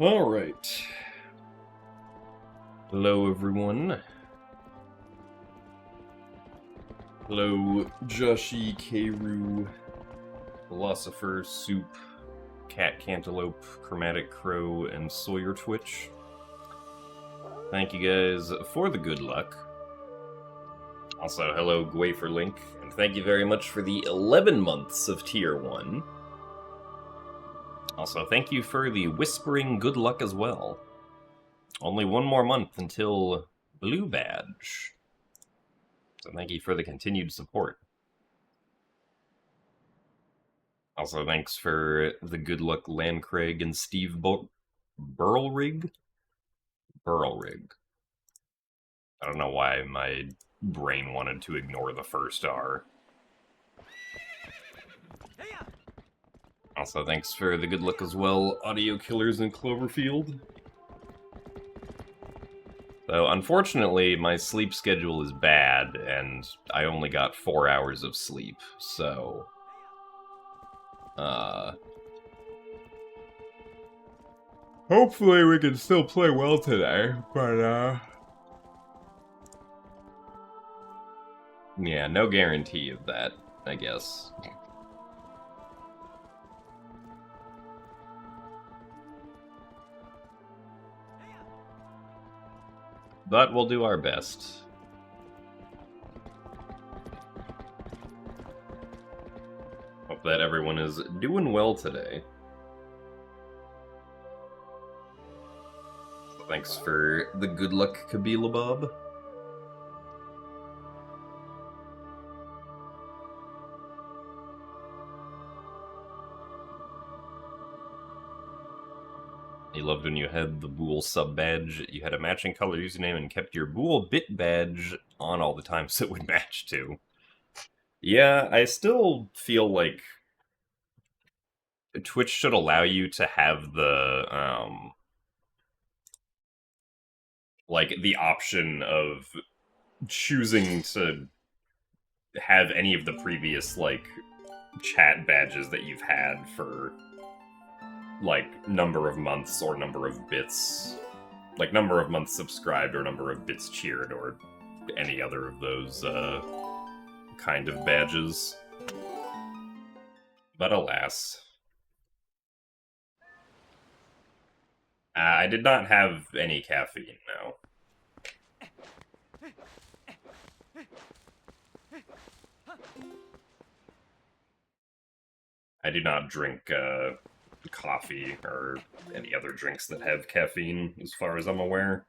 Alright. Hello, everyone. Hello, Joshi, Keiru, Philosopher, Soup, Cat Cantaloupe, Chromatic Crow, and Sawyer Twitch. Thank you guys for the good luck. Also, hello, Gwaferlink, and thank you very much for the 11 months of Tier 1. Also, thank you for the Whispering good luck as well. Only one more month until Blue Badge. So thank you for the continued support. Also, thanks for the good luck Landcraig and Steve Burlrig? Burlrig. I don't know why my brain wanted to ignore the first R. Also, thanks for the good luck as well, Audio Killers in Cloverfield. Though, unfortunately, my sleep schedule is bad, and I only got 4 hours of sleep, so... hopefully we can still play well today, but, yeah, no guarantee of that, I guess. But we'll do our best. Hope that everyone is doing well today. So thanks for the good luck, Kabila Bob. You loved when you had the Bool sub badge, you had a matching color username and kept your Bool bit badge on all the time so it would match too. Yeah, I still feel like Twitch should allow you to have the, like, the option of choosing to have any of the previous, like, chat badges that you've had for, like, number of months or number of bits. Like, number of months subscribed or number of bits cheered or any other of those, kind of badges. But alas. I did not have any caffeine, no. I do not drink, coffee or any other drinks that have caffeine, as far as I'm aware.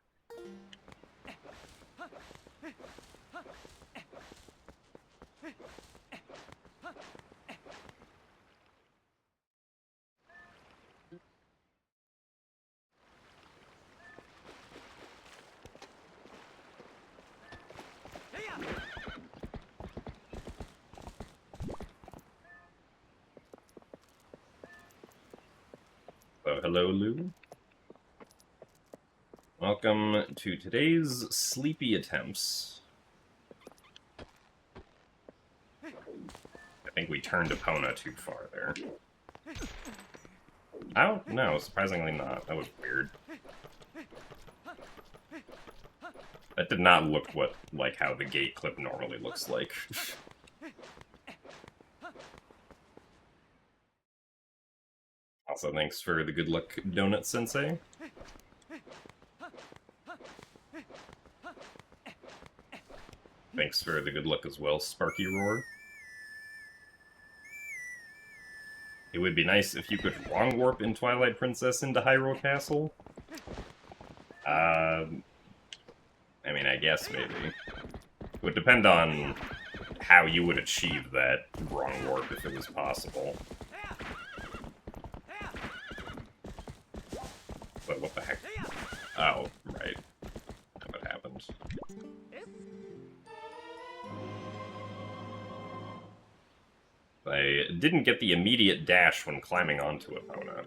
So, hello, Lou. Welcome to today's sleepy attempts. I think we turned Epona too far there. Oh, no, surprisingly not. That was weird. That did not look like how the gate clip normally looks like. Also, thanks for the good luck, Donut Sensei. Thanks for the good luck as well, Sparky Roar. It would be nice if you could wrong warp in Twilight Princess into Hyrule Castle. I mean, I guess maybe. It would depend on how you would achieve that wrong warp if it was possible. But what the heck? Oh, right. What happened? I didn't get the immediate dash when climbing onto Epona.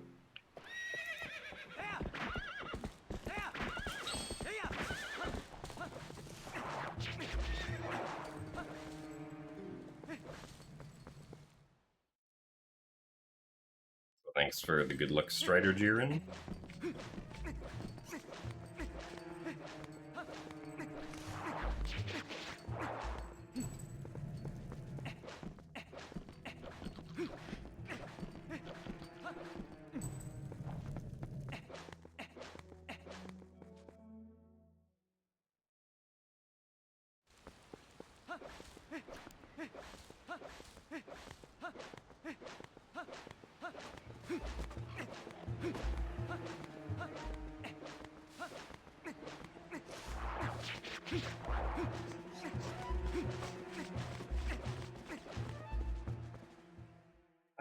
Thanks for the good luck, Strider Jiren.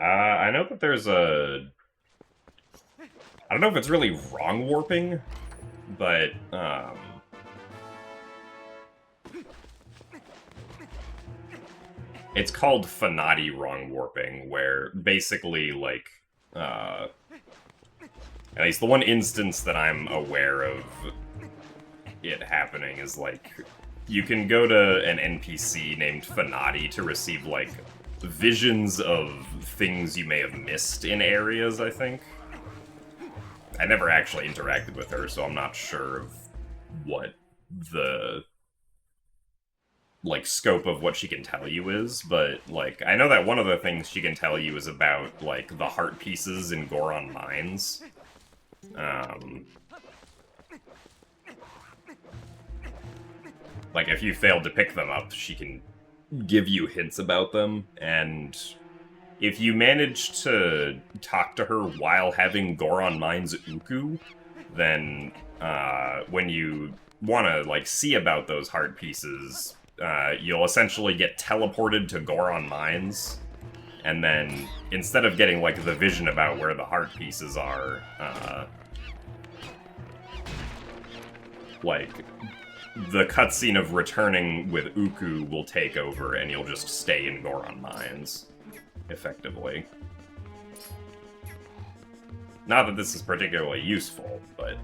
I know that there's a... I don't know if it's really wrong warping, but, it's called Fanati wrong warping, where basically, like, at least the one instance that I'm aware of it happening is, like, you can go to an NPC named Fanati to receive, like, visions of things you may have missed in areas, I think. I never actually interacted with her, so I'm not sure of what the, like, scope of what she can tell you is, but, like, I know that one of the things she can tell you is about, like, the heart pieces in Goron Mines. Like, if you failed to pick them up, she can give you hints about them, and if you manage to talk to her while having Goron Mines Uku, then when you want to, like, see about those heart pieces, you'll essentially get teleported to Goron Mines, and then instead of getting, like, the vision about where the heart pieces are, like, the cutscene of returning with Uku will take over, and you'll just stay in Goron Mines, effectively. Not that this is particularly useful, but...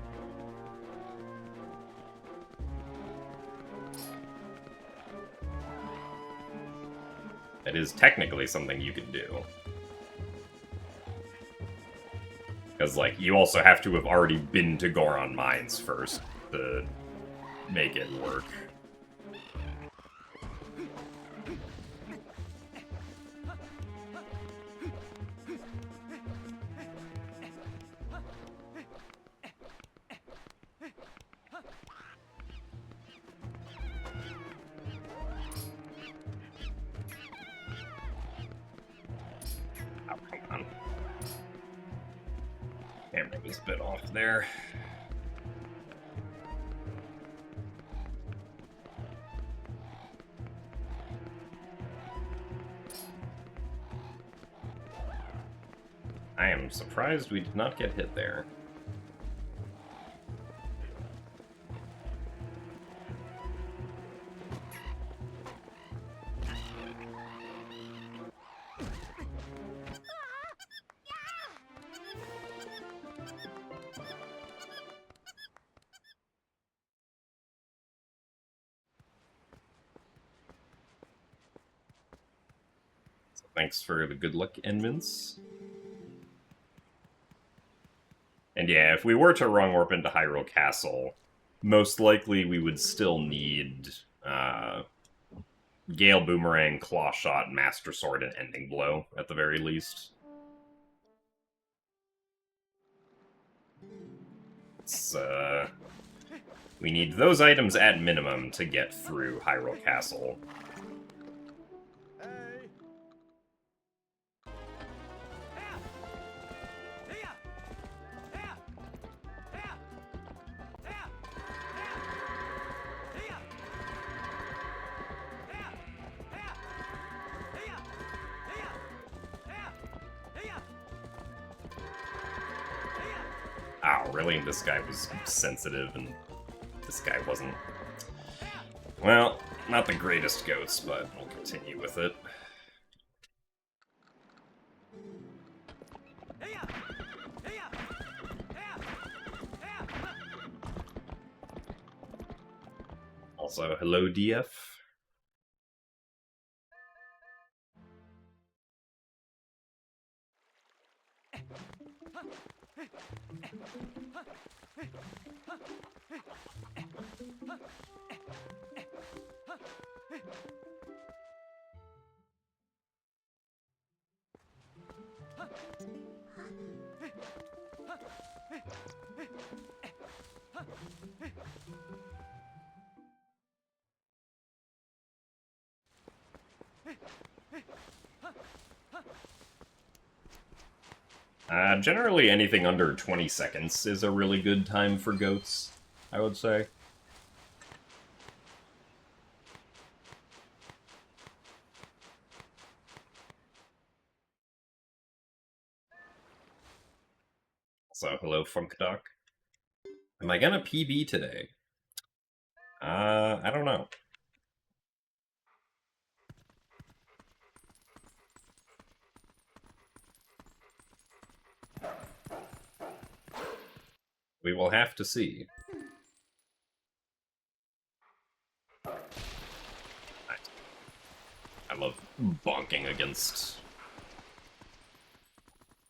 it is technically something you can do. Because, like, you also have to have already been to Goron Mines first to make it work. Oh, come on. Camera was a bit off there. I am surprised we did not get hit there. So thanks for the good luck, Enmins. And yeah, if we were to wrong warp into Hyrule Castle, most likely we would still need Gale Boomerang, Claw Shot, Master Sword, and Ending Blow, at the very least. It's, we need those items at minimum to get through Hyrule Castle. Oh, really? This guy was sensitive, and this guy wasn't. Well, not the greatest goats, but we'll continue with it. Also, hello, DF. Generally, anything under 20 seconds is a really good time for goats, I would say. So, hello, Funkdoc. Am I gonna PB today? I don't know. We will have to see. I love bonking against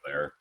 there.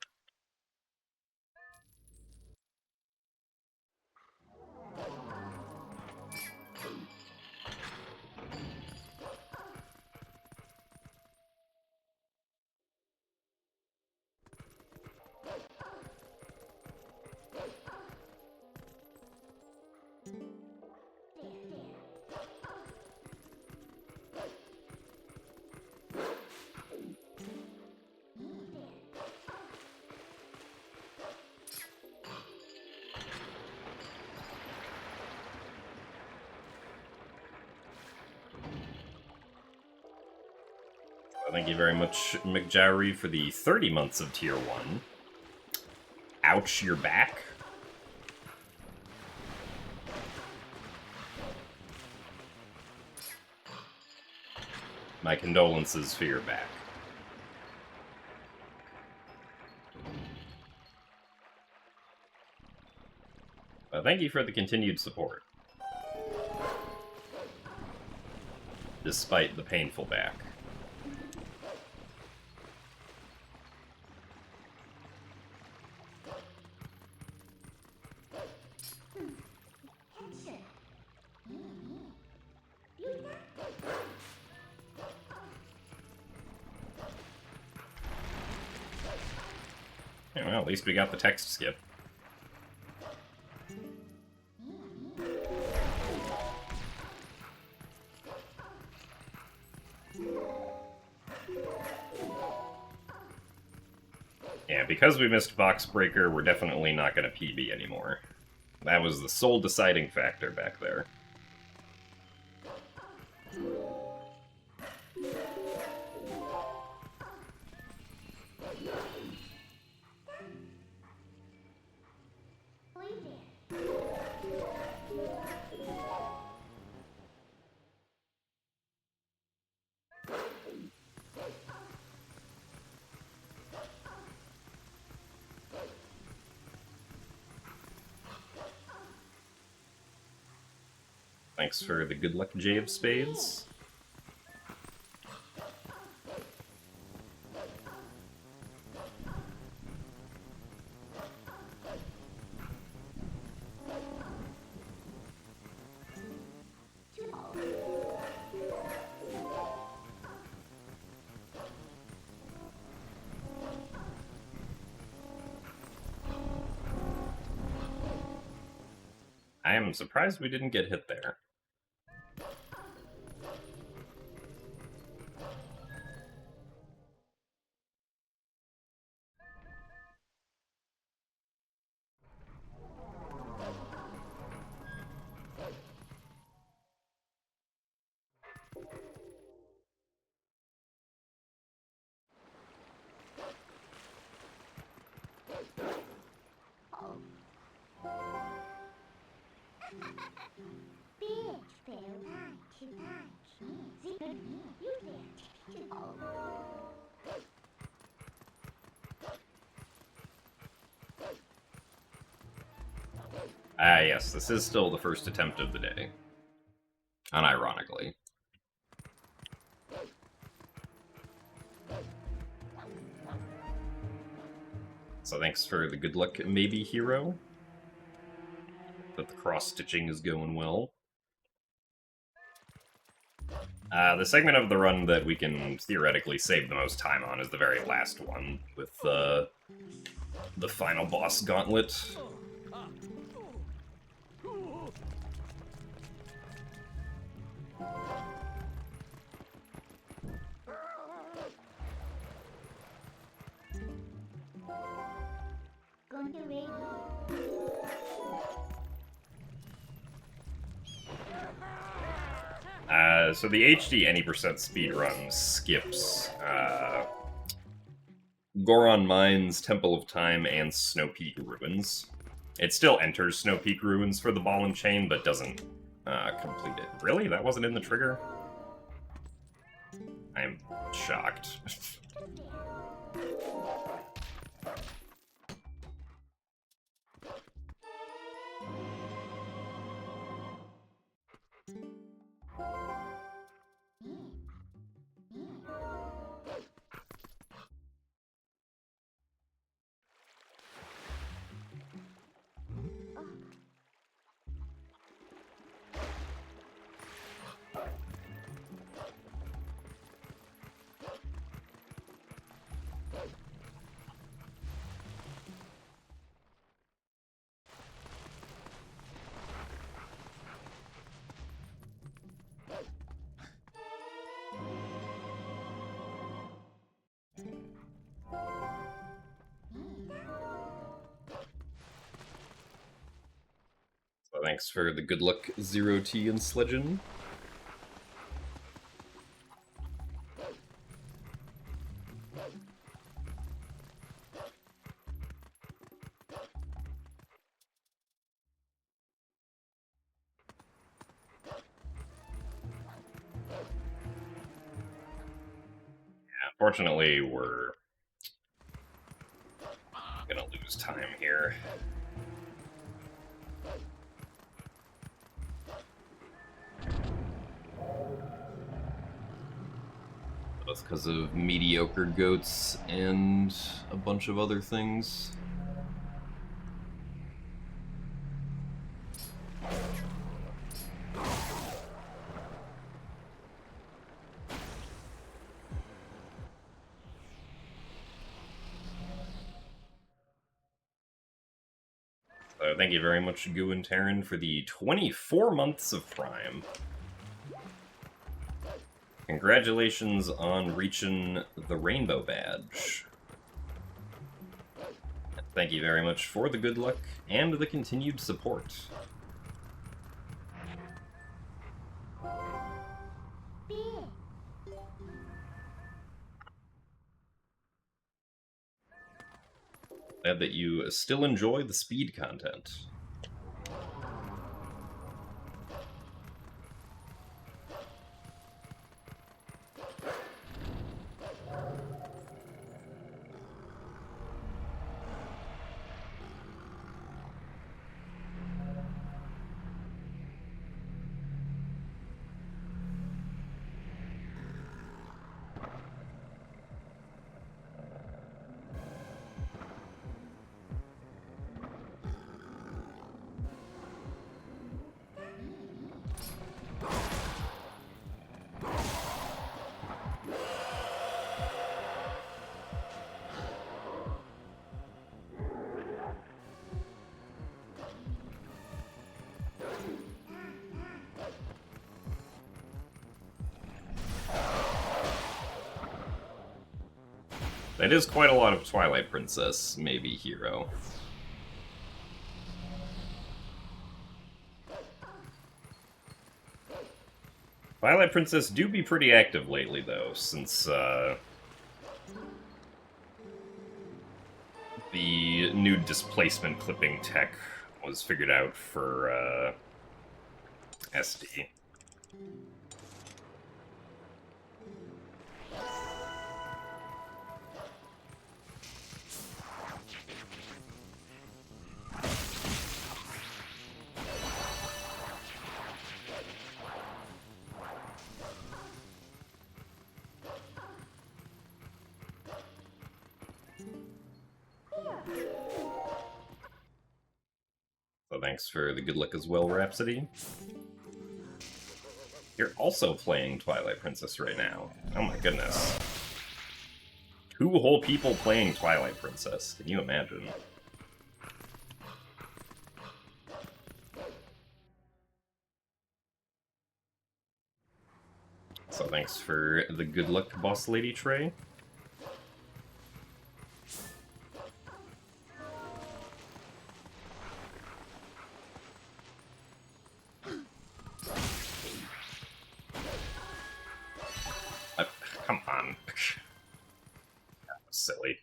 Thank you very much, McJowry, for the 30 months of Tier 1. Ouch, your back. My condolences for your back. Thank you for the continued support. Despite the painful back. Yeah, well, at least we got the text skip. Yeah, because we missed Box Breaker, we're definitely not going to PB anymore. That was the sole deciding factor back there. Thanks for the good luck, Jay of Spades. I am surprised we didn't get hit there. Ah, yes, this is still the first attempt of the day. Unironically. So thanks for the good luck, maybe, hero. But the cross-stitching is going well. The segment of the run that we can theoretically save the most time on is the very last one, with the final boss gauntlet. So the HD any percent speedrun skips Goron Mines, Temple of Time, and Snow Peak Ruins. It still enters Snow Peak Ruins for the ball and chain, but doesn't complete it. Really? That wasn't in the trigger? I am shocked. So thanks for the good luck, 0T and Sledgen. Unfortunately, we're gonna lose time here. Both because of mediocre goats and a bunch of other things. So thank you very much, Goo and Terran, for the 24 months of Prime. Congratulations on reaching the Rainbow Badge. Thank you very much for the good luck and the continued support. Glad that you still enjoy the speed content. That is quite a lot of Twilight Princess, maybe hero. Twilight Princess do be pretty active lately, though, since the new displacement clipping tech was figured out for SD. So thanks for the good luck as well, Rhapsody. You're also playing Twilight Princess right now. Oh my goodness. 2 whole people playing Twilight Princess. Can you imagine? So thanks for the good luck, Boss Lady Trey. Come on. That was silly.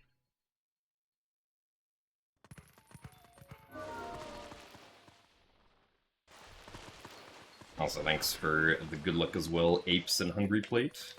Also, thanks for the good luck as well, Apes and Hungry Plate.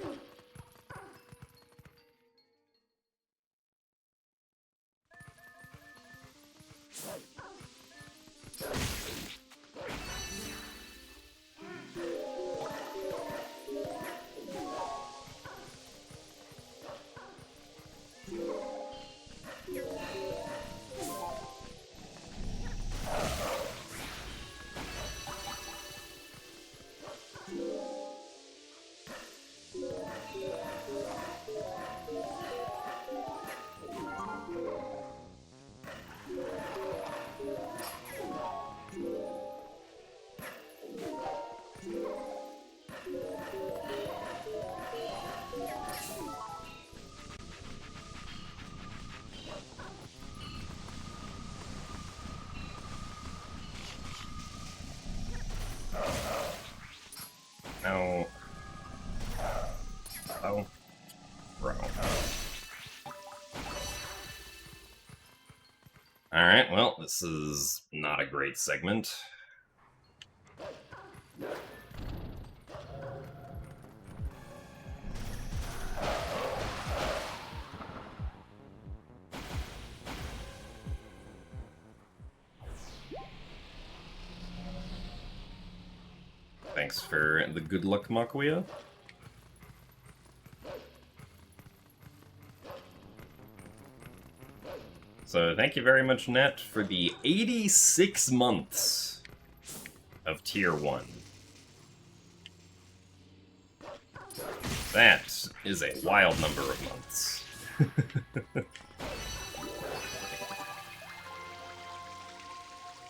No. Oh. Bro. Alright, well, this is not a great segment. Thanks for the good luck, Makuya. So thank you very much, Net, for the 86 months of Tier 1. That is a wild number of months.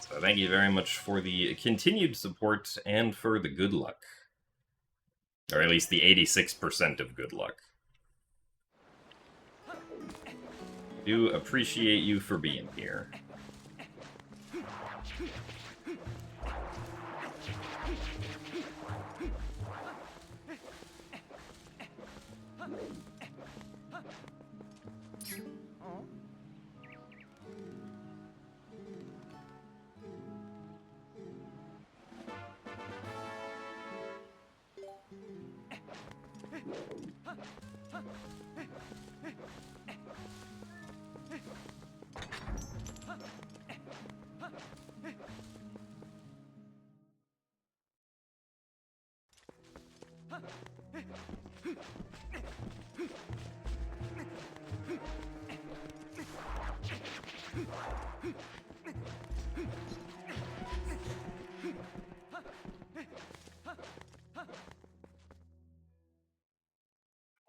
So thank you very much for the continued support and for the good luck. Or at least the 86% of good luck. Do appreciate you for being here.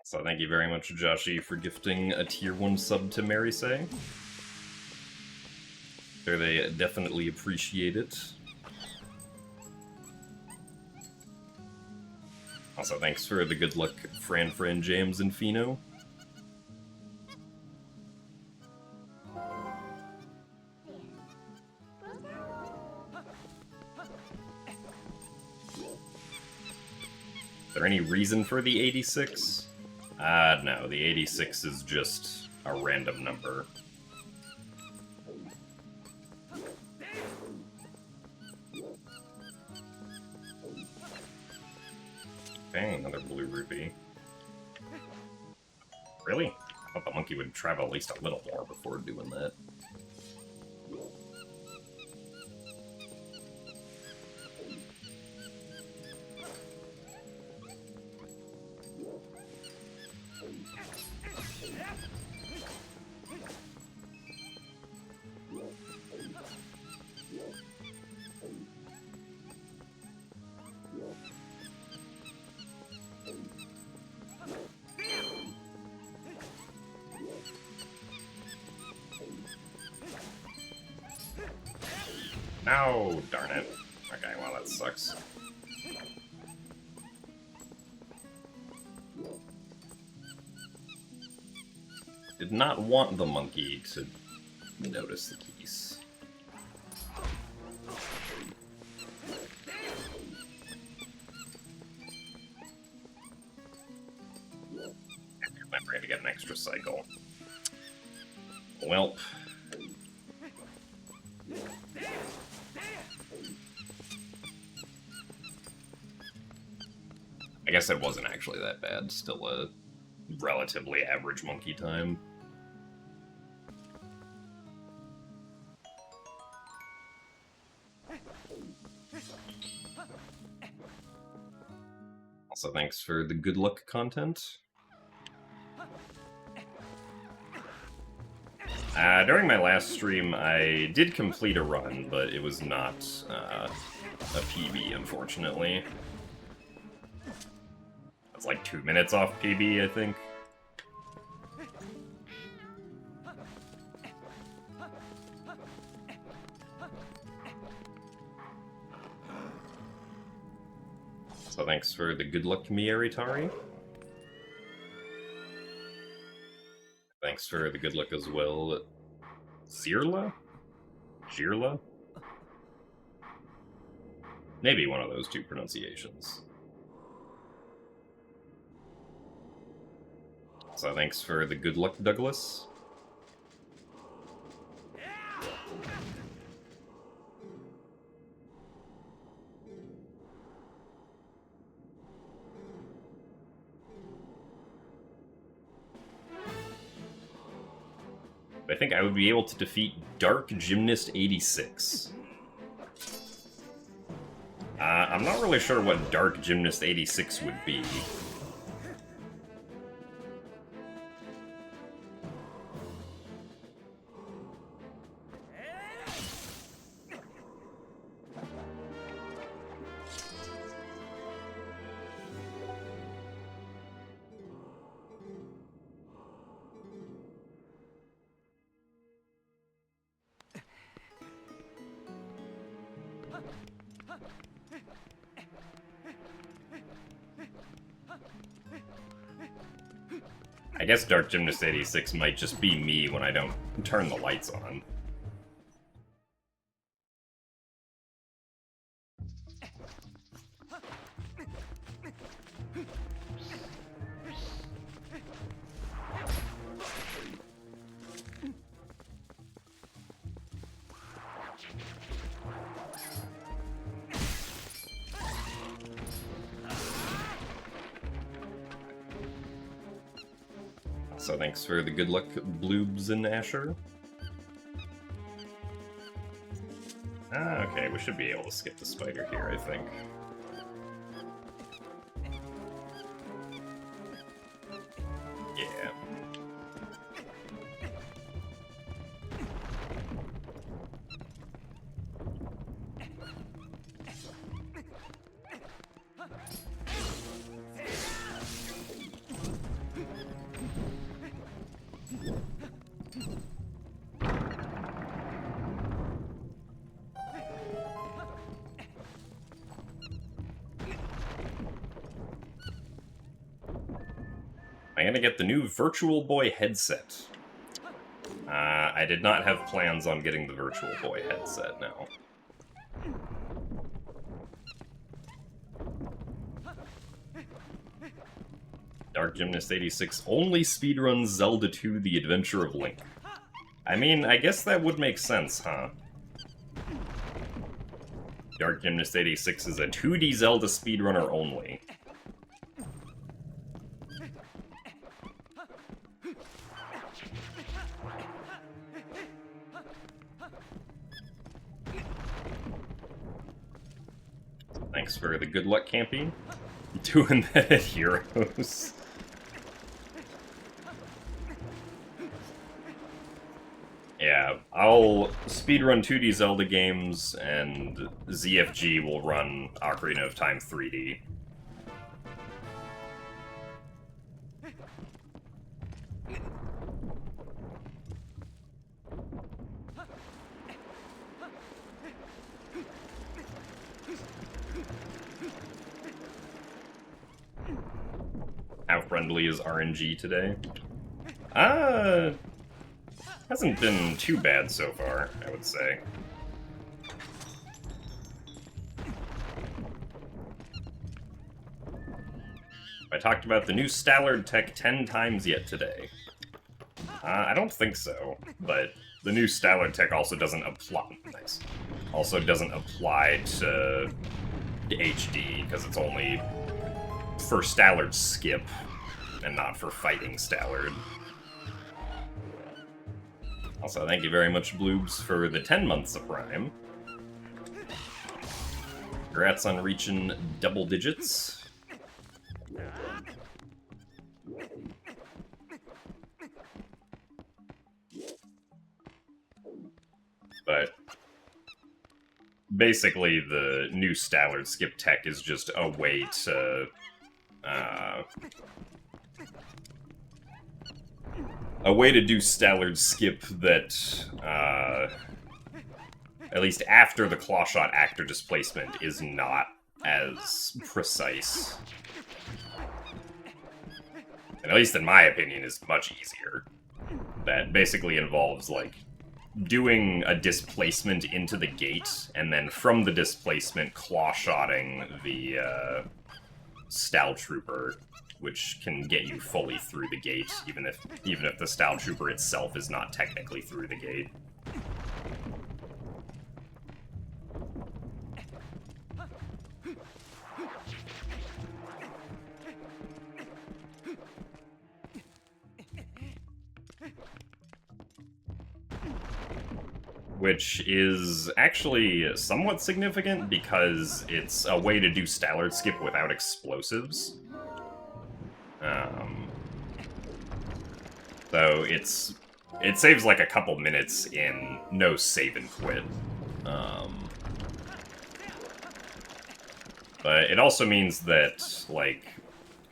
So thank you very much, Joshi, for gifting a Tier 1 sub to Marysay. Sure, they definitely appreciate it. Also, thanks for the good luck, Fran, James, and Fino. Is there any reason for the 86? No, the 86 is just a random number. Dang, another blue rupee. Really? I thought the monkey would travel at least a little more before doing that. Oh, darn it. Okay, well, that sucks. Did not want the monkey to notice the keys. My brain to get an extra cycle. Welp. I guess it wasn't actually that bad. Still a relatively average monkey time. Also, thanks for the good luck content. During my last stream, I did complete a run, but it was not a PB, unfortunately. That's like 2 minutes off PB, I think. So thanks for the good luck, Miyaritari. Thanks for the good luck as well, Zirla? Jirla? Maybe one of those two pronunciations. So thanks for the good luck, Douglas. I think I would be able to defeat Dark Gymnast 86. I'm not really sure what Dark Gymnast 86 would be. I guess Dark Gymnast 86 might just be me when I don't turn the lights on. So thanks for the good luck, Bloobs and Asher. Okay, we should be able to skip the spider here, I think. Yeah. I'm gonna get the new Virtual Boy headset. I did not have plans on getting the Virtual Boy headset, no. Dark Gymnast 86 only speedruns Zelda 2 The Adventure of Link. I mean, I guess that would make sense, huh? Dark Gymnast 86 is a 2D Zelda speedrunner only. Thanks for the good luck, Campy. Doing that at Heroes. Yeah, I'll speedrun 2D Zelda games, and ZFG will run Ocarina of Time 3D. friendly as RNG today? Hasn't been too bad so far, I would say. I talked about the new Stallard tech 10 times yet today. I don't think so, but the new Stallard tech also doesn't apply. Nice. Also doesn't apply to HD because it's only for Stallard skip and not for fighting Stallard. Also, thank you very much, Bloobs, for the 10 months of Prime. Congrats on reaching double digits. But basically, the new Stallard skip tech is just a way to do Stallard skip that, at least after the clawshot actor displacement, is not as precise. And at least in my opinion, is much easier. That basically involves, like, doing a displacement into the gate, and then from the displacement, clawshotting the Stall Trooper, which can get you fully through the gate, even if the Stall Trooper itself is not technically through the gate. Which is actually somewhat significant because it's a way to do Stallard skip without explosives. So it saves like a couple minutes in no save and quit. But it also means that, like,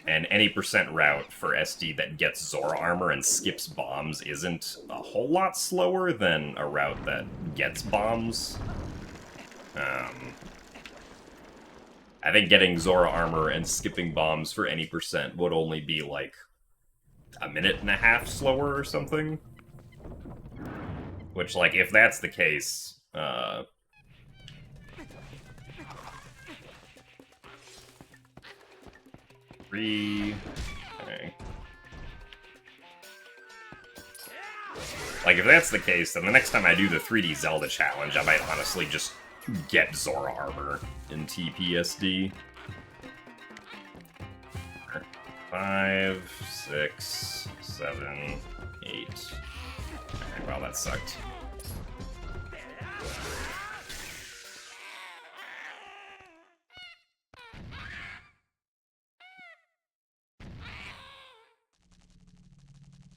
an any percent route for SD that gets Zora armor and skips bombs isn't a whole lot slower than a route that gets bombs. I think getting Zora armor and skipping bombs for any percent would only be like a minute and a half slower or something. Which, like, if that's the case, okay. Like, if that's the case, then the next time I do the 3D Zelda challenge, I might honestly just get Zora armor in TPSD. 5, 6, 7, 8. Okay, well, that sucked.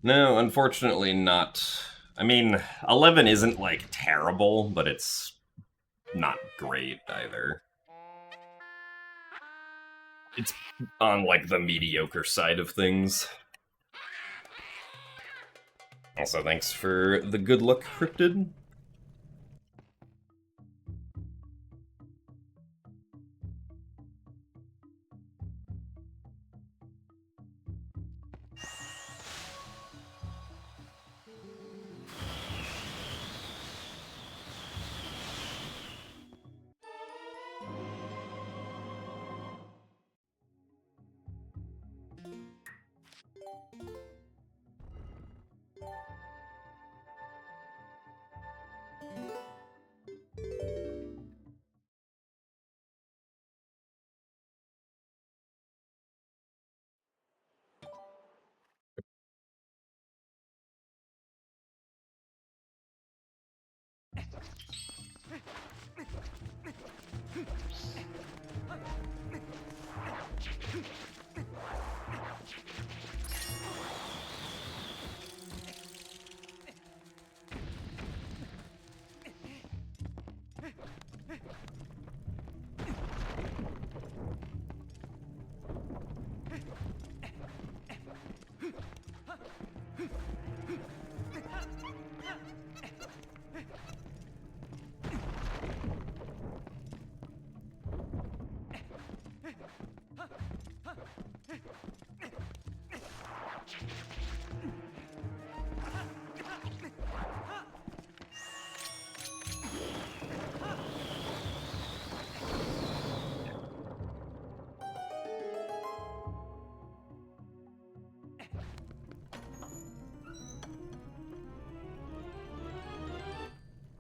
No, unfortunately not. I mean, 11 isn't, like, terrible, but it's not great either. It's on, like, the mediocre side of things. Also, thanks for the good luck, Cryptid.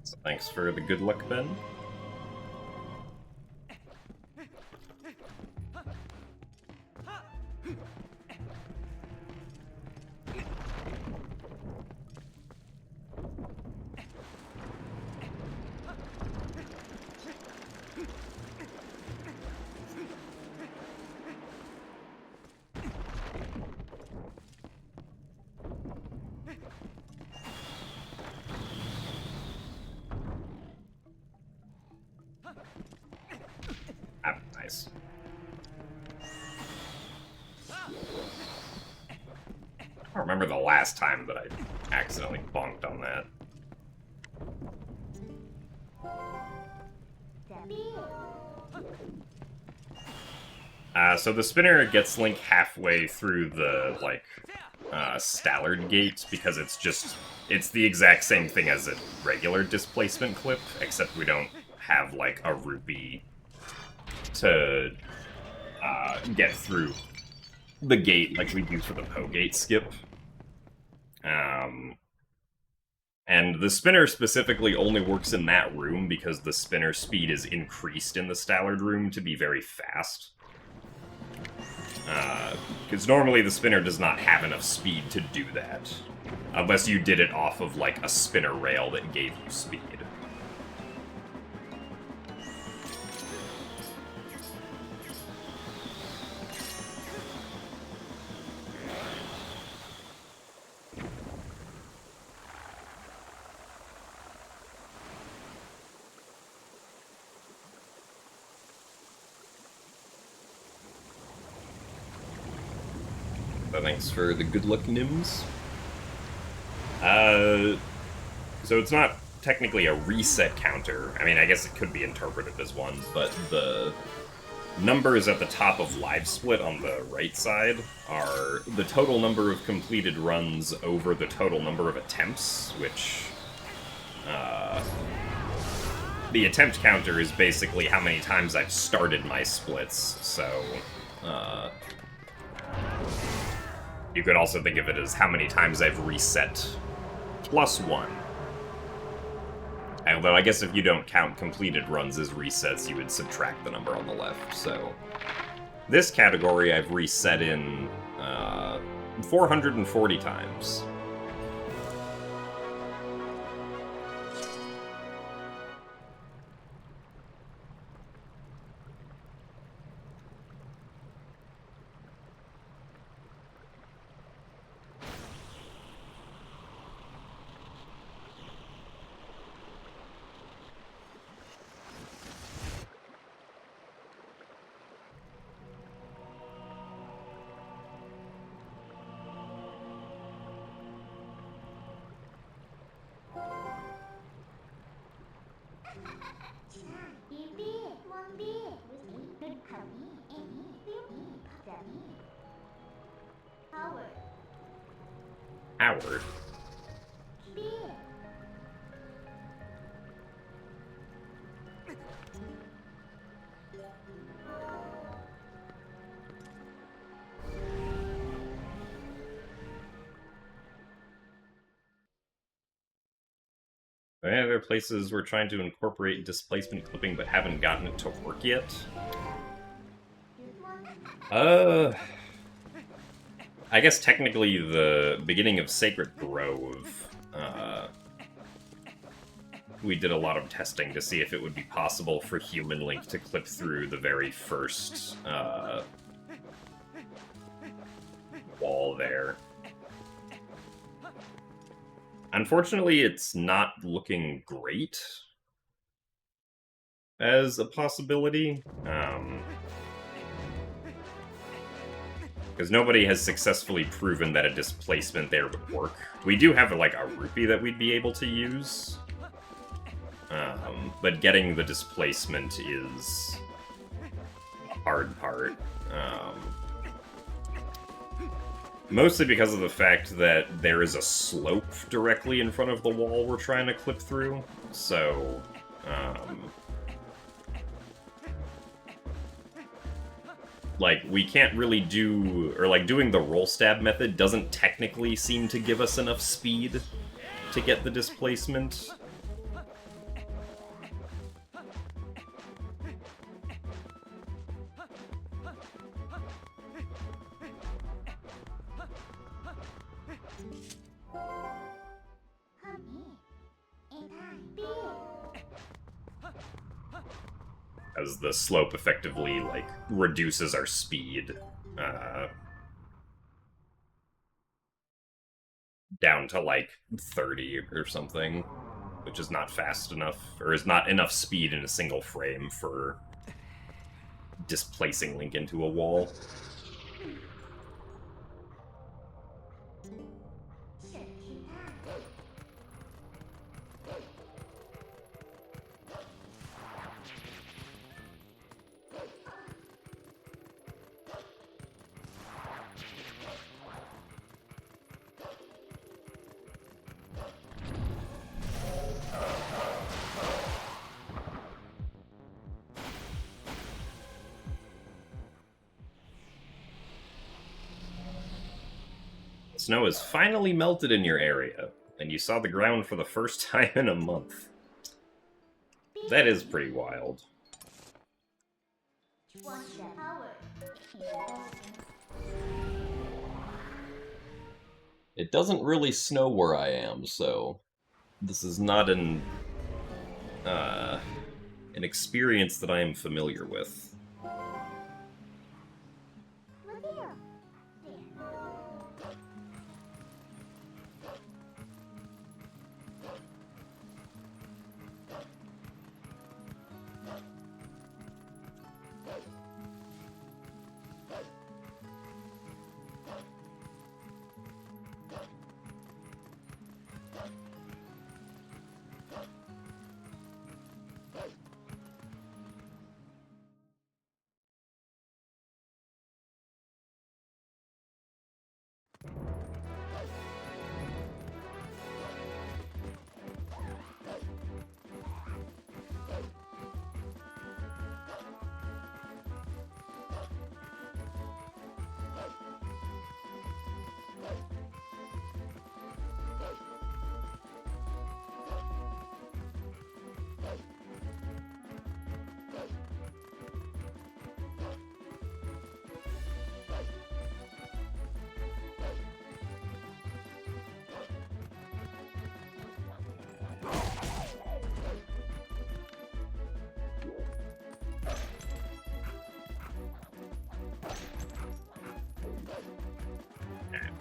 So thanks for the good luck, Ben. Nice. I don't remember the last time that I accidentally bonked on that. So the spinner gets Link halfway through the, like, Stallard gate, because it's the exact same thing as a regular displacement clip, except we don't have, like, a rupee to get through the gate like we do for the Poe Gate skip. And the spinner specifically only works in that room because the spinner speed is increased in the Stallard room to be very fast. Because normally the spinner does not have enough speed to do that. Unless you did it off of, like, a spinner rail that gave you speed. Thanks for the good luck, Nims. So it's not technically a reset counter. I mean, I guess it could be interpreted as one, but the numbers at the top of Live Split on the right side are the total number of completed runs over the total number of attempts, which... the attempt counter is basically how many times I've started my splits, so... you could also think of it as how many times I've reset plus one. Although I guess if you don't count completed runs as resets, you would subtract the number on the left, so... This category I've reset in 440 times. Howard. Are there any other places we're trying to incorporate displacement clipping but haven't gotten it to work yet? I guess technically the beginning of Sacred Grove, we did a lot of testing to see if it would be possible for Human Link to clip through the very first wall there. Unfortunately, it's not looking great as a possibility. Because nobody has successfully proven that a displacement there would work. We do have, like, a rupee that we'd be able to use. But getting the displacement is a hard part. Mostly because of the fact that there is a slope directly in front of the wall we're trying to clip through. So, like, we can't really do... Or, like, doing the roll stab method doesn't technically seem to give us enough speed to get the displacement. as the slope effectively, like, reduces our speed down to, like, 30 or something, which is not fast enough, or is not enough speed in a single frame for displacing Link into a wall. Snow has finally melted in your area, and you saw the ground for the first time in a month. That is pretty wild. It doesn't really snow where I am, so this is not an experience that I am familiar with.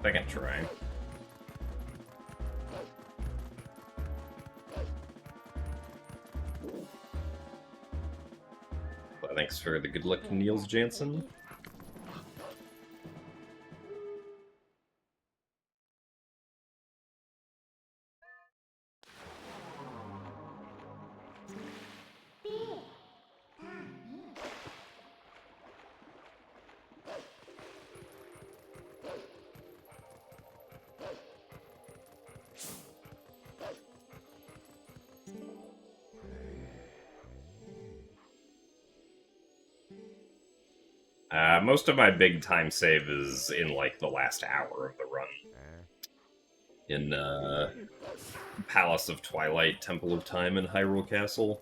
Second try. Well, thanks for the good luck, Niels Jansen. Most of my big time save is in, like, the last hour of the run. In, Palace of Twilight, Temple of Time, and Hyrule Castle.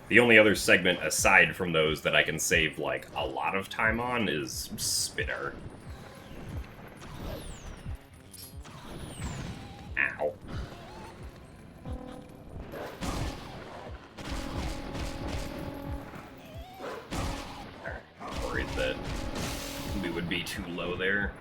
The only other segment aside from those that I can save, like, a lot of time on is Spinner. Ow. I'm worried that we would be too low there.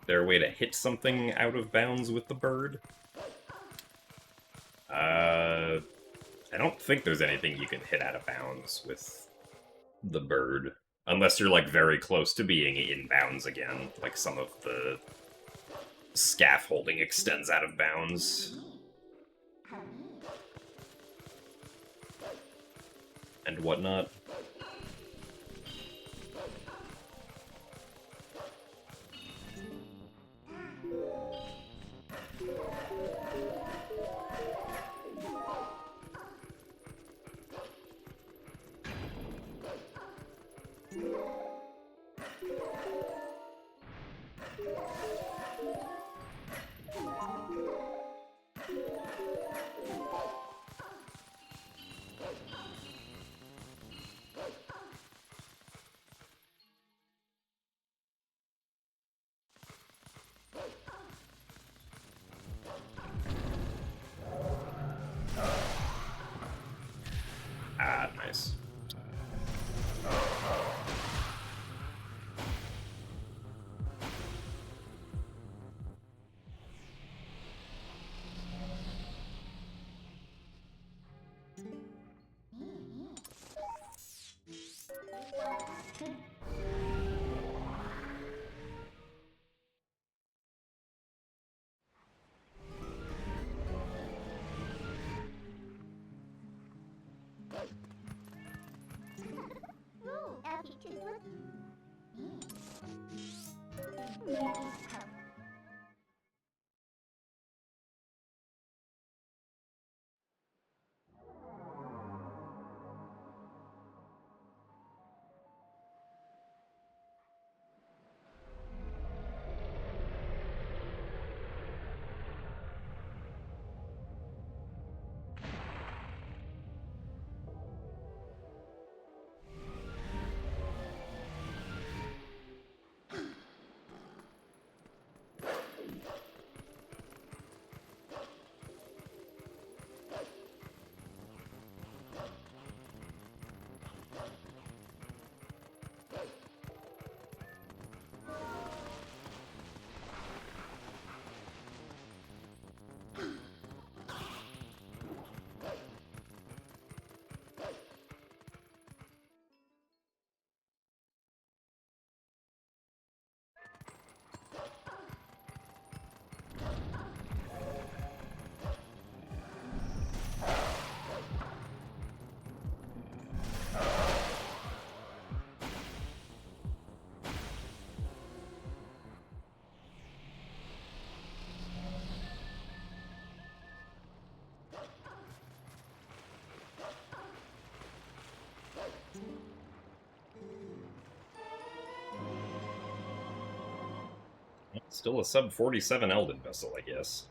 there a way to hit something out of bounds with the bird? I don't think there's anything you can hit out of bounds with the bird. Unless you're, like, very close to being in bounds again. Like, some of the scaffolding extends out of bounds. And whatnot. Ah, nice. Still a sub 47 Elden vessel, I guess.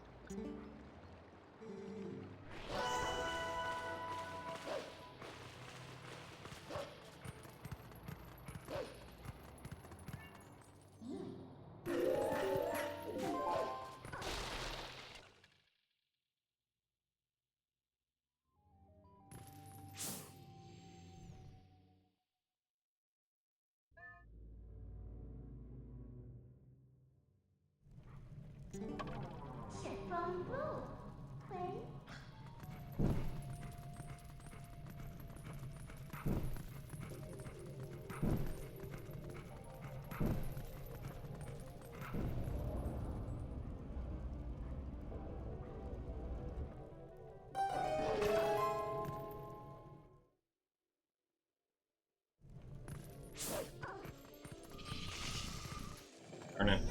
Darn it.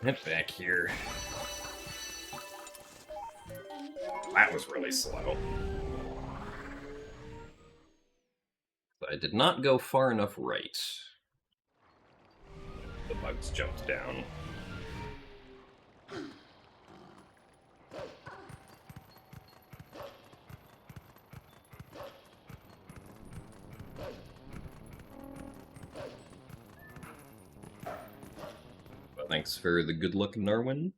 Get back here. That was really slow. But I did not go far enough right. The bugs jumped down. But thanks for the good luck, Narwin.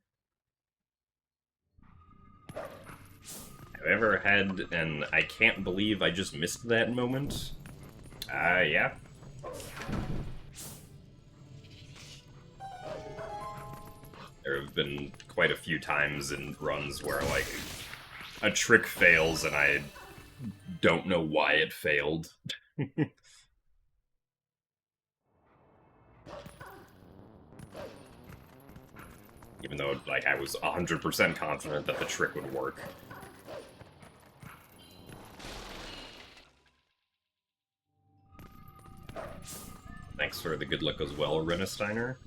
We never had, and I can't believe I just missed that moment. Yeah. There have been quite a few times in runs where, like, a trick fails and I don't know why it failed. Even though, like, I was 100% confident that the trick would work. Thanks for the good luck as well, Renesteiner.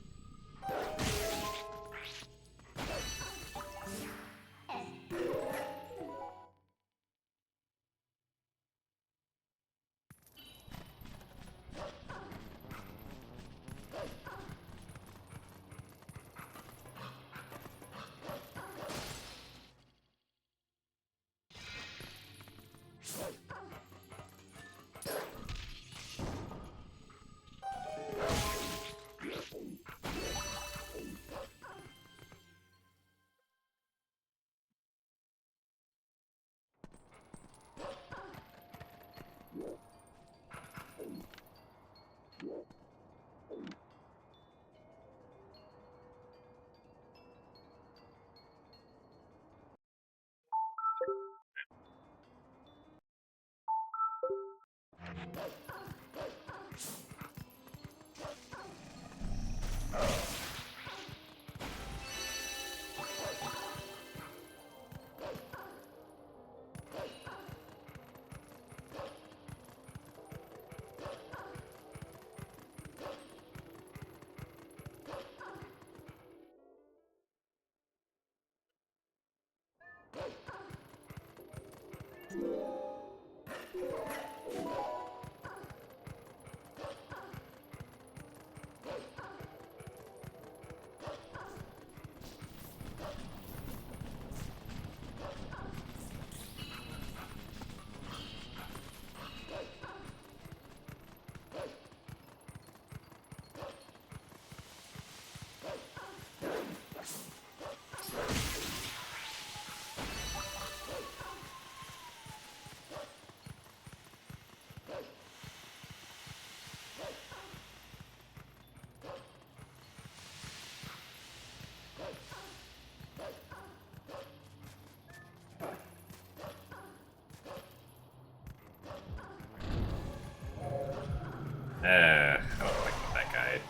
I don't like that guy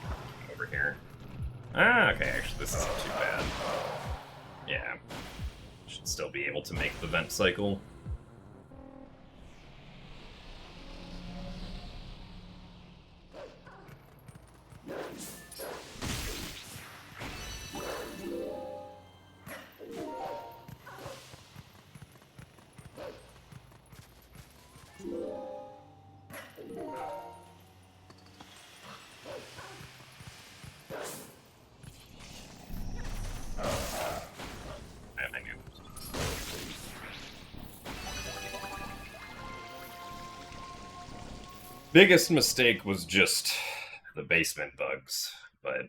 over here. Ah, okay, actually, this isn't too bad. Yeah. Should still be able to make the vent cycle. I knew. Biggest mistake was just the basement bugs, but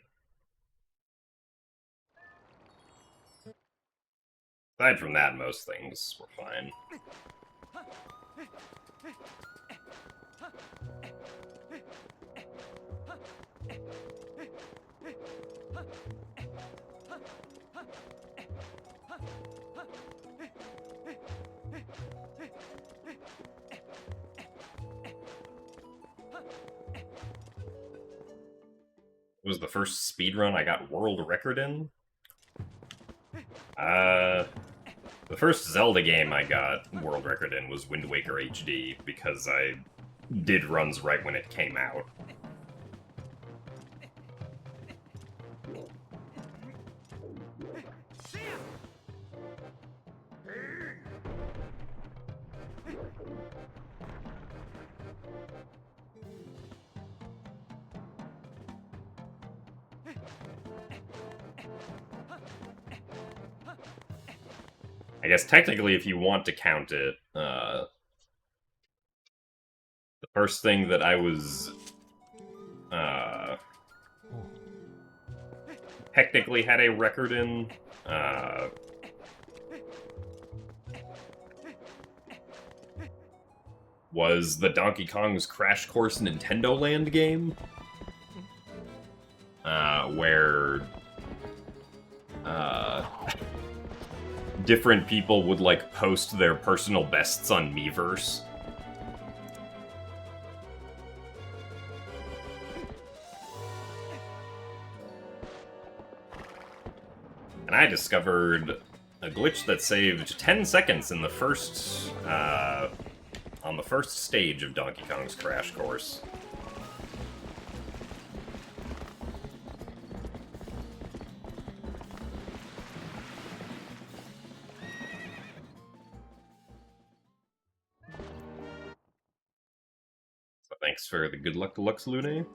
aside from that, most things were fine. It was the first speedrun I got world record in. The first Zelda game I got world record in was Wind Waker HD, because I did runs right when it came out. I guess technically, if you want to count it, the first thing that I was technically had a record in was the Donkey Kong's Crash Course Nintendo Land game, where different people would, like, post their personal bests on Miiverse. And I discovered a glitch that saved 10 seconds in the first, on the first stage of Donkey Kong's Crash Course. So thanks for the good luck deluxe, Lune.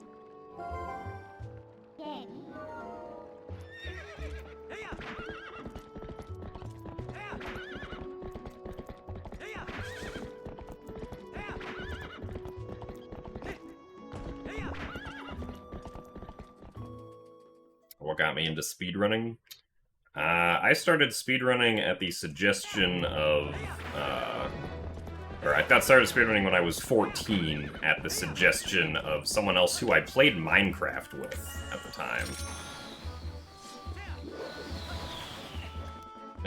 What got me into speedrunning? I started speedrunning at the suggestion of, or I got started speedrunning when I was 14 at the suggestion of someone else who I played Minecraft with at the time.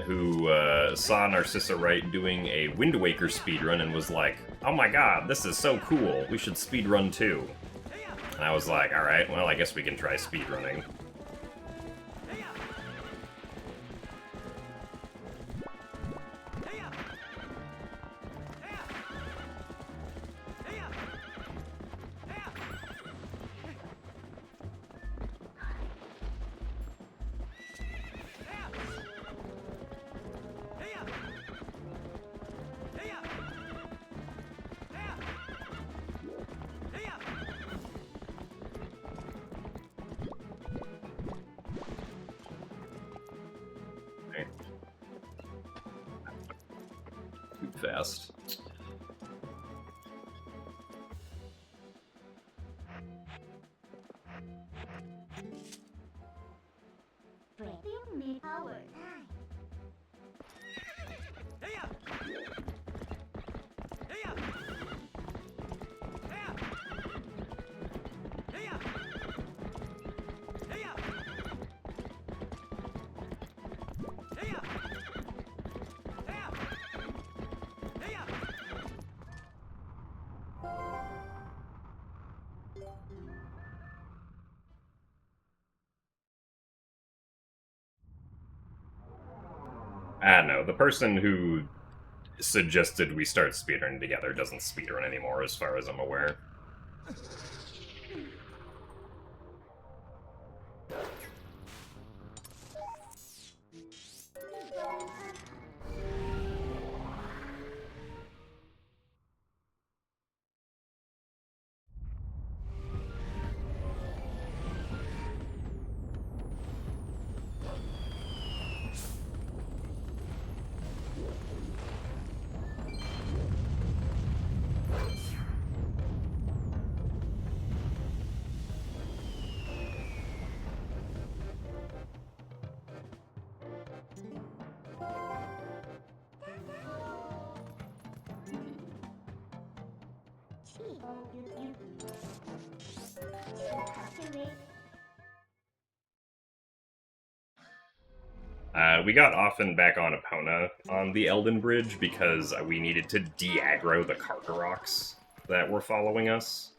Who saw Narcissa Wright doing a Wind Waker speedrun and was like, oh my god, this is so cool, we should speedrun too. And I was like, alright, well, I guess we can try speedrunning. Fast. No, the person who suggested we start speedrunning together doesn't speedrun anymore, as far as I'm aware. We got off and back on Epona on the Elden Bridge because we needed to de-aggro the Karkaroks that were following us.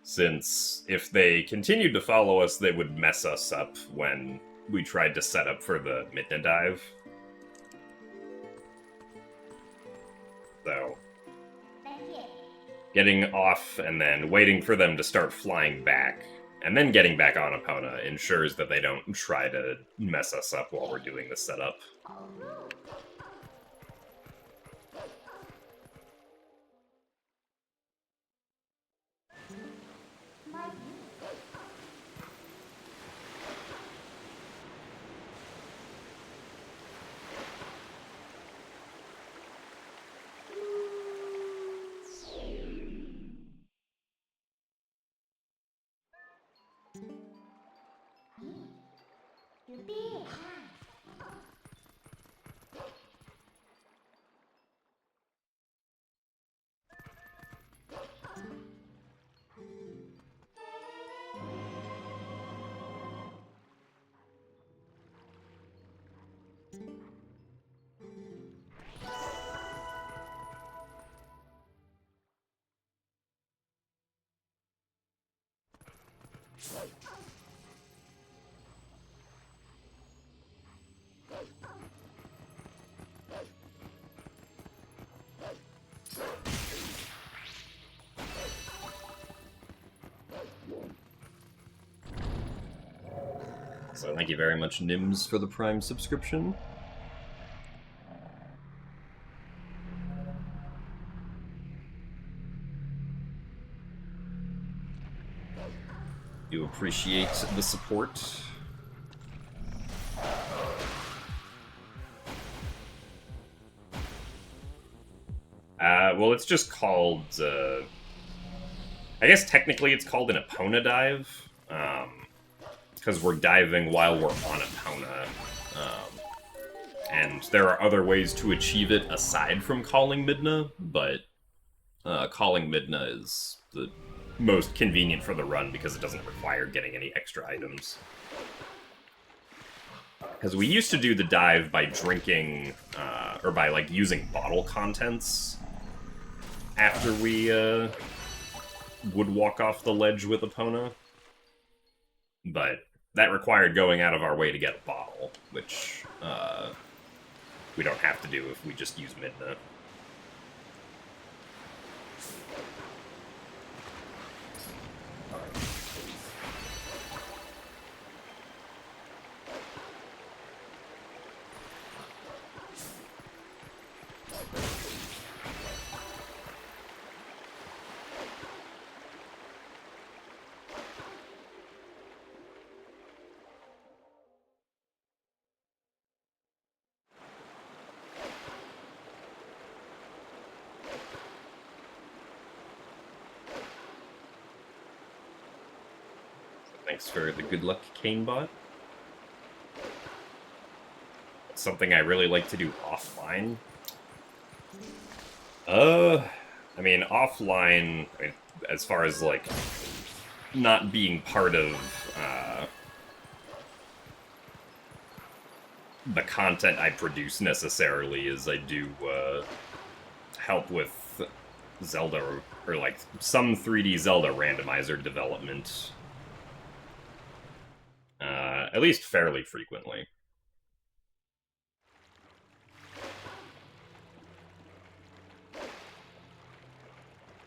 Since if they continued to follow us, they would mess us up when we tried to set up for the Midna Dive. So, getting off and then waiting for them to start flying back, and then getting back on Epona ensures that they don't try to mess us up while we're doing the setup. So thank you very much, Nims, for the Prime subscription. Do appreciate the support. Well, it's just called, I guess technically it's called an Epona dive, because we're diving while we're on Epona. And there are other ways to achieve it aside from calling Midna, but calling Midna is the most convenient for the run because it doesn't require getting any extra items. Because we used to do the dive by drinking, or by, like, using bottle contents after we would walk off the ledge with Epona. But that required going out of our way to get a bottle, which we don't have to do if we just use Midna. Thanks for the good luck, Canebot. Something I really like to do offline. I mean, offline, as far as, like, not being part of the content I produce necessarily, is I do help with Zelda, or like some 3D Zelda randomizer development. At least fairly frequently.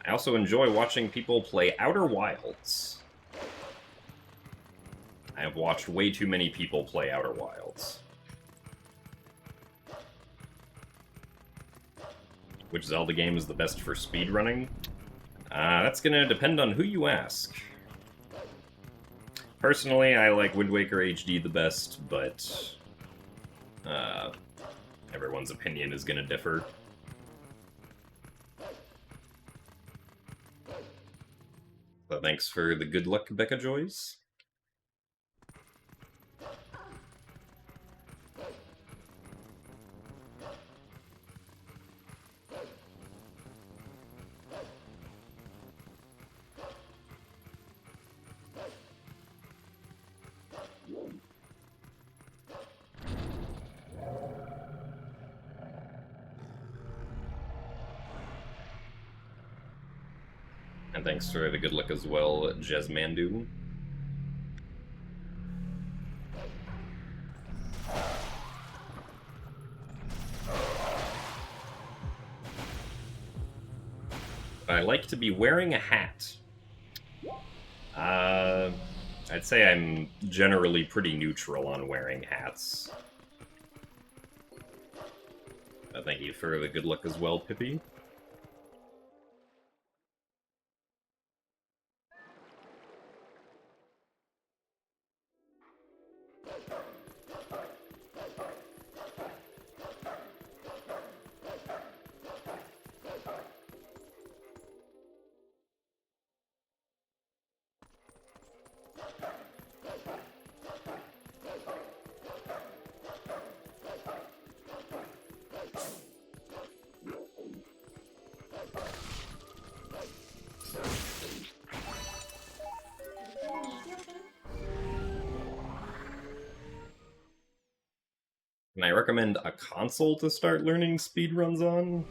I also enjoy watching people play Outer Wilds. I have watched way too many people play Outer Wilds. Which Zelda game is the best for speedrunning? That's gonna depend on who you ask. Personally, I like Wind Waker HD the best, but everyone's opinion is gonna differ. So thanks for the good luck, Becca Joyce. And thanks for the good luck as well, Jesmandu. I like to be wearing a hat. I'd say I'm generally pretty neutral on wearing hats. Thank you for the good luck as well, Pippi. Can I recommend a console to start learning speedruns on?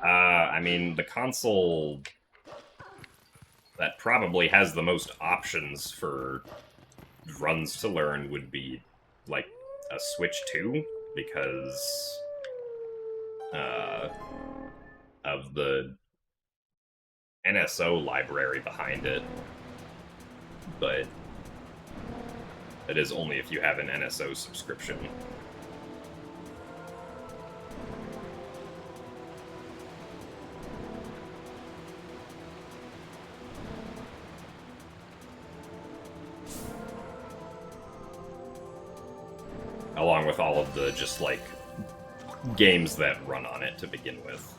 I mean, the console that probably has the most options for runs to learn would be, like, a Switch 2, because of the NSO library behind it. But it is only if you have an NSO subscription. Along with all of the just, like, games that run on it to begin with.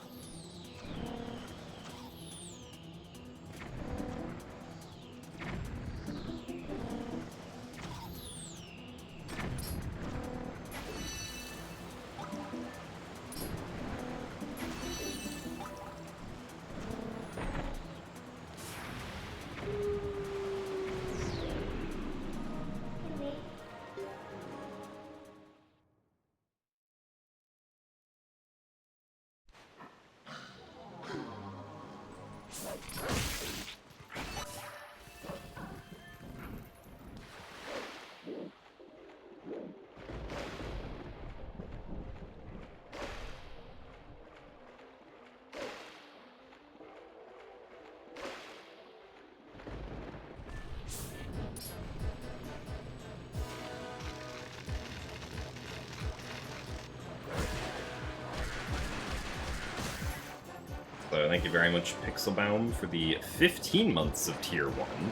So thank you very much, Pixelbaum, for the 15 months of Tier 1.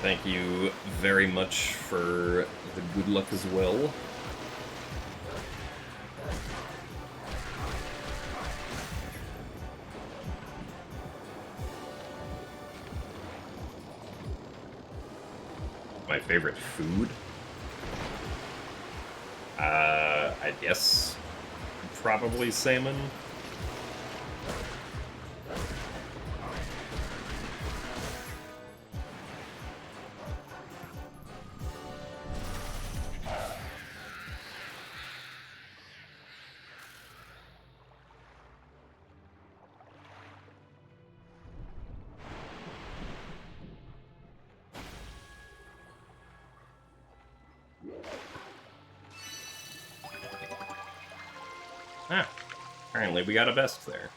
Thank you very much for the good luck as well. My favorite food? I guess probably salmon. Ah, apparently we got a best there.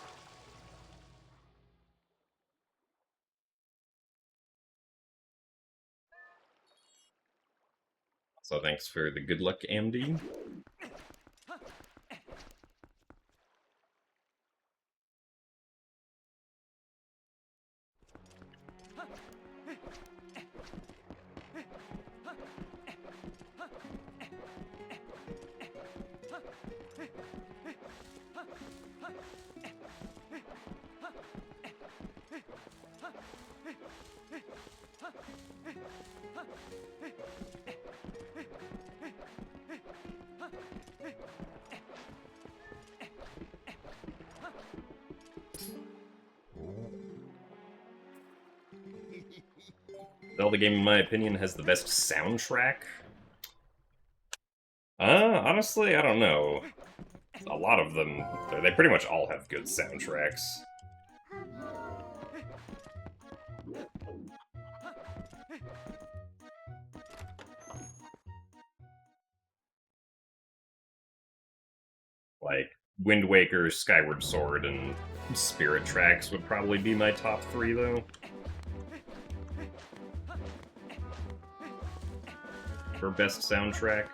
So thanks for the good luck, AMD. Zelda game, in my opinion, has the best soundtrack. Honestly, I don't know. A lot of them, they pretty much all have good soundtracks. Like, Wind Waker, Skyward Sword, and Spirit Tracks would probably be my top 3, though. For best soundtrack.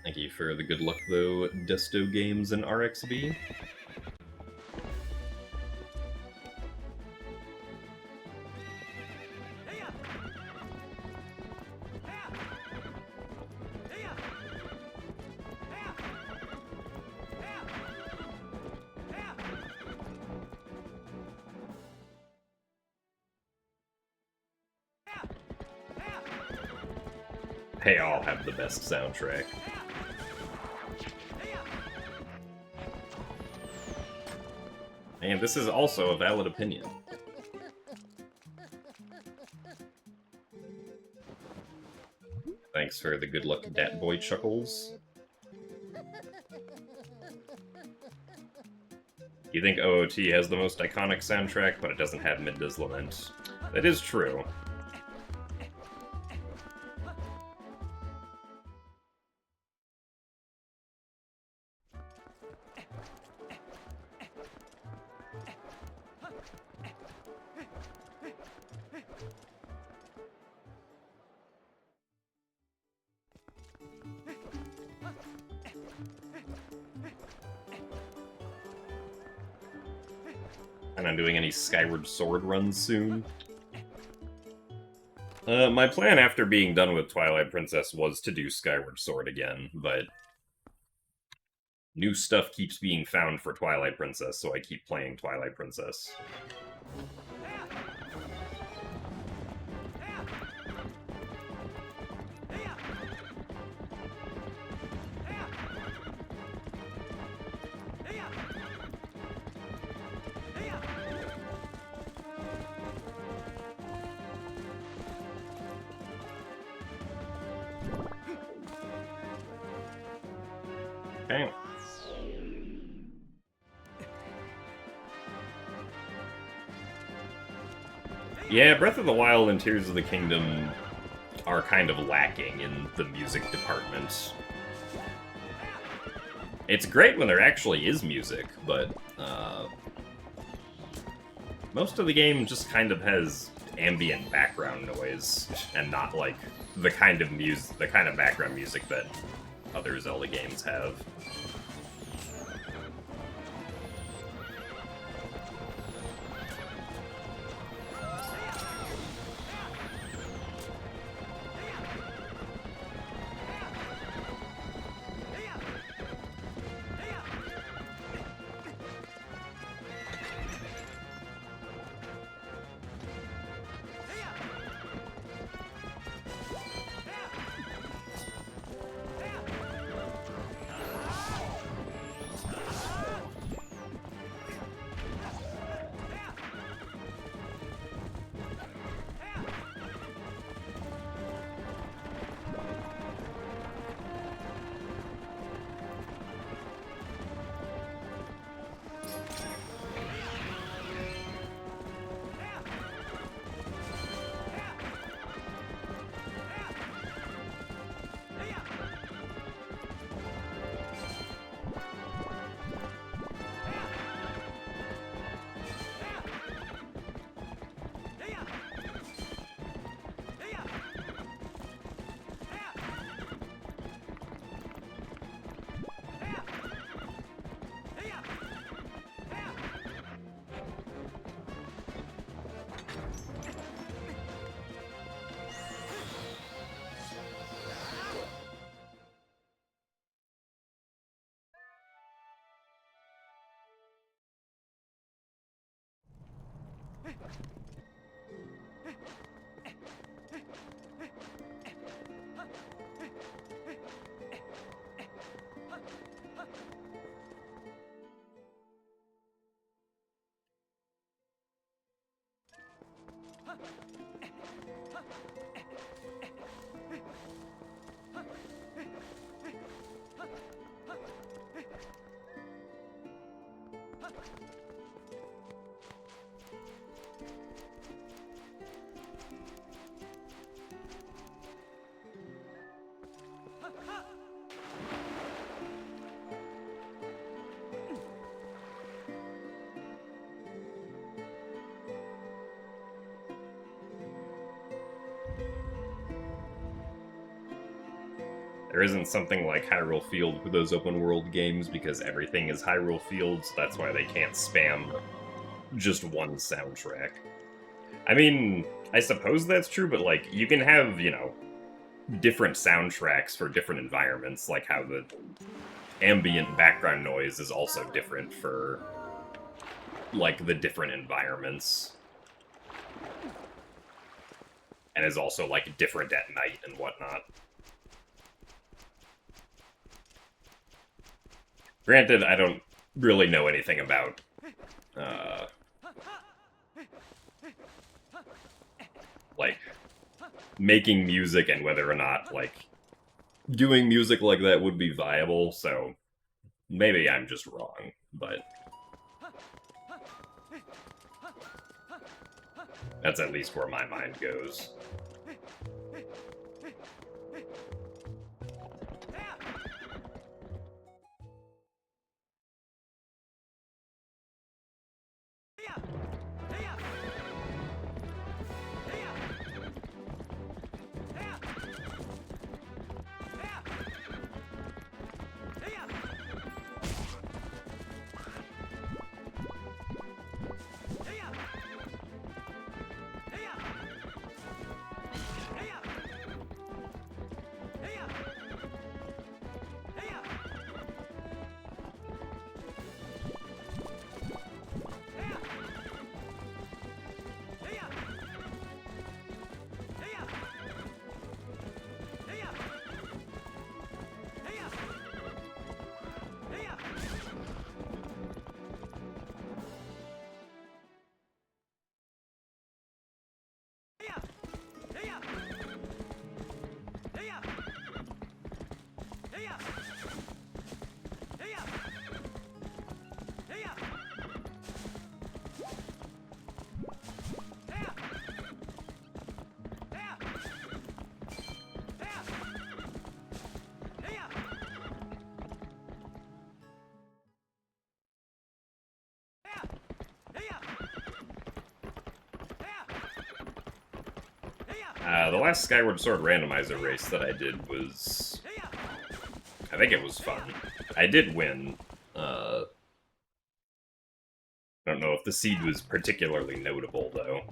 Thank you for the good luck, though, Desto Games and RXB. They all have the best soundtrack. And this is also a valid opinion. Thanks for the good luck, Dat Boy Chuckles. You think OOT has the most iconic soundtrack, but it doesn't have Midda's Lament. That is true. And I'm doing any Skyward Sword runs soon. My plan after being done with Twilight Princess was to do Skyward Sword again, but new stuff keeps being found for Twilight Princess, so I keep playing Twilight Princess. Okay. Yeah, Breath of the Wild and Tears of the Kingdom are kind of lacking in the music department. It's great when there actually is music, but most of the game just kind of has ambient background noise, and not like the kind of background music that other Zelda games have. There isn't something like Hyrule Field with those open world games because everything is Hyrule Field, so that's why they can't spam just one soundtrack. I mean, I suppose that's true, but like, you can have, you know, different soundtracks for different environments, like how the ambient background noise is also different for, like, the different environments. And is also, like, different at night and whatnot. Granted, I don't really know anything about, like, making music and whether or not, like, doing music like that would be viable, so maybe I'm just wrong, but that's at least where my mind goes. The last Skyward Sword randomizer race that I did was... I think it was fun. I did win. I don't know if the seed was particularly notable, though.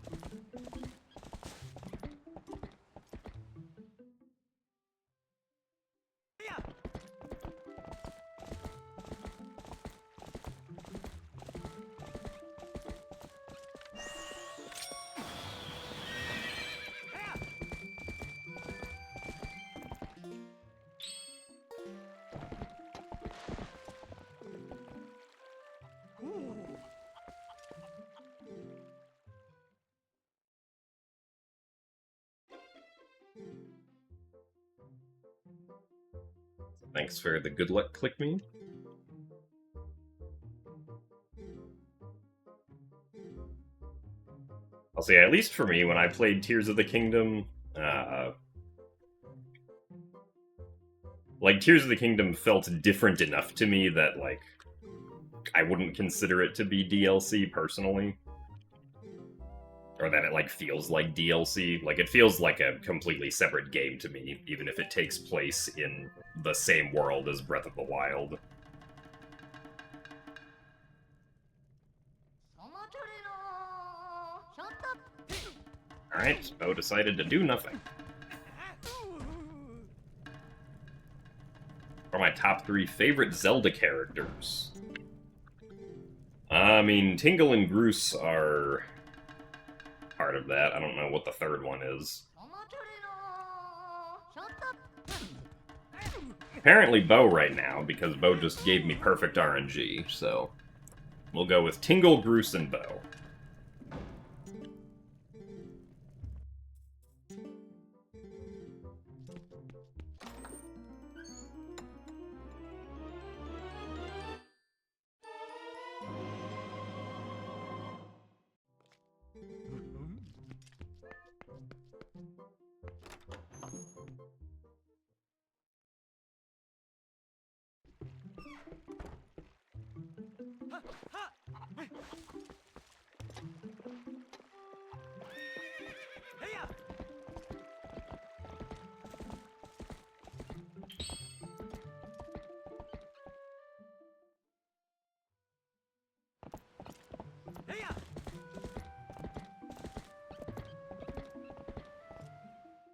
Thanks for the good luck click me. I'll say, at least for me, when I played Tears of the Kingdom, like, Tears of the Kingdom felt different enough to me that, like, I wouldn't consider it to be DLC, personally. Or that it, like, feels like DLC. Like, it feels like a completely separate game to me, even if it takes place in the same world as Breath of the Wild. Alright, Bo decided to do nothing. What are my top 3 favorite Zelda characters? I mean, Tingle and Groose are part of that. I don't know what the third one is. Apparently Bo right now, because Bo just gave me perfect RNG, so we'll go with Tingle, Groose, and Bo.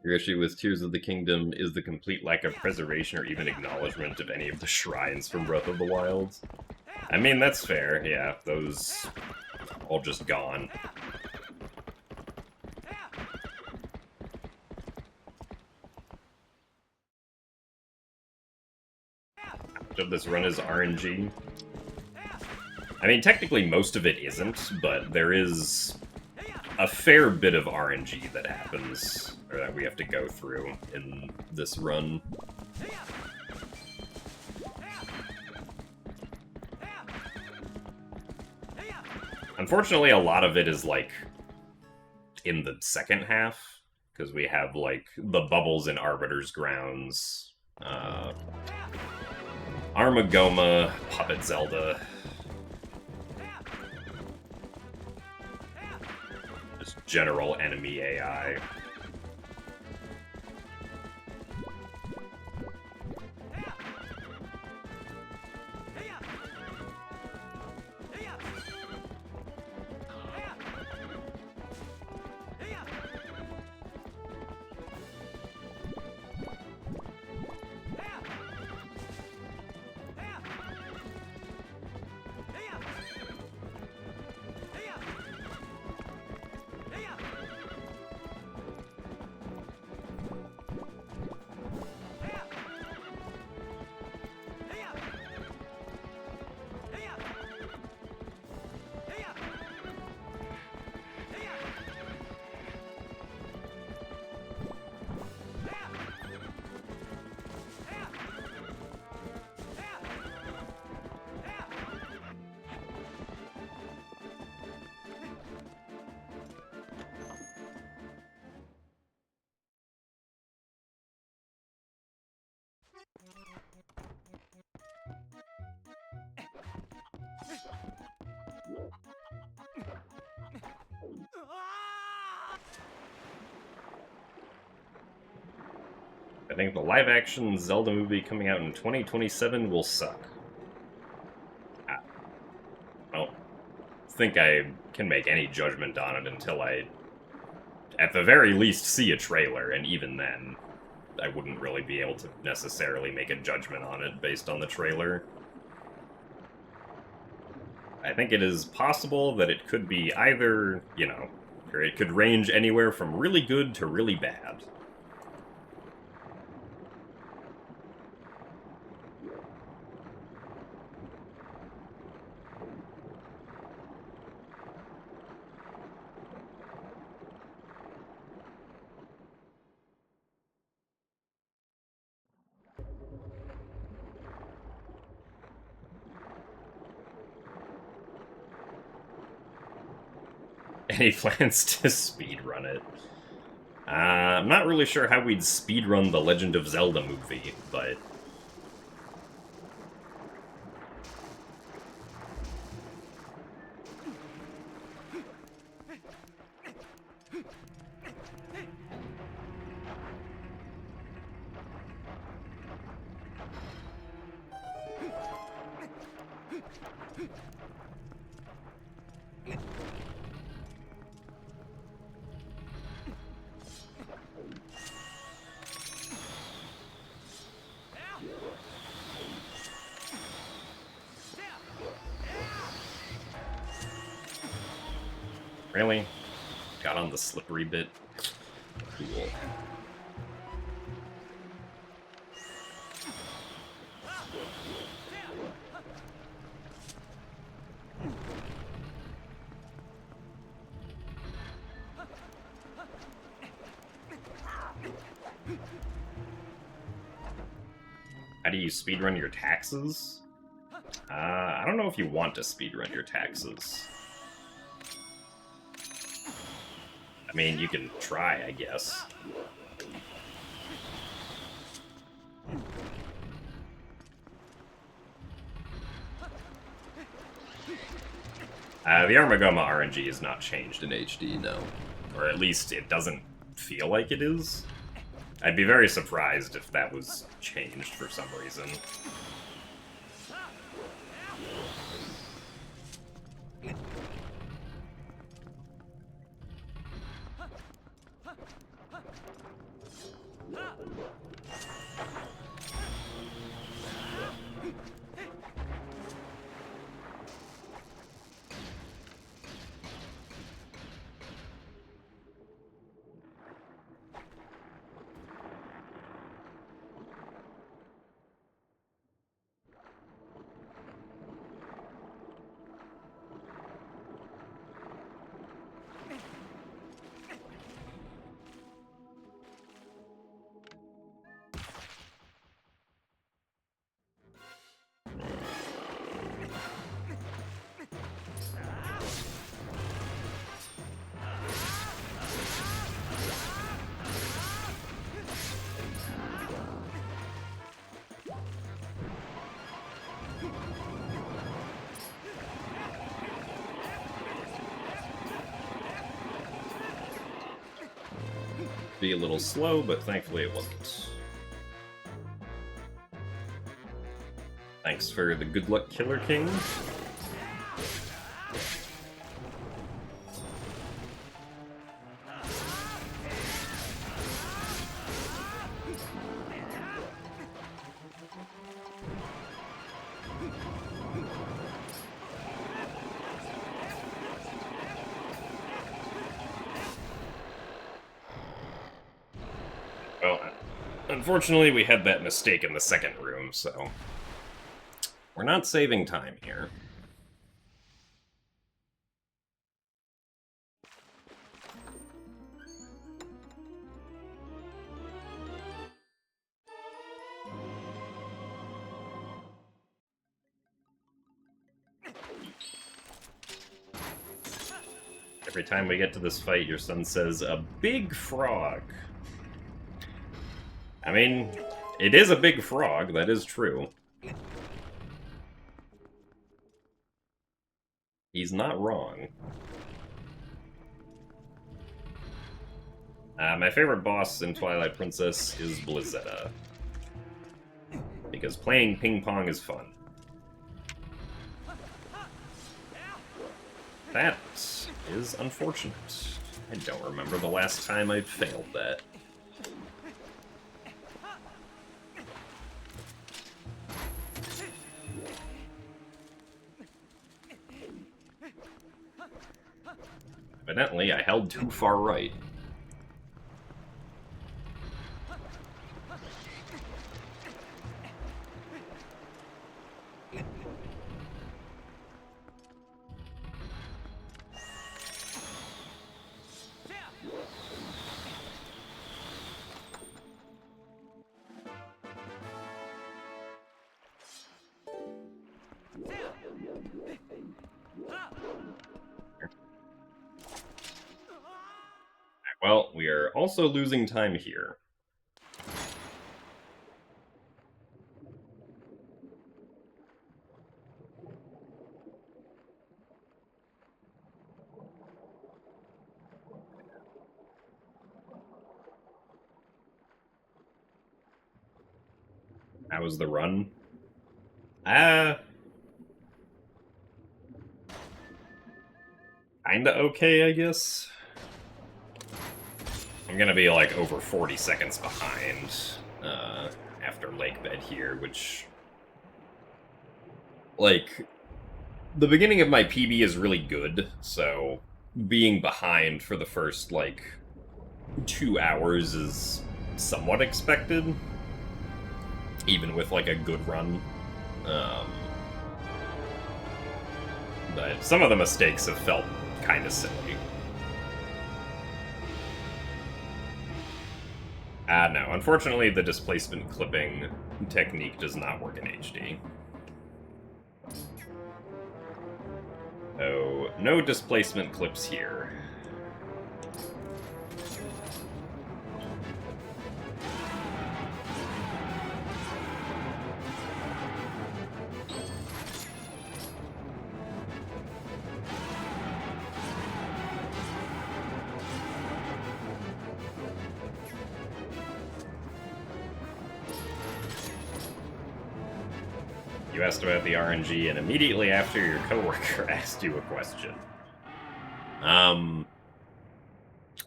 Your issue with Tears of the Kingdom is the complete lack of preservation or even acknowledgement of any of the shrines from Breath of the Wild. I mean, that's fair, yeah. Those all just gone. Much of this run is RNG. I mean, technically most of it isn't, but there is a fair bit of RNG that happens, or that we have to go through in this run. Unfortunately, a lot of it is, like, in the second half, because we have, like, the bubbles in Arbiter's Grounds, Armagoma, Puppet Zelda. Just general enemy AI. I think the live-action Zelda movie coming out in 2027 will suck. I don't think I can make any judgment on it until I, at the very least, see a trailer, and even then, I wouldn't really be able to necessarily make a judgment on it based on the trailer. I think it is possible that it could be either, you know, or it could range anywhere from really good to really bad. Any plans to speedrun it? I'm not really sure how we'd speedrun the Legend of Zelda movie, but... Really? Got on the slippery bit? Cool. How do you speedrun your taxes? I don't know if you want to speedrun your taxes. I mean, you can try, I guess. The Armagoma RNG is not changed in HD, no. Or at least it doesn't feel like it is. I'd be very surprised if that was changed for some reason. be a little slow, but thankfully it wasn't. Thanks for the good luck, Killer King. Well, unfortunately we had that mistake in the second room, so we're not saving time here. Every time we get to this fight, your son says, "A big frog." I mean, it is a big frog, that is true. He's not wrong. My favorite boss in Twilight Princess is Blizzetta, because playing ping pong is fun. That is unfortunate. I don't remember the last time I failed that. Evidently, I held too far right. Well, we are also losing time here. How was the run? Kinda okay, I guess. I'm gonna be like over 40 seconds behind after Lake Bed here, which, like, the beginning of my PB is really good, so being behind for the first, like, 2 hours is somewhat expected, even with, like, a good run. But some of the mistakes have felt kind of silly. No, unfortunately the displacement clipping technique does not work in HD. Oh, no displacement clips here. You asked about the RNG, and immediately after your coworker asked you a question.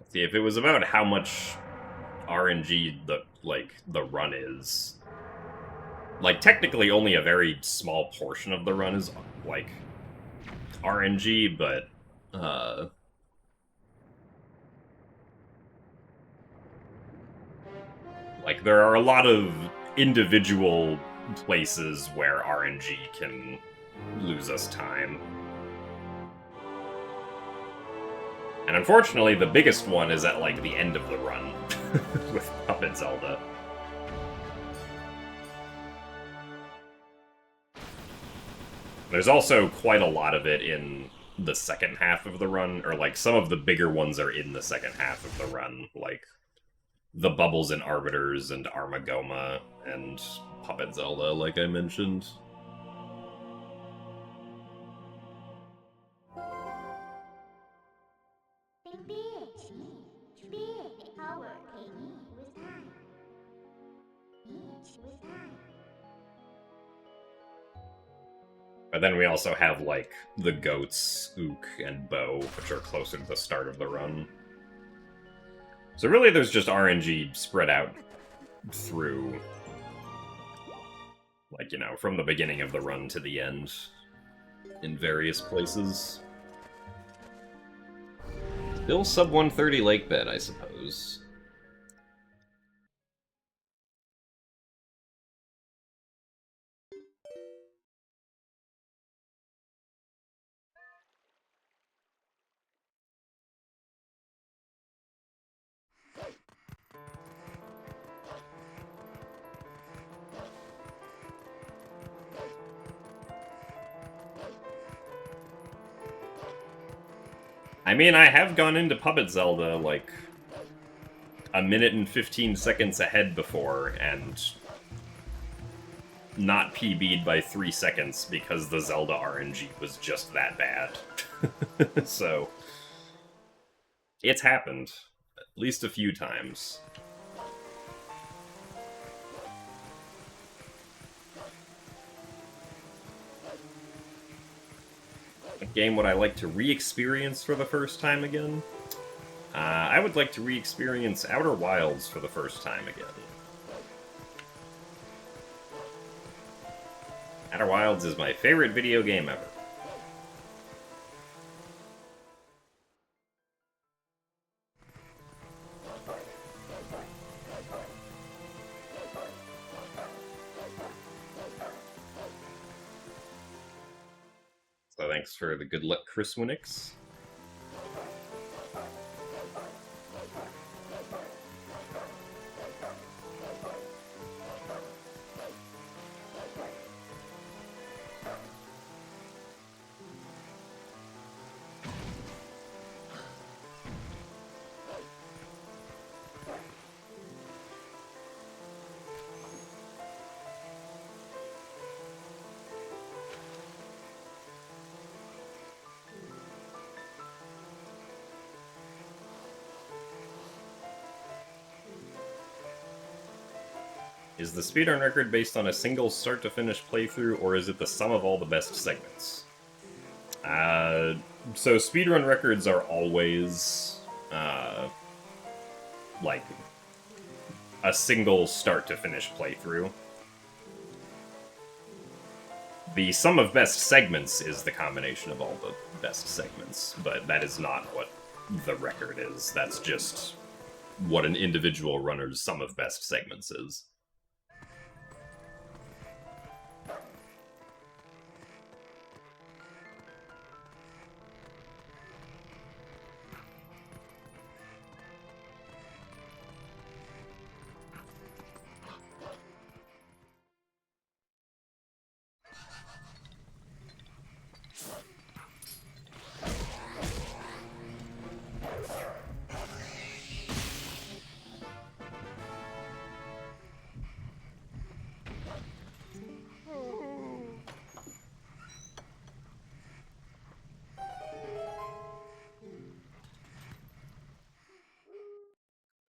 See, if it was about how much RNG the run is, like, technically only a very small portion of the run is, like, RNG, but, like, there are a lot of individual places where RNG can lose us time. And unfortunately, the biggest one is at, like, the end of the run with Puppet Zelda. There's also quite a lot of it in the second half of the run, or, like, some of the bigger ones are in the second half of the run, like the bubbles in Arbiters and Armagoma and Puppet Zelda, like I mentioned. But then we also have, like, the goats, Ook, and Bo, which are closer to the start of the run. So really there's just RNG spread out through, like, you know, from the beginning of the run to the end in various places. Still sub 130 lake bed, I suppose. I mean, I have gone into Puppet Zelda, like, a minute and 15 seconds ahead before, and not PB'd by 3 seconds because the Zelda RNG was just that bad. So, it's happened. At least a few times. What game would I like to re-experience for the first time again? I would like to re-experience Outer Wilds for the first time again. Outer Wilds is my favorite video game ever. So thanks for the good luck, Chris Winnix. Is the speedrun record based on a single start-to-finish playthrough, or is it the sum of all the best segments? So speedrun records are always, like, a single start-to-finish playthrough. The sum of best segments is the combination of all the best segments, but that is not what the record is. That's just what an individual runner's sum of best segments is.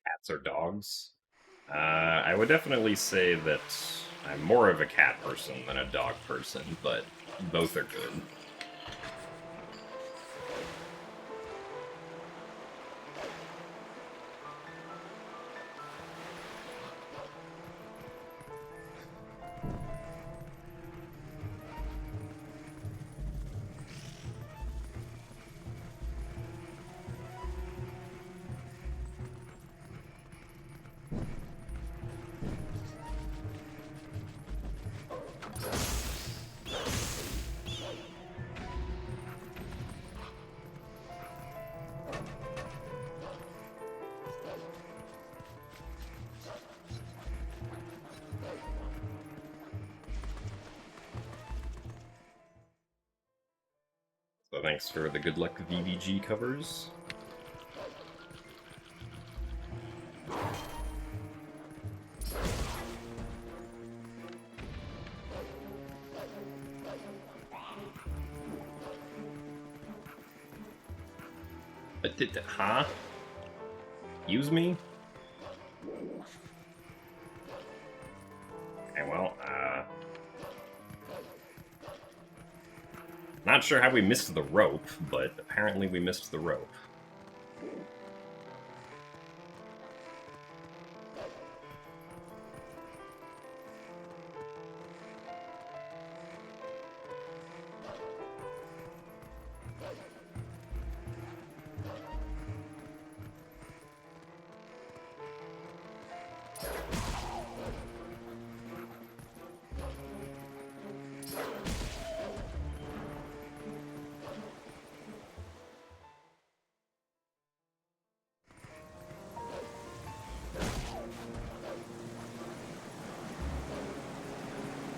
Cats or dogs? I would definitely say that I'm more of a cat person than a dog person, but both are good. So thanks for the good luck VVG covers. Huh? Use me? not sure how we missed the rope, but apparently we missed the rope.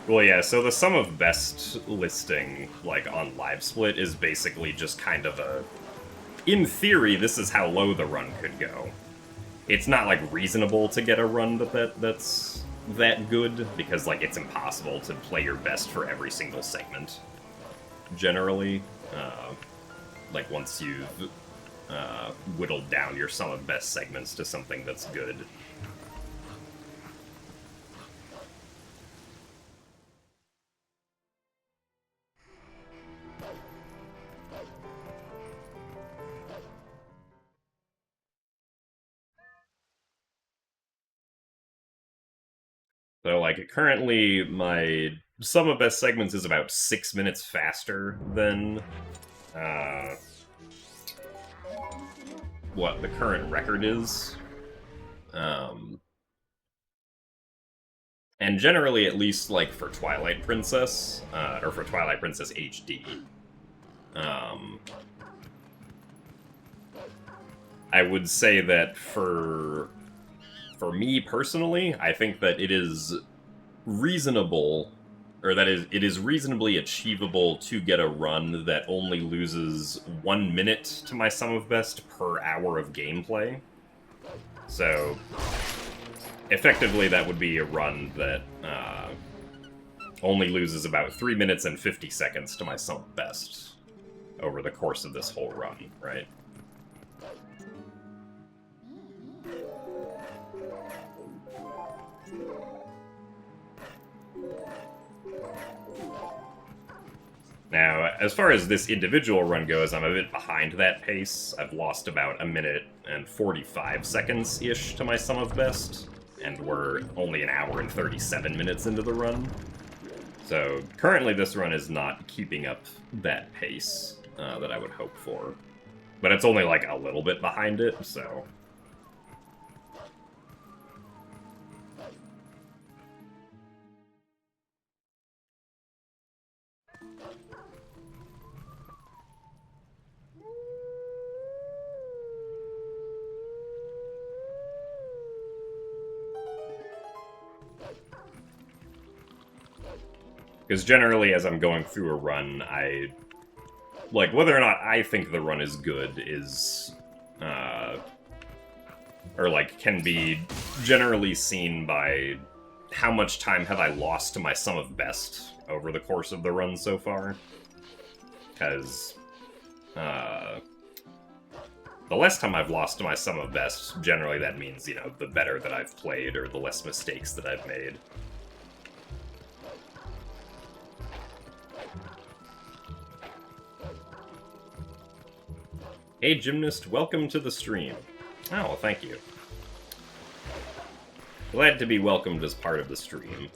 Well, yeah, so the sum of best listing, like, on LiveSplit is basically just kind of a... In theory, this is how low the run could go. It's not, like, reasonable to get a run that's that good, because, like, it's impossible to play your best for every single segment, generally. Like, once you've whittled down your sum of best segments to something that's good. So, like, currently, my sum of best segments is about 6 minutes faster than, what the current record is. And generally, at least, like, for Twilight Princess, or for Twilight Princess HD, I would say that for me personally, I think that it is reasonable, or that it is reasonably achievable to get a run that only loses 1 minute to my sum of best per hour of gameplay. So, effectively, that would be a run that only loses about 3 minutes and 50 seconds to my sum of best over the course of this whole run, right? Now, as far as this individual run goes, I'm a bit behind that pace. I've lost about 1 minute and 45 seconds-ish to my sum of best, and we're only 1 hour and 37 minutes into the run. So, currently this run is not keeping up that pace that I would hope for. But it's only, like, a little bit behind it, so... Because generally, as I'm going through a run, like, whether or not I think the run is good is, or, like, can be generally seen by how much time have I lost to my sum of best over the course of the run so far. Because, the less time I've lost to my sum of best, generally that means, you know, the better that I've played, or the less mistakes that I've made. Hey, Gymnast, welcome to the stream. Oh, well, thank you. Glad to be welcomed as part of the stream.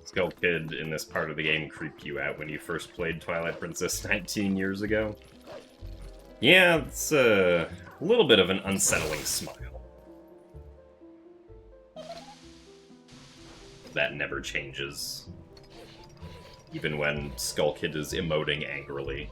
Skull Kid in this part of the game creeped you out when you first played Twilight Princess 19 years ago? Yeah, it's a little bit of an unsettling smile. That never changes. Even when Skull Kid is emoting angrily.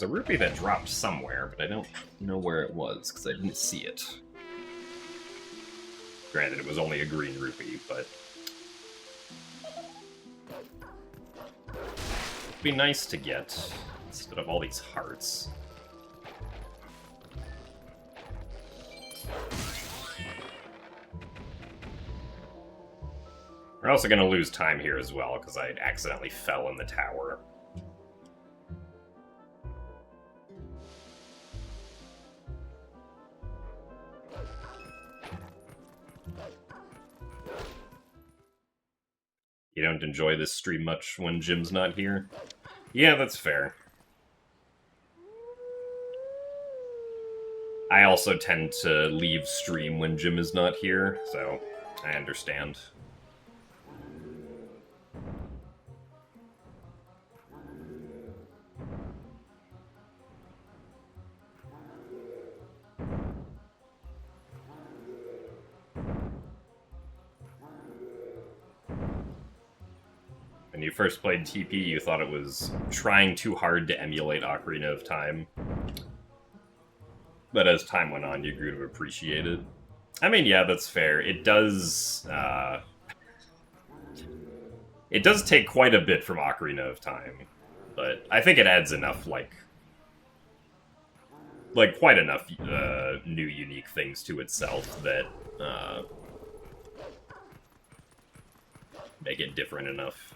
There's a rupee that dropped somewhere, but I don't know where it was, because I didn't see it. Granted, it was only a green rupee, but... it'd be nice to get, instead of all these hearts. We're also going to lose time here as well, because I accidentally fell in the tower. You don't enjoy this stream much when Jim's not here? Yeah, that's fair. I also tend to leave stream when Jim is not here, so I understand. When you first played TP, you thought it was trying too hard to emulate Ocarina of Time. But as time went on, you grew to appreciate it. I mean, yeah, that's fair. It does take quite a bit from Ocarina of Time. But I think it adds enough, like quite enough new, unique things to itself that make it different enough.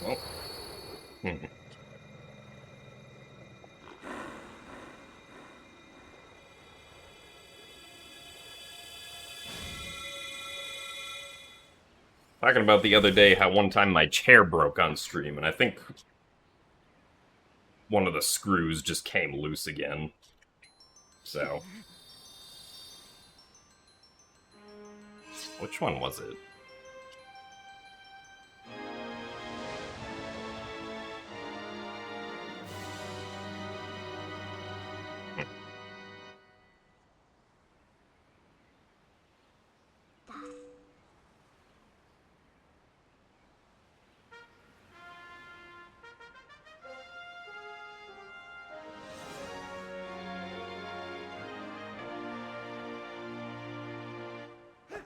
Oh. Talking about the other day how one time my chair broke on stream, and I think one of the screws just came loose again. So. Which one was it?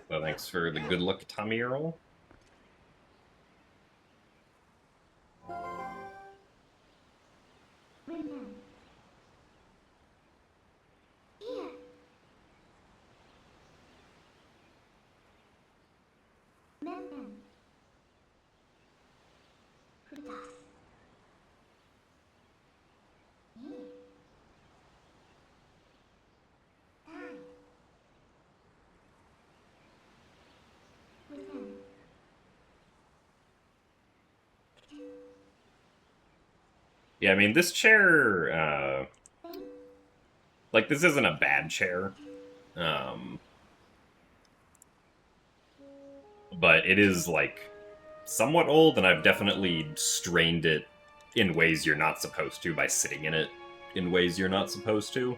So thanks for the good luck, Tommy Earl. Yeah, I mean, this chair, like, this isn't a bad chair, but it is, like, somewhat old, and I've definitely strained it in ways you're not supposed to by sitting in it in ways you're not supposed to.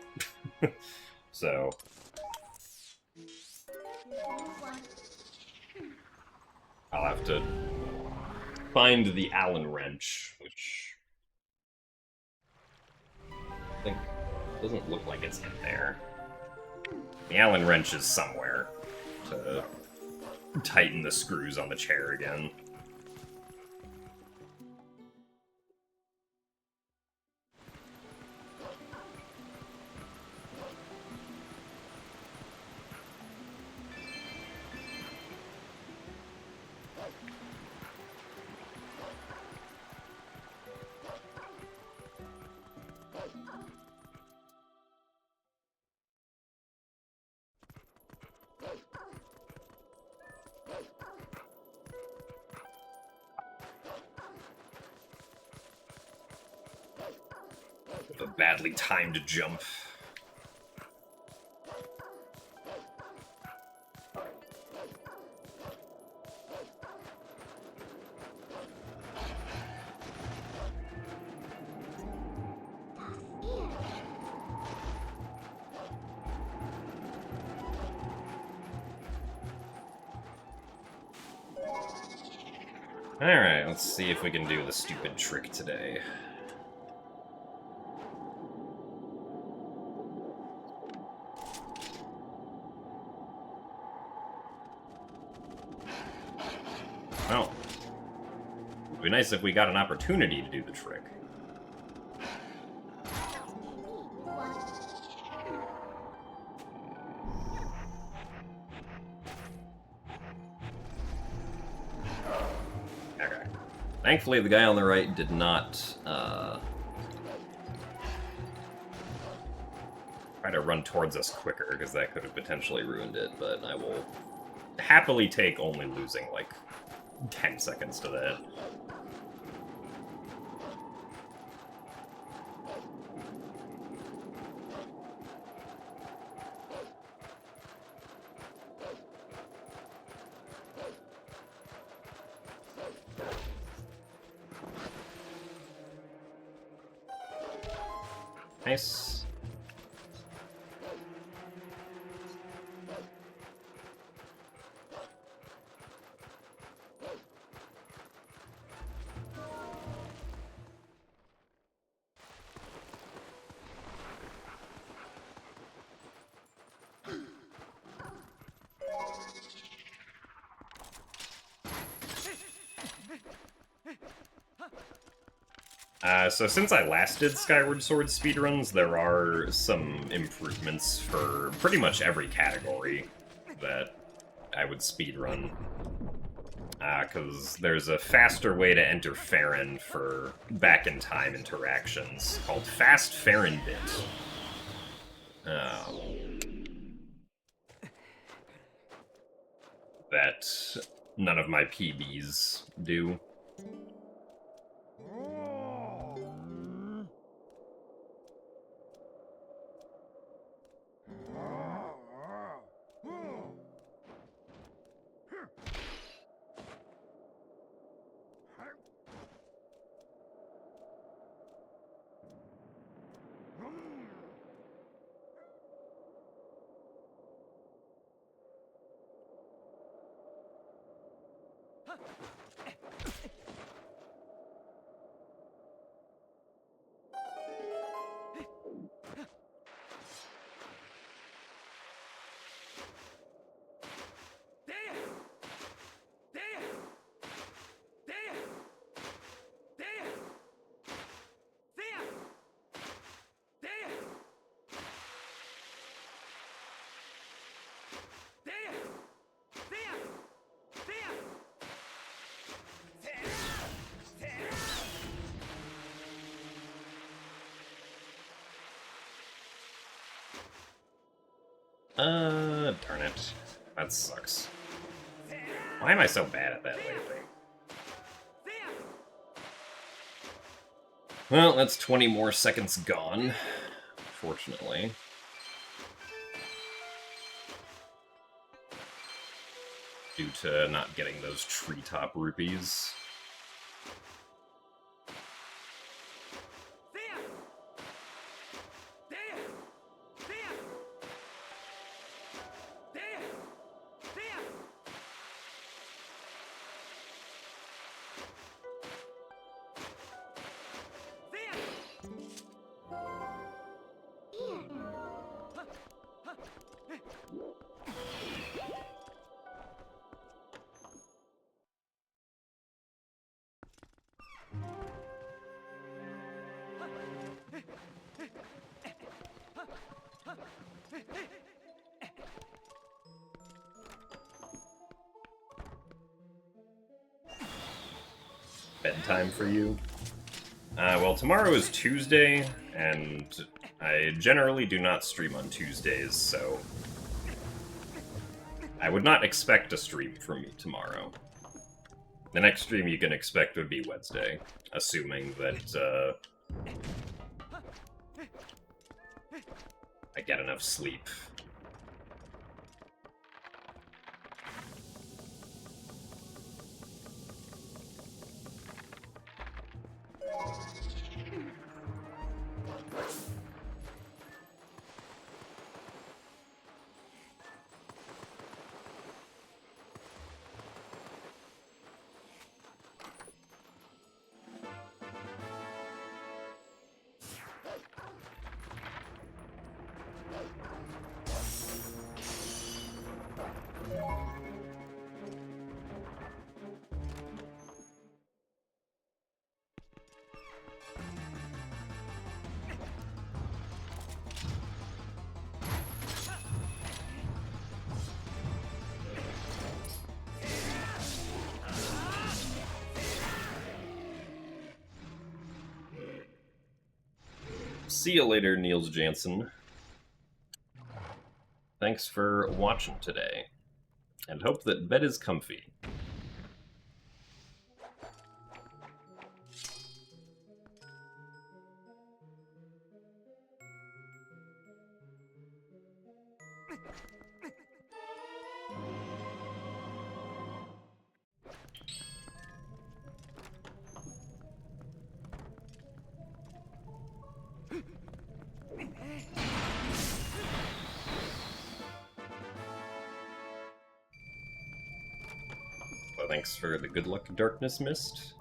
So... I'll have to find the Allen wrench, which I think doesn't look like it's in there. The Allen wrench is somewhere to tighten the screws on the chair again. A badly timed jump. Alright, let's see if we can do the stupid trick today. Well, it'd be nice if we got an opportunity to do the trick. Okay. Thankfully, the guy on the right did not try to run towards us quicker, because that could have potentially ruined it, but I will happily take only losing, like, 10 seconds to that. Nice. So since I last did Skyward Sword speedruns, there are some improvements for pretty much every category that I would speedrun. Because there's a faster way to enter Farron for back-in-time interactions called Fast Farron Bit. That none of my PBs do. Darn it. That sucks. Why am I so bad at that lately? Well, that's 20 more seconds gone, fortunately. Due to not getting those treetop rupees. Bedtime for you? Well, tomorrow is Tuesday, and I generally do not stream on Tuesdays, so I would not expect a stream from me tomorrow. The next stream you can expect would be Wednesday, assuming that, I get enough sleep. See you later, Niels Jansen. Thanks for watching today, and hope that bed is comfy. Well, thanks for the good luck, Darkness Mist.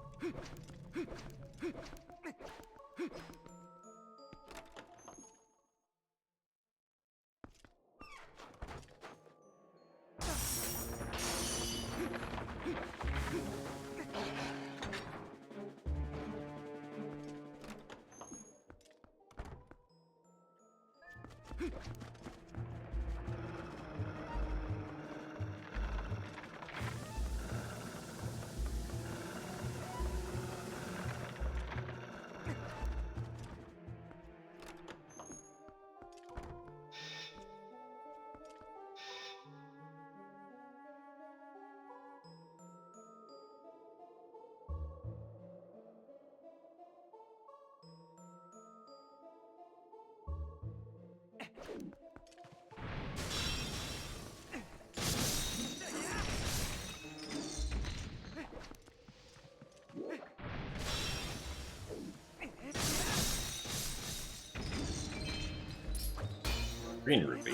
Green Rupee.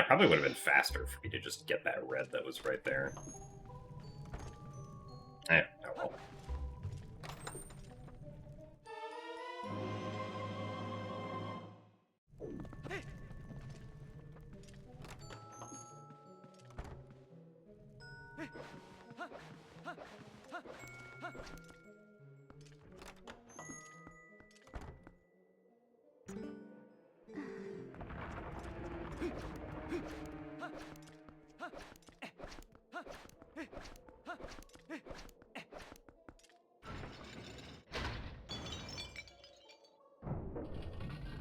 Probably would have been faster for me to just get that red that was right there. Oh well.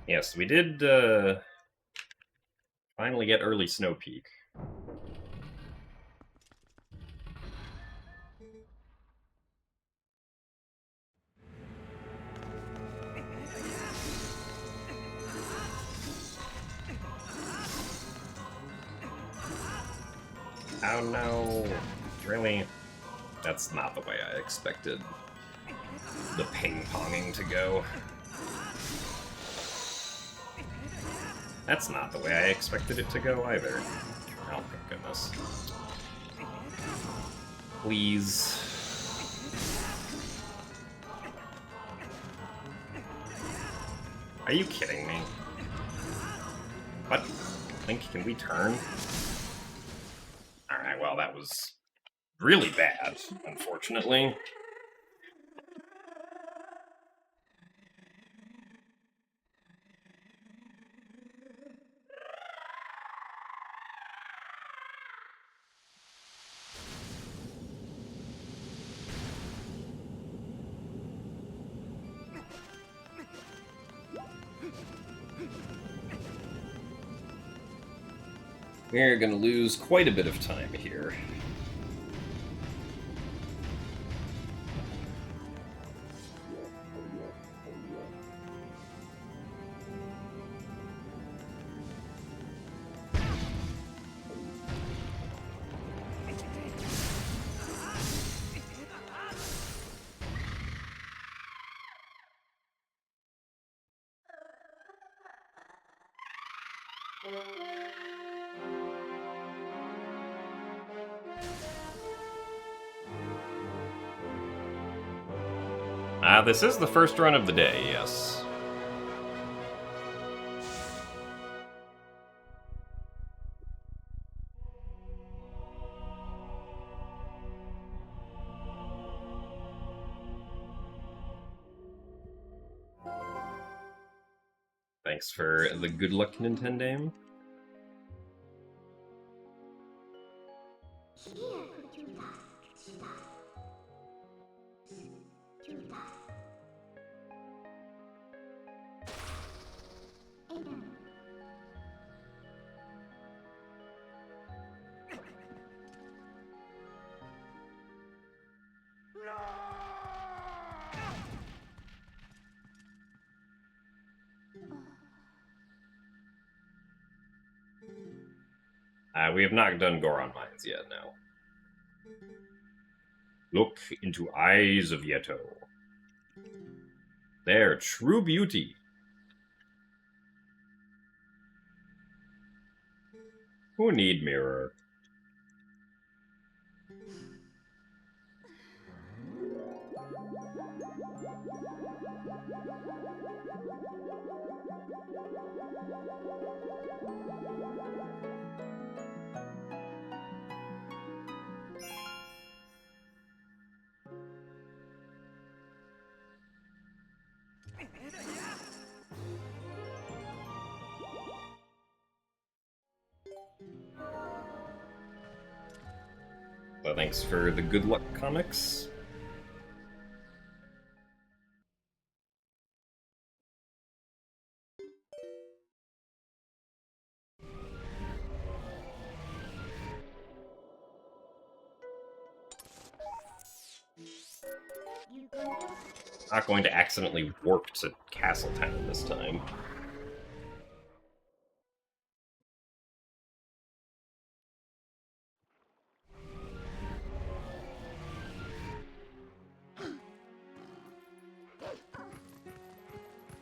Yes, we did finally get early Snow Peak. Oh no, really? That's not the way I expected the ping-ponging to go. That's not the way I expected it to go either. Oh, thank goodness. Please. Are you kidding me? What? Link, can we turn? Alright, well, that was really bad, unfortunately. We're gonna lose quite a bit of time here. This is the first run of the day, yes. Thanks for the good luck, Nintendo. We have not done Goron Mines yet, no. Look into eyes of Yeto. Their true beauty. Who need mirror? So thanks for the good luck comics. Not going to accidentally warp to Castletown this time.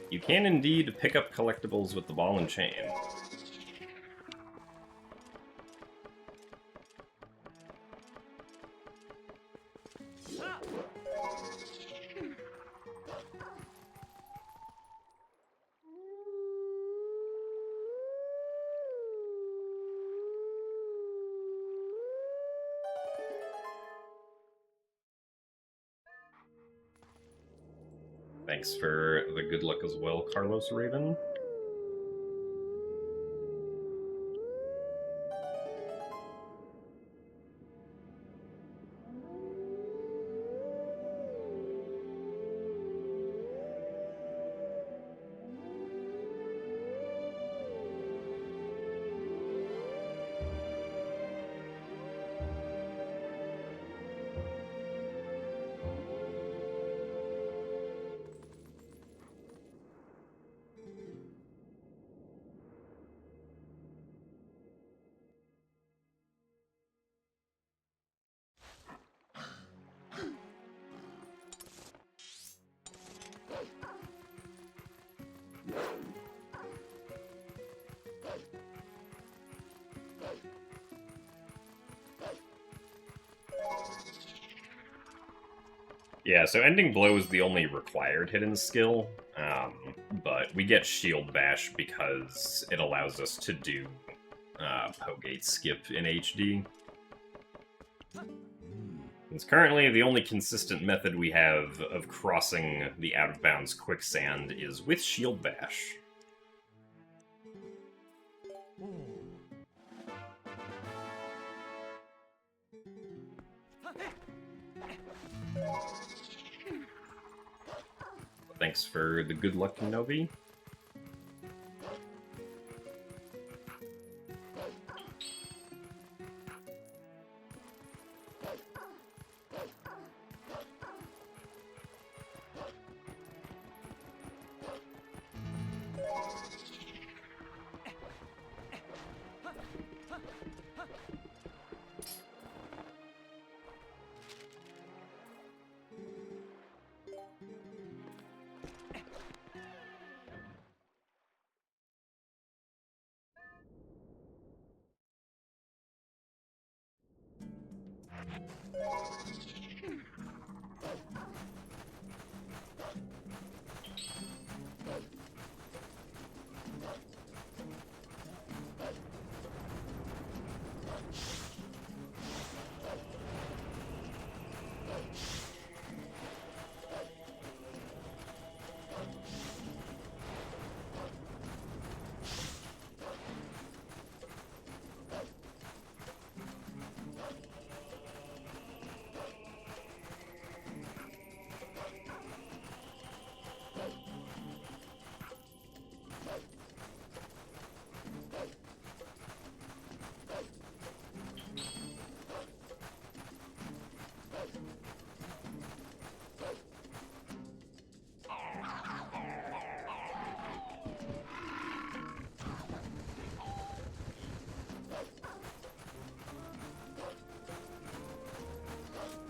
You can indeed pick up collectibles with the ball and chain. Thanks for the good luck as well, Carlos Raven. Yeah, so Ending Blow is the only required hidden skill, but we get Shield Bash because it allows us to do Pogate Skip in HD. It's currently the only consistent method we have of crossing the out-of-bounds quicksand is with Shield Bash. Thanks for the good luck, Novi.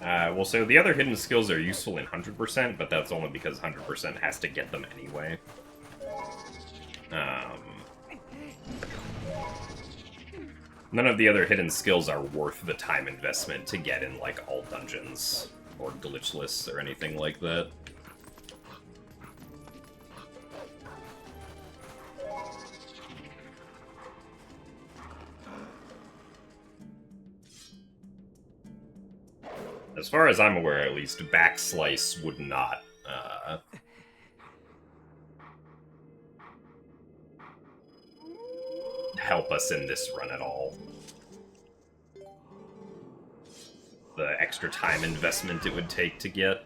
Well, so the other hidden skills are useful in 100%, but that's only because 100% has to get them anyway. None of the other hidden skills are worth the time investment to get in, like, all dungeons, or glitchless, or anything like that. As far as I'm aware, at least, Backslice would not, help us in this run at all. The extra time investment it would take to get.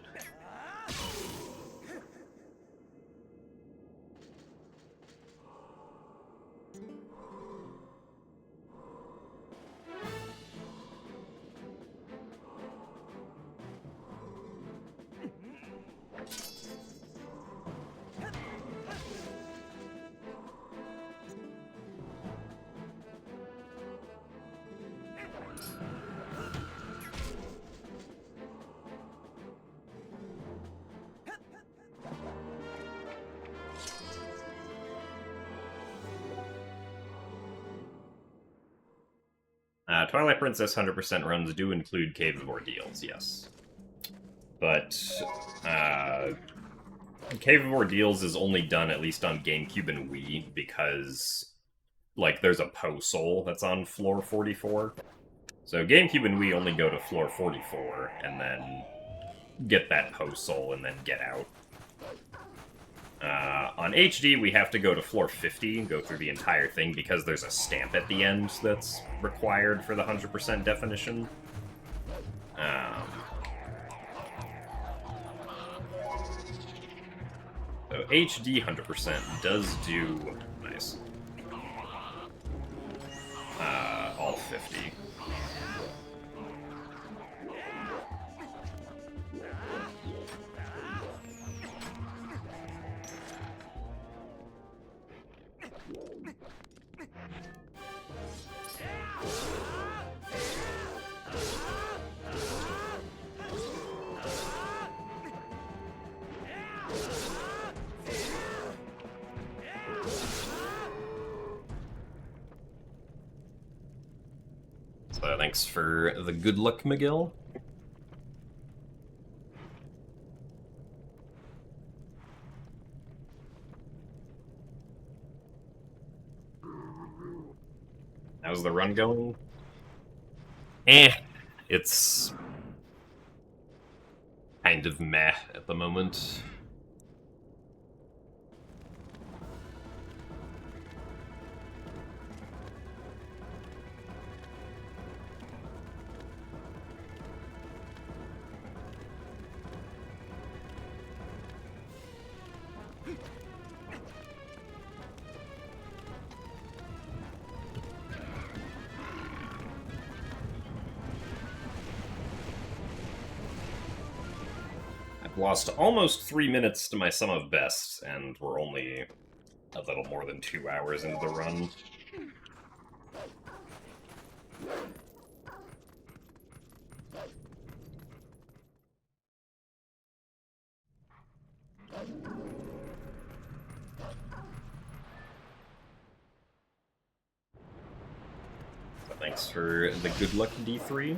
Twilight Princess 100% runs do include Cave of Ordeals, yes. But, Cave of Ordeals is only done, at least on GameCube and Wii, because, like, there's a Poe Soul that's on floor 44. So GameCube and Wii only go to floor 44, and then get that Poe Soul, and then get out. On HD, we have to go to floor 50, go through the entire thing, because there's a stamp at the end that's required for the 100% definition. So HD 100% does do... nice. All 50. So thanks for the good luck, Miguel. How's the run going? It's kind of meh at the moment. Lost almost 3 minutes to my sum of best, and we're only a little more than 2 hours into the run. So thanks for the good luck, D3.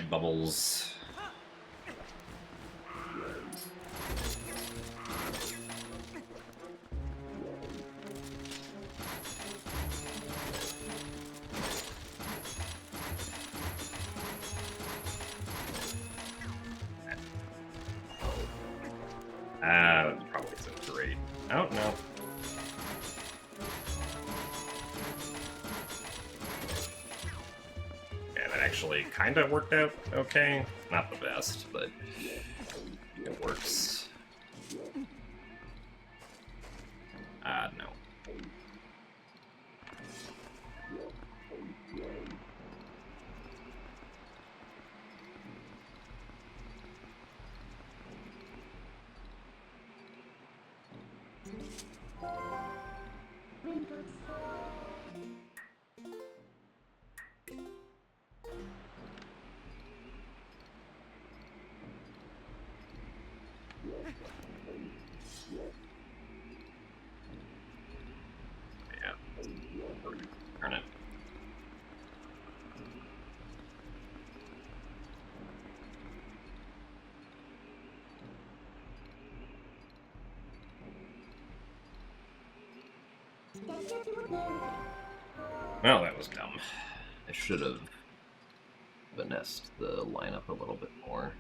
Alright, bubbles. That probably isn't great. Oh, no. Yeah, that actually kind of worked out okay. Not the best, but it works. No. Yeah. Turn it. Well, that was dumb. I should have finessed the lineup a little bit more.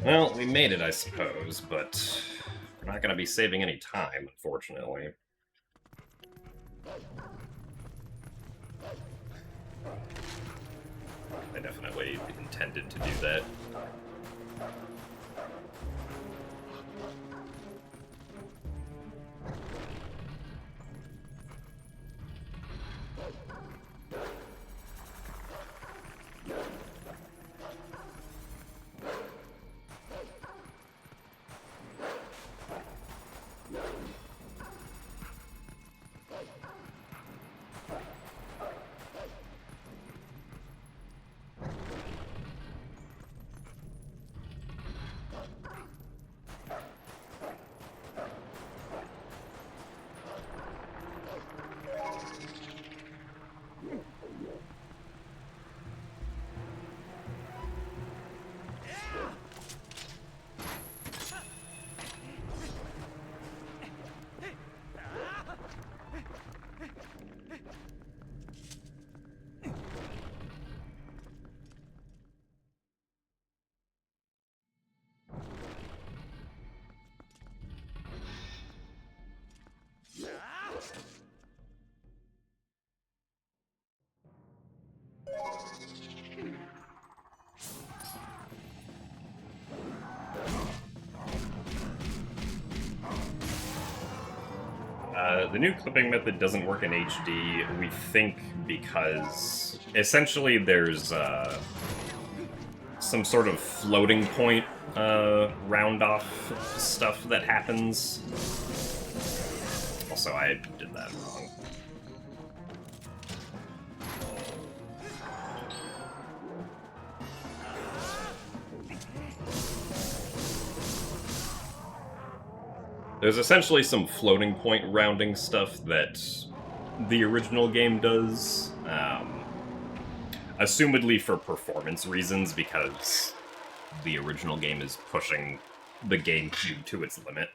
Well, we made it, I suppose, but we're not going to be saving any time, unfortunately. I definitely intended to do that. The new clipping method doesn't work in HD, we think, because essentially there's some sort of floating point round-off stuff that happens. Also, I did that wrong. There's essentially some floating point rounding stuff that the original game does, assumedly for performance reasons, because the original game is pushing the GameCube to its limit.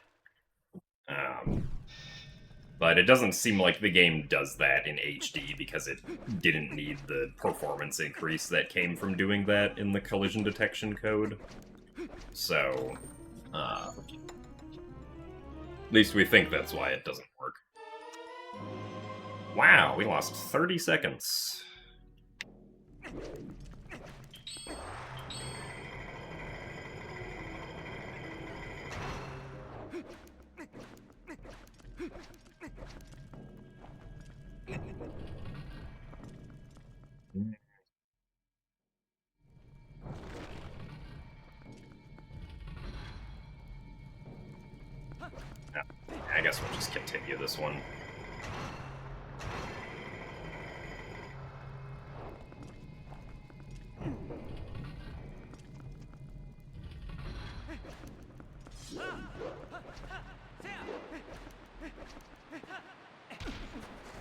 But it doesn't seem like the game does that in HD because it didn't need the performance increase that came from doing that in the collision detection code. So, at least we think that's why it doesn't work. Wow, we lost 30 seconds. I guess we'll just continue this one.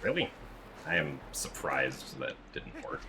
Really? I am surprised that didn't work.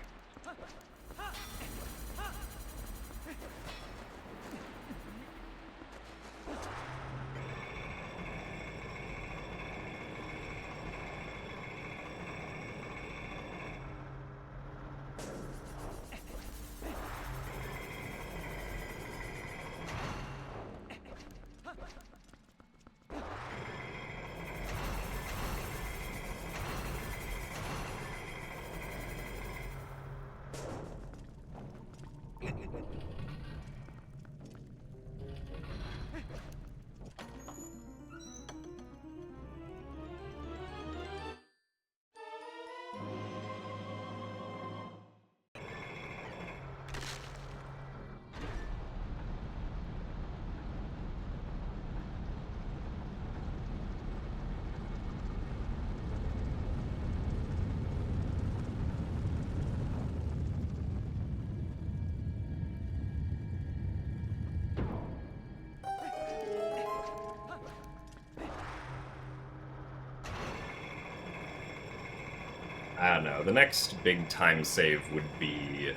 I don't know. The next big time save would be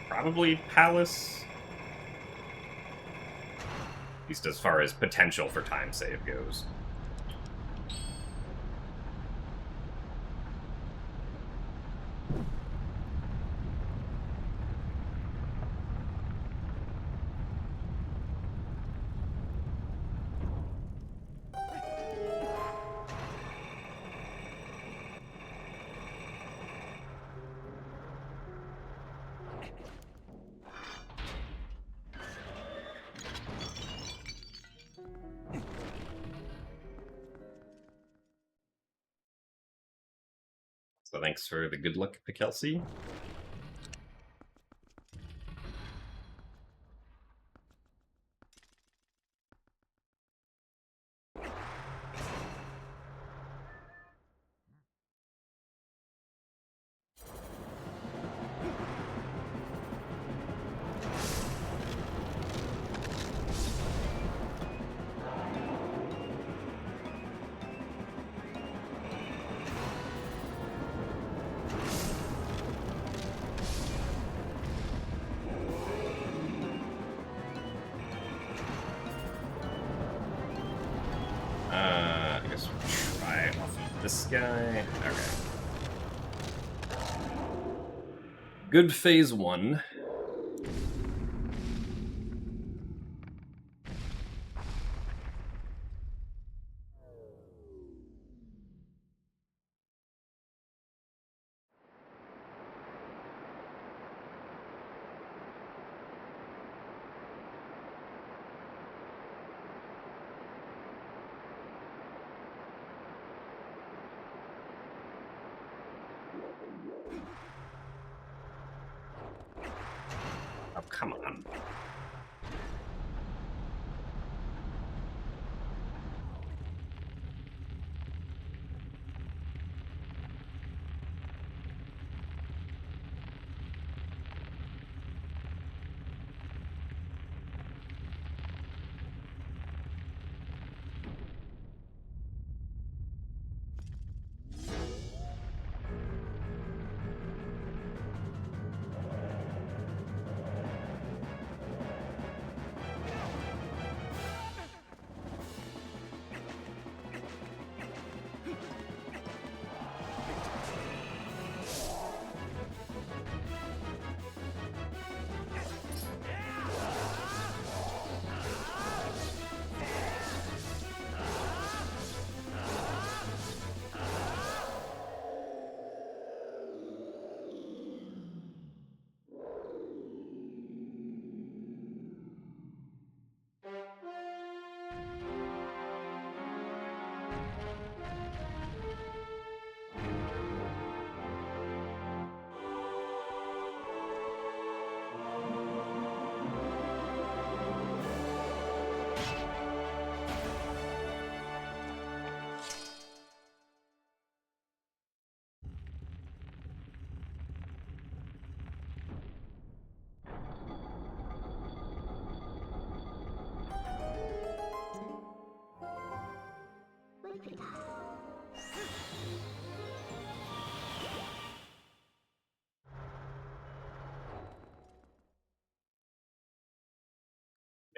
probably Palace. At least as far as potential for time save goes. So thanks for the good luck, Kelsey. I guess we'll try off of this guy. Okay. Good phase one. Oh, come on.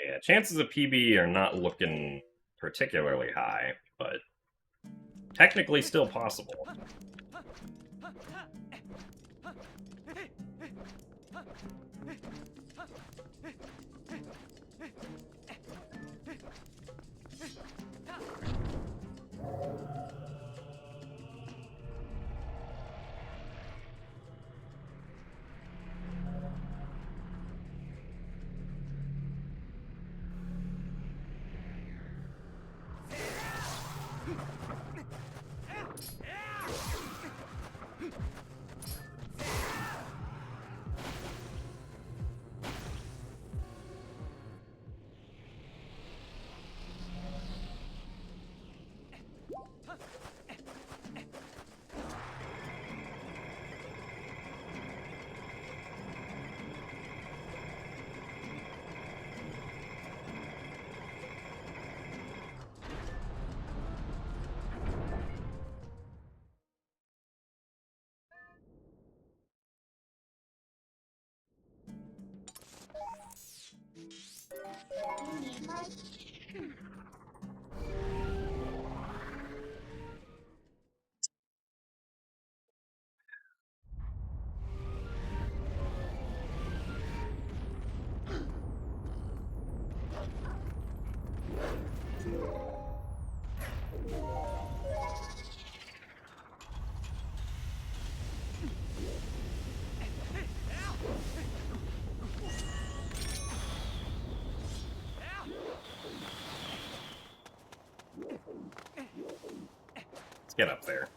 Yeah, chances of PB are not looking particularly high, but technically still possible. Let's get up there.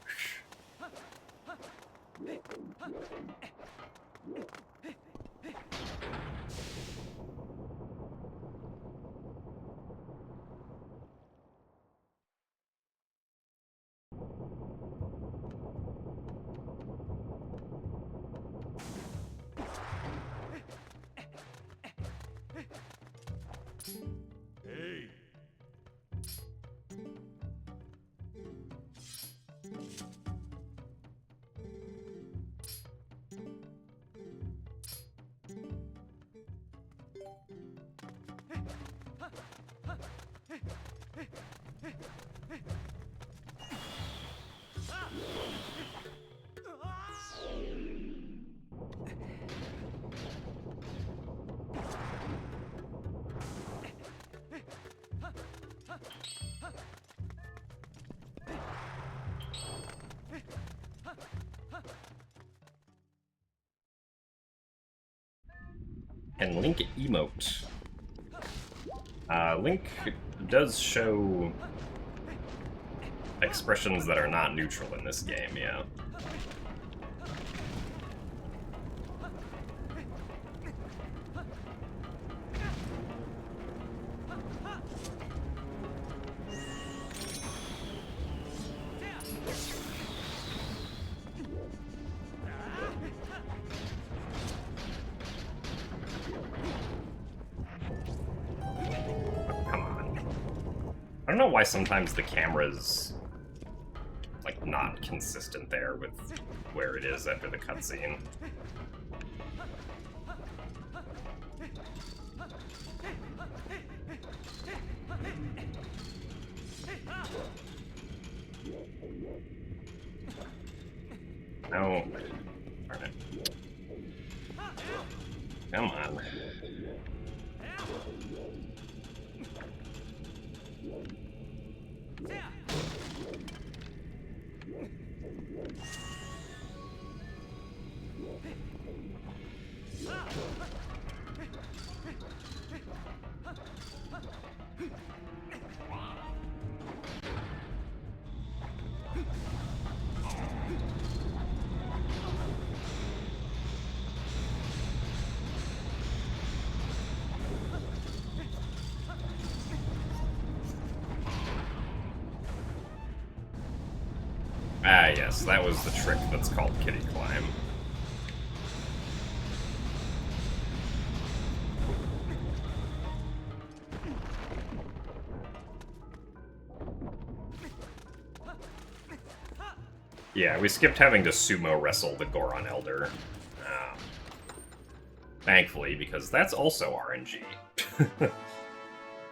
Hey. And Link emote. Link does show expressions that are not neutral in this game, yeah. I don't know why sometimes the camera's like not consistent there with where it is after the cutscene. No. Darn it. Come on. Ah, yes, that was the trick that's called Kitty Climb. Yeah, we skipped having to sumo wrestle the Goron Elder. Thankfully, because that's also RNG.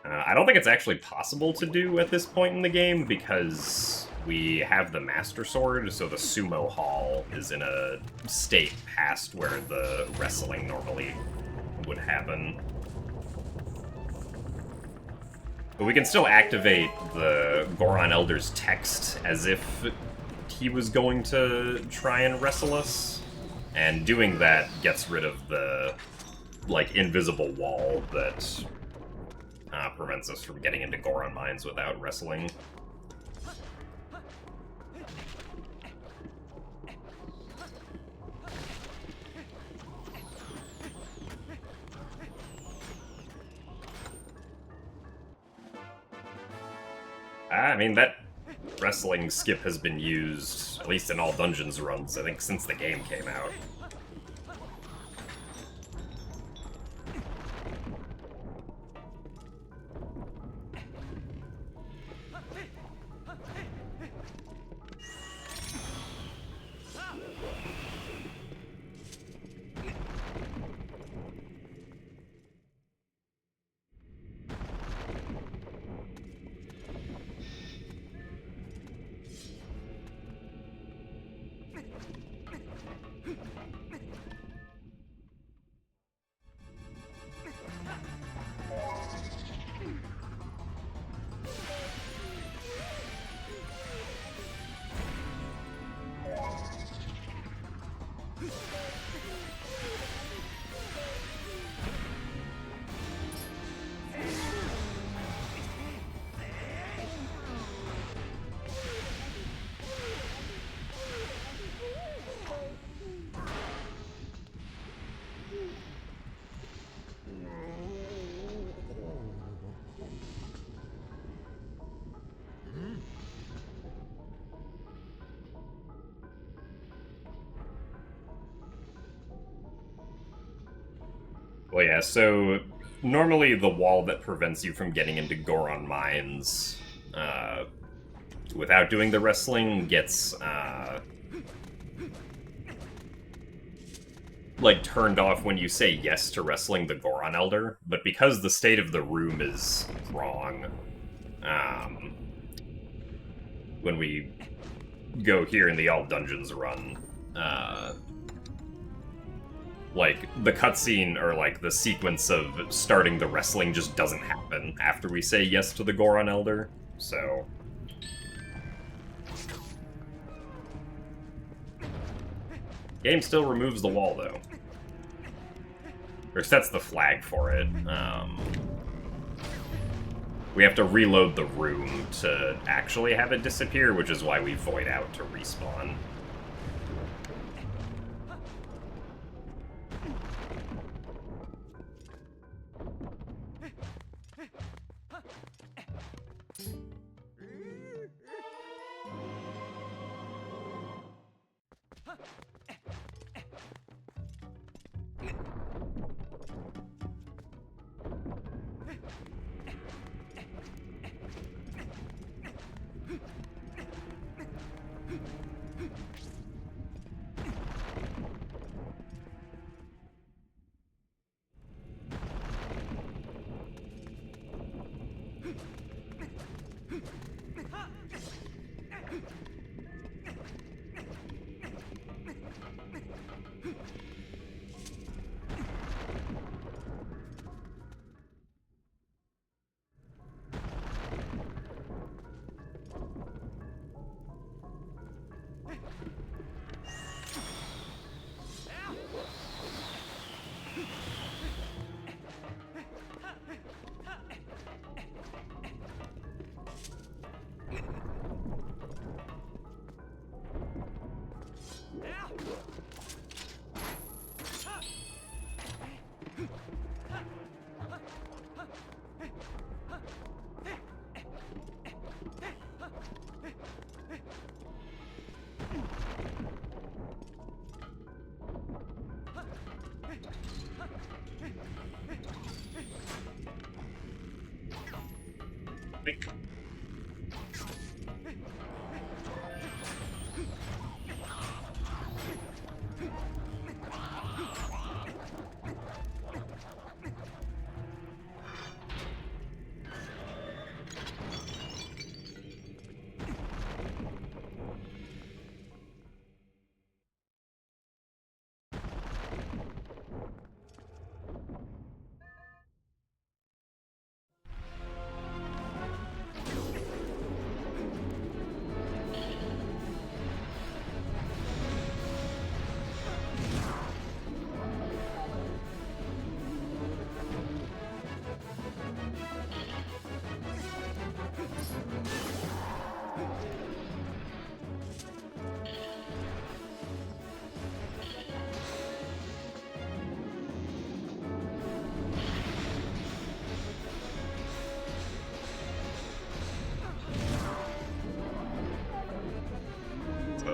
I don't think it's actually possible to do at this point in the game because we have the Master Sword, so the Sumo Hall is in a state past where the wrestling normally would happen. But we can still activate the Goron Elder's text as if he was going to try and wrestle us. And doing that gets rid of the, like, invisible wall that prevents us from getting into Goron mines without wrestling. I mean, that wrestling skip has been used, at least in all Dungeons runs, I think, since the game came out. Well, yeah, so normally the wall that prevents you from getting into Goron mines without doing the wrestling gets like turned off when you say yes to wrestling the Goron Elder, but because the state of the room is wrong, when we go here in the All Dungeons run, like, the cutscene, or, like, the sequence of starting the wrestling just doesn't happen after we say yes to the Goron Elder, so... Game still removes the wall, though. Or sets the flag for it. We have to reload the room to actually have it disappear, which is why we void out to respawn.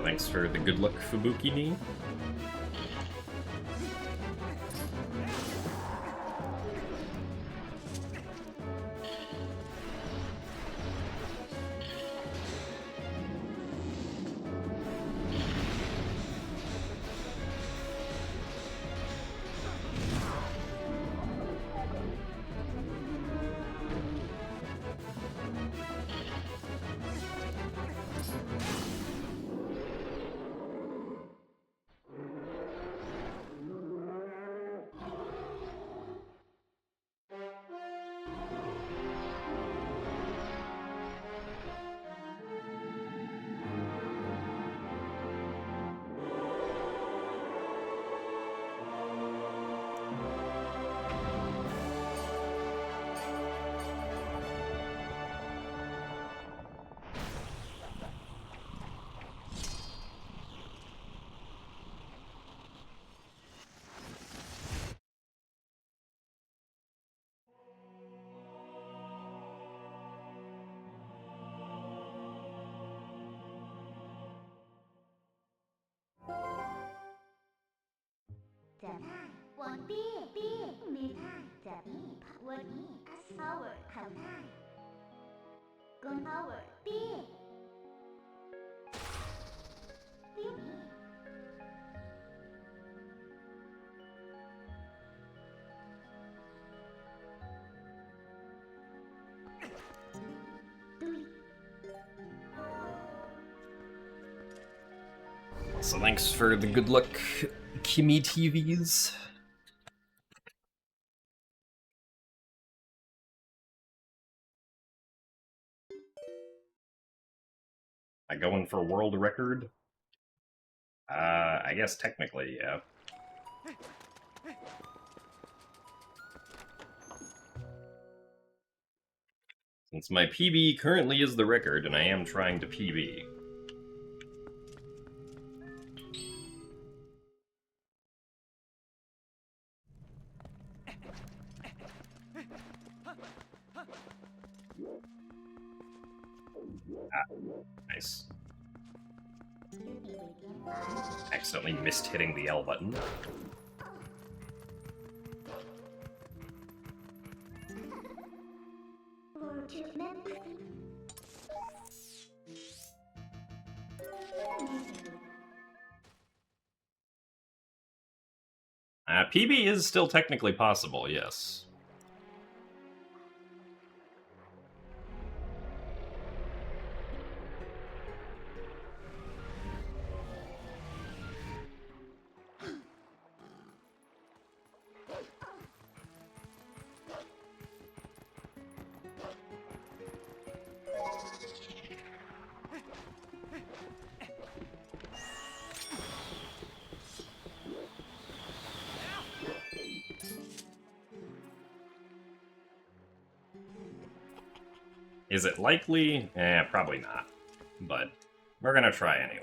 So thanks for the good luck, Fubuki Ni. So thanks for the good luck, Kimi TVs. I going for world record? I guess technically, yeah. Since my PB currently is the record, and I am trying to PB. Nice. Accidentally missed hitting the L button. PB is still technically possible, yes. Is it likely? Probably not. But we're gonna try anyway.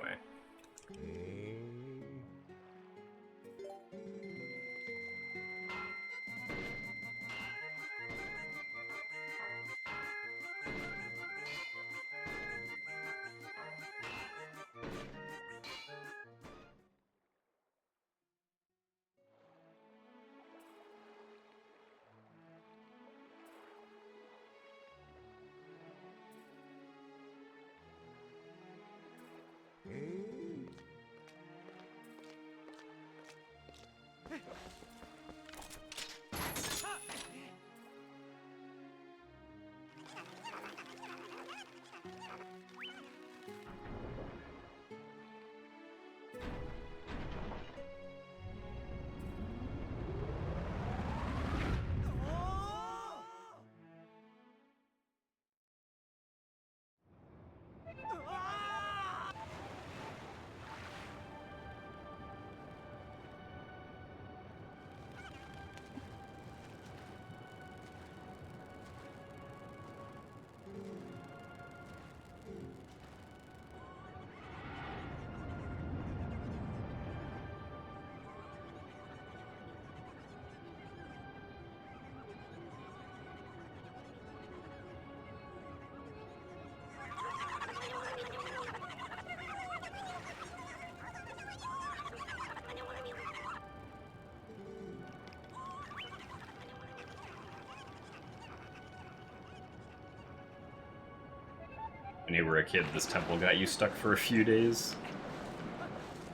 when you were a kid, this temple got you stuck for a few days.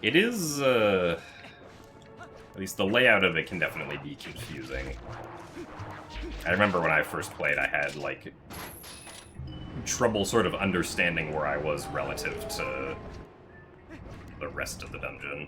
It is, at least the layout of it can definitely be confusing. I remember when I first played, I had, like, trouble sort of understanding where I was relative to the rest of the dungeon.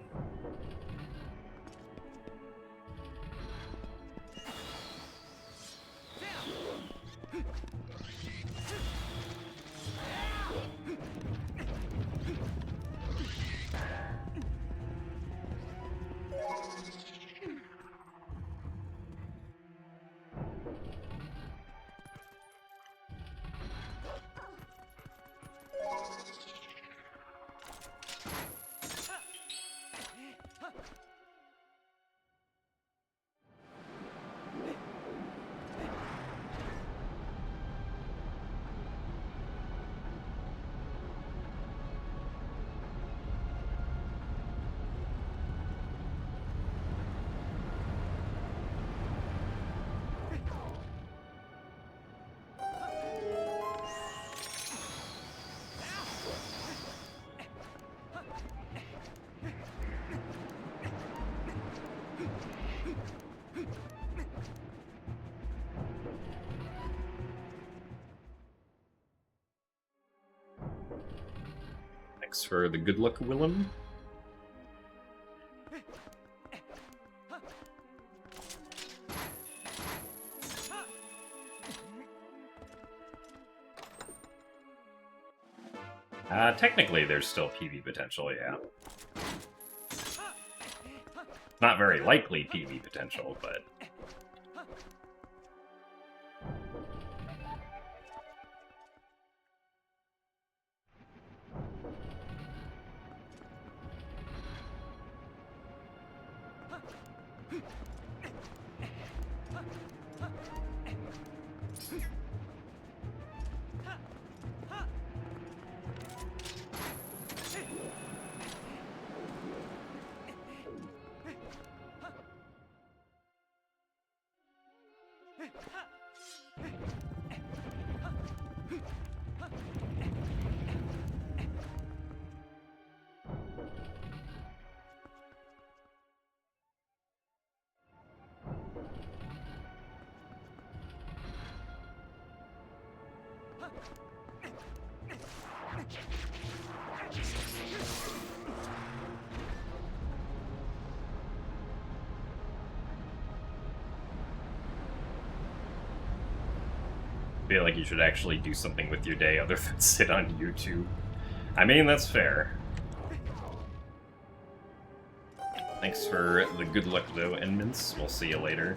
Thanks for the good luck, Willem. Technically, there's still PV potential, yeah. Not very likely PV potential, but... I feel like you should actually do something with your day other than sit on YouTube. I mean, that's fair. Thanks for the good luck, though, Enmins. We'll see you later.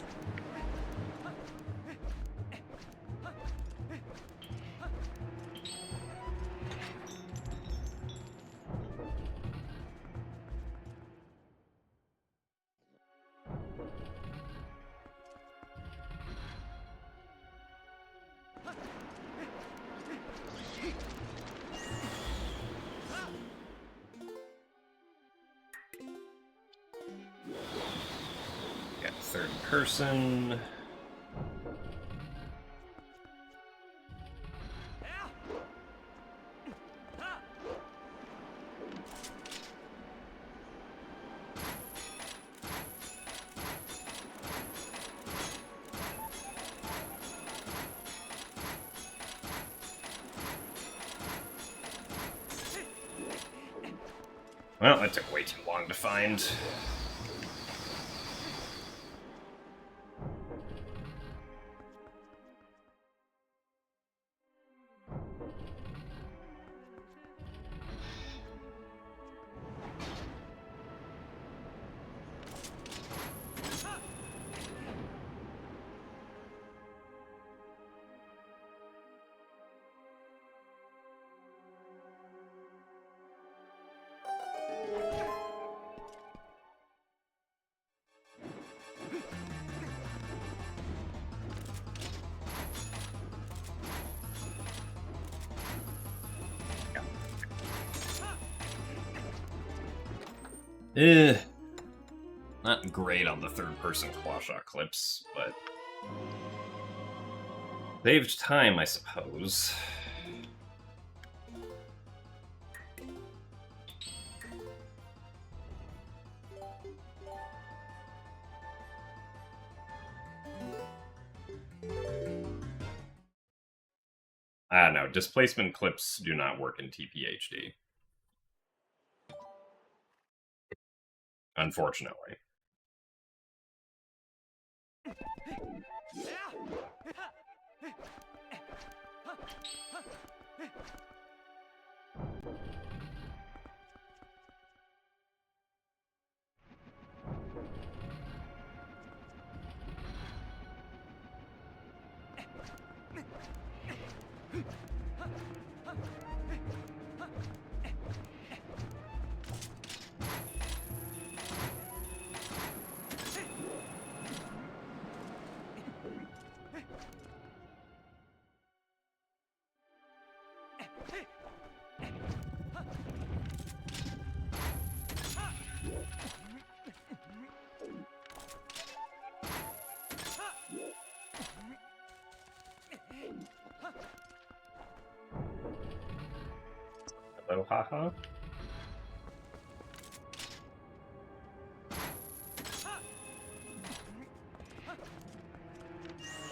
Third person. Well, that took way too long to find. Not great on the third-person clawshot clips, but saved time, I suppose. No, displacement clips do not work in TPHD. Unfortunately. Hello, haha.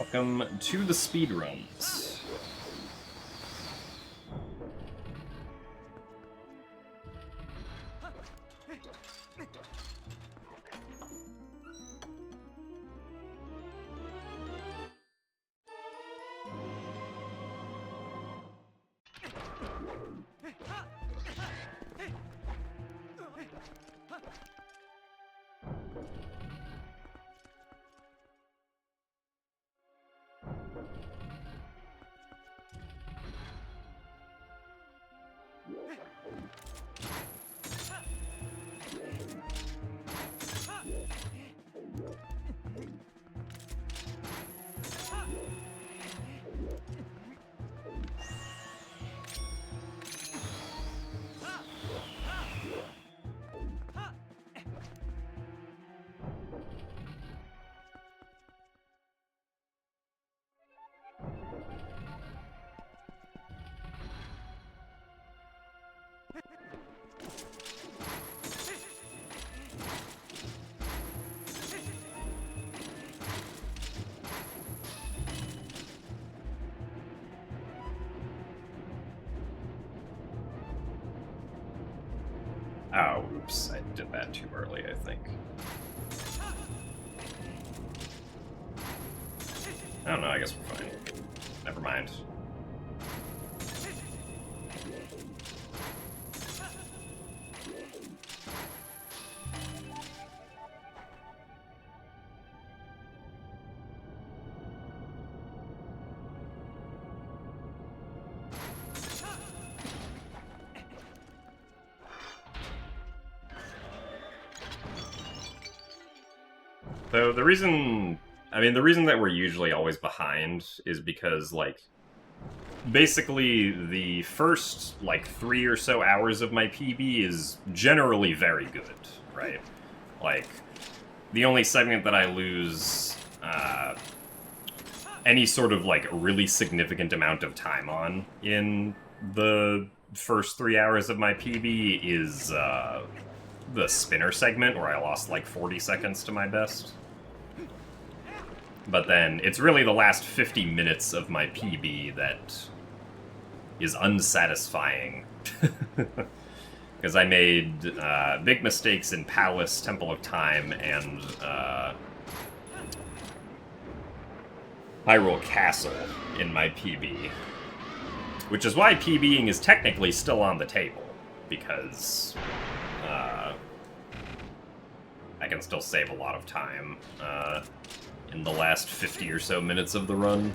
Welcome to the Speedruns. Oh, oops, I did that too early, I think. I don't know, I guess we're fine. Never mind. So the reason that we're usually always behind is because, like, basically the first, like, 3 or so hours of my PB is generally very good, right? Like, the only segment that I lose any sort of, like, really significant amount of time on in the first 3 hours of my PB is the spinner segment, where I lost, like, 40 seconds to my best. But then it's really the last 50 minutes of my PB that is unsatisfying. Because I made big mistakes in Palace, Temple of Time, and Hyrule Castle in my PB. Which is why PBing is technically still on the table, because I can still save a lot of time in the last 50 or so minutes of the run.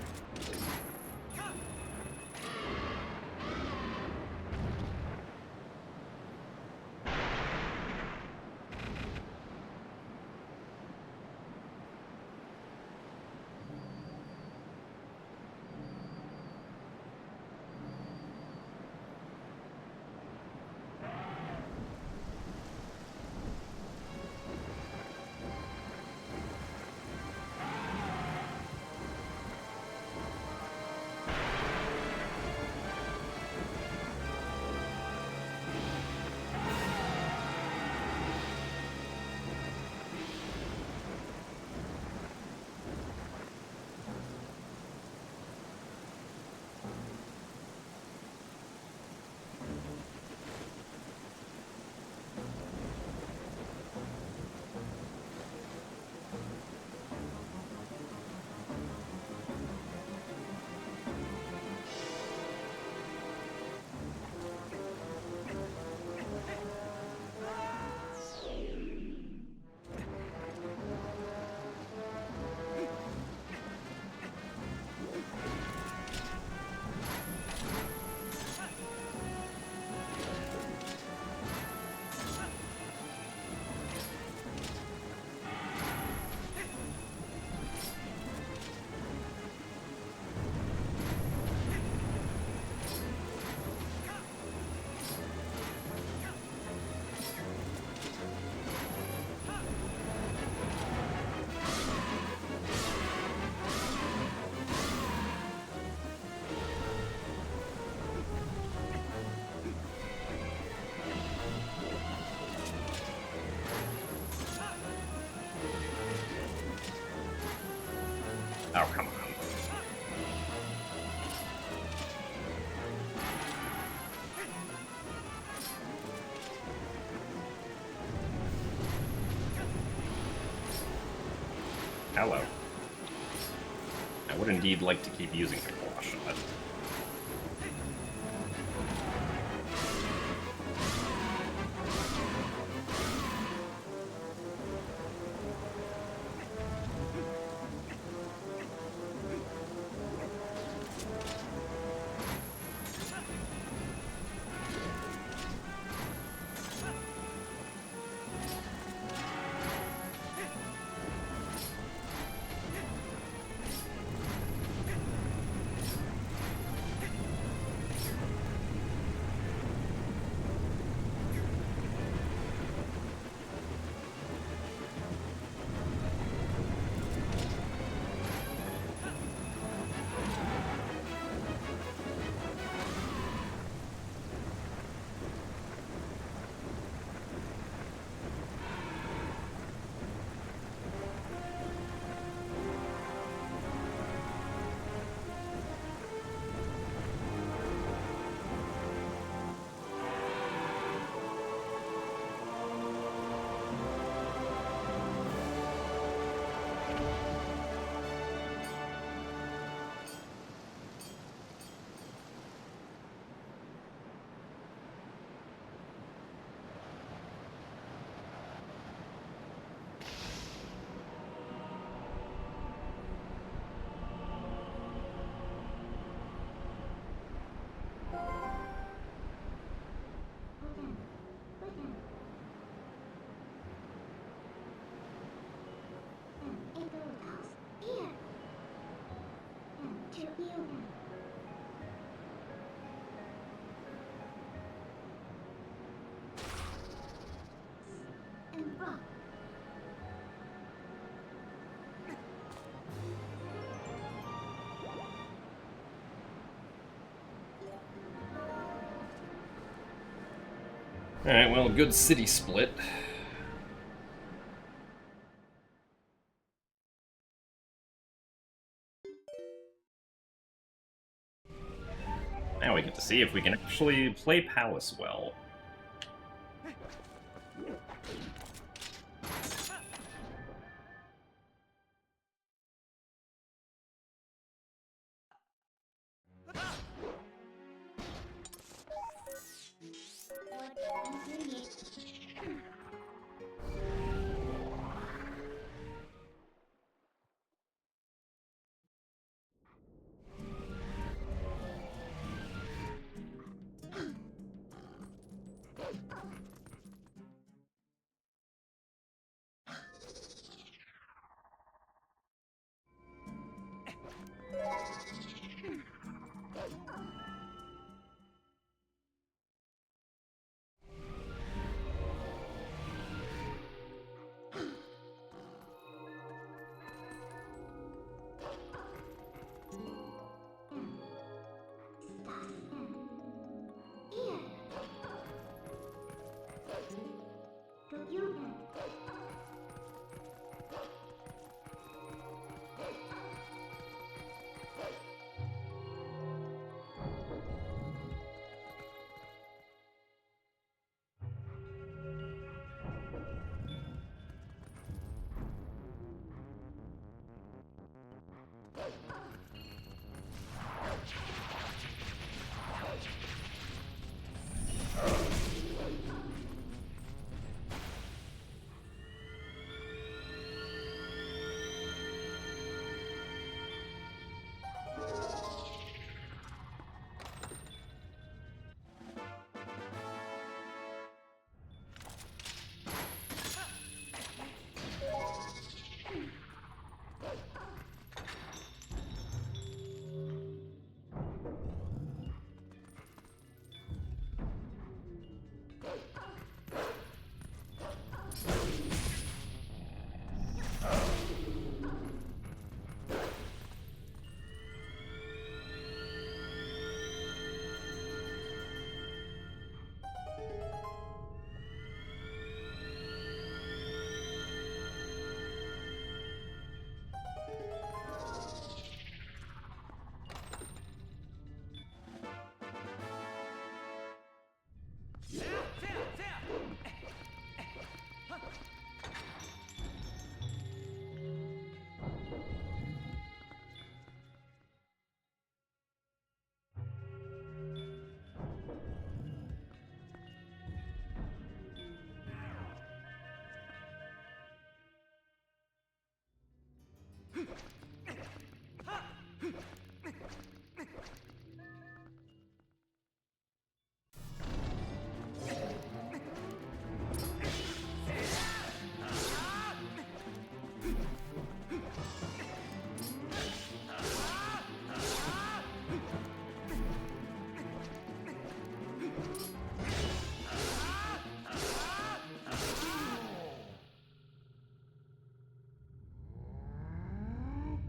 Oh, come on. Hello. I would indeed like to keep using the claw shot. Alright, well, good city split. Now we get to see if we can actually play Palace well.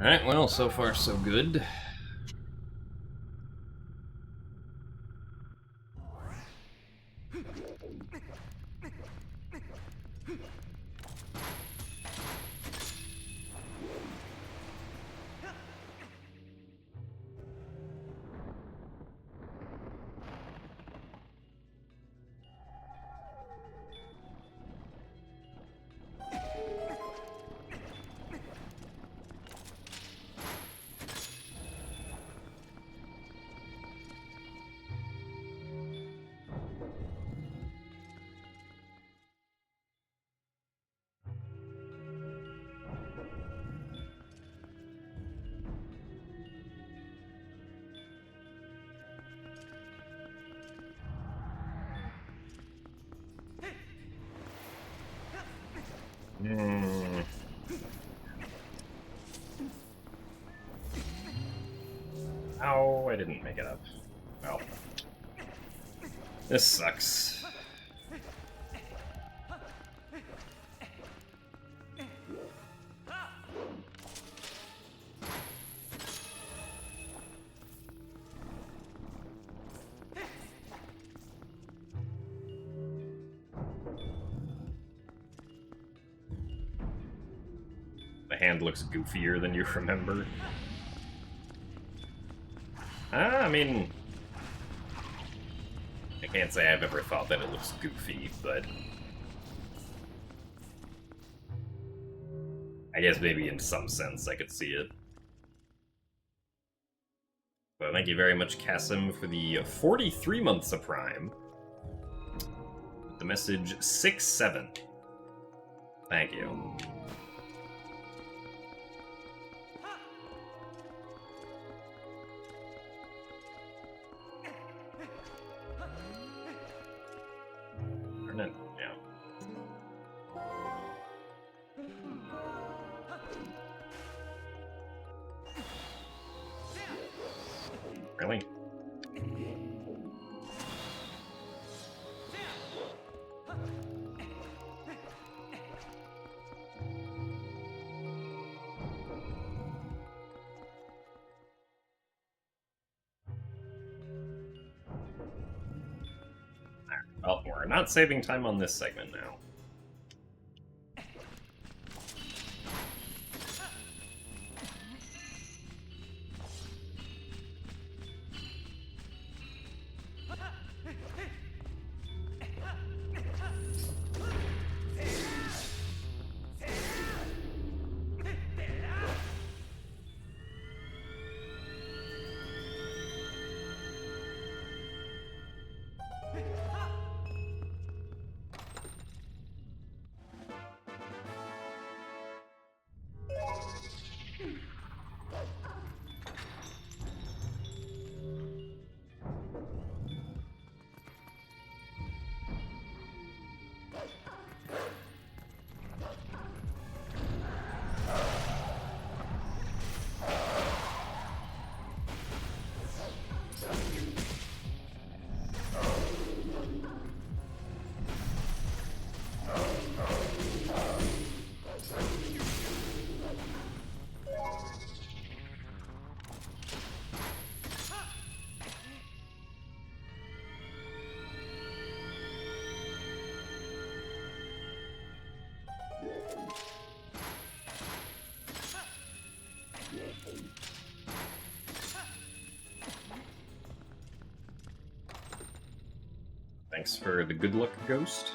Alright, well, so far so good. Ow, I didn't make it up. Well. This sucks. The hand looks goofier than you remember. I mean... I can't say I've ever thought that it looks goofy, but... I guess maybe in some sense I could see it. So thank you very much, Kasim, for the 43 months of Prime. The message 6-7. Thank you. Yeah. Really? Well, we're not saving time on this segment now. Thanks for the good luck, Ghost.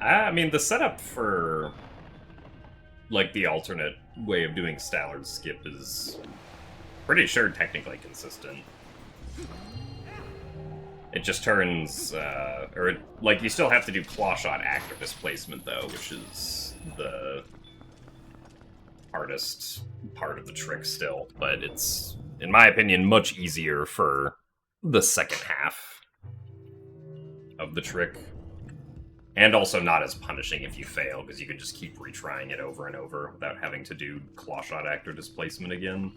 I mean, the setup for, like, the alternate way of doing Stallard skip is pretty sure technically consistent. It just turns, like, you still have to do claw shot active displacement, though, which is the hardest part of the trick still, but it's, in my opinion, much easier for the second half of the trick. And also not as punishing if you fail, because you can just keep retrying it over and over without having to do claw shot active displacement again.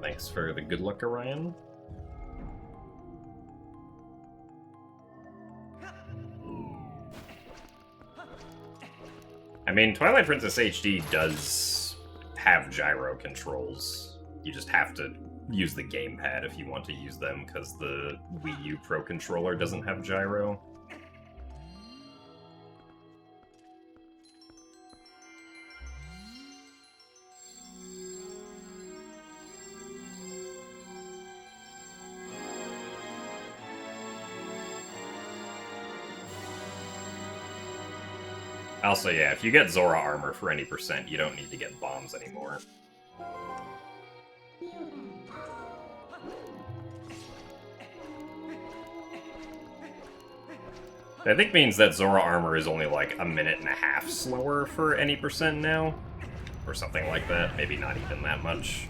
Thanks for the good luck, Orion. I mean, Twilight Princess HD does have gyro controls. You just have to use the gamepad if you want to use them, because the Wii U Pro controller doesn't have gyro. Also, yeah, if you get Zora armor for any percent, you don't need to get bombs anymore. I think means that Zora armor is only like a minute and a half slower for any percent now. Or something like that, maybe not even that much.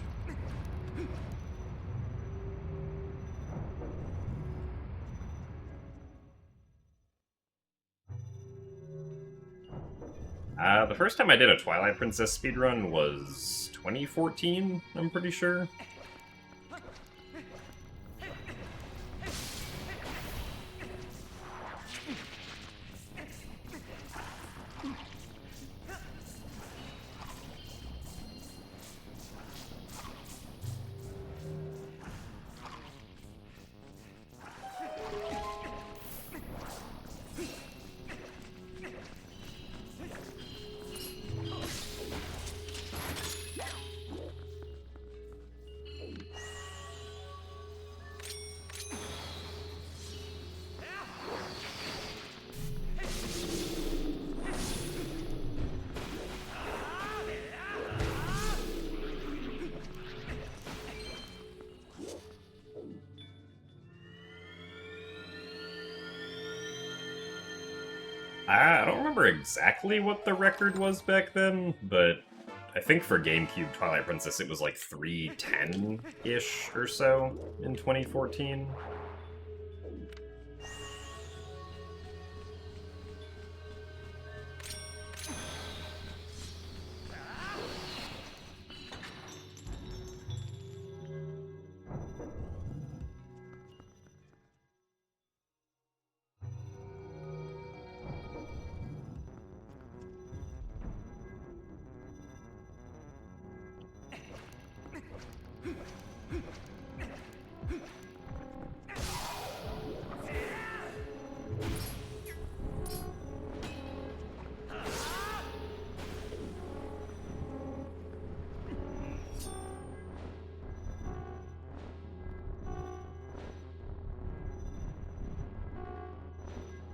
The first time I did a Twilight Princess speedrun was 2014, I'm pretty sure. I don't remember exactly what the record was back then, but I think for GameCube Twilight Princess it was like 310-ish or so in 2014.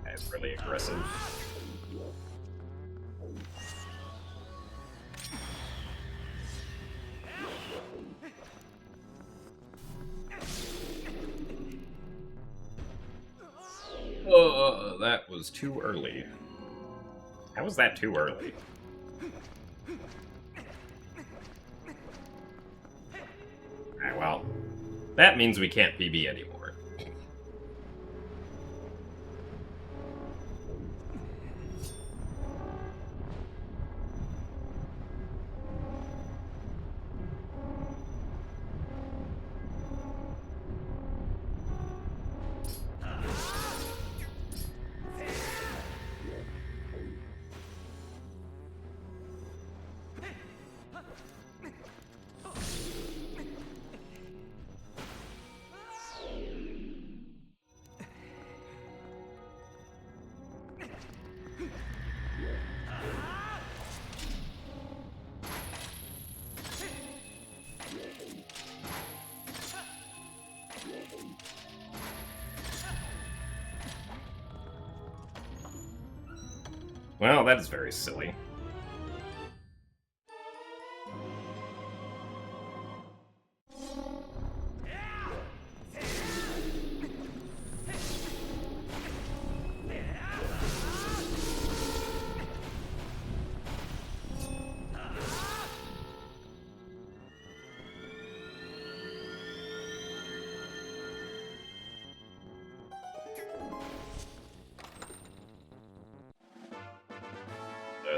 That's really aggressive. That was too early. How was that too early? That means we can't PB anymore. Well, that is very silly.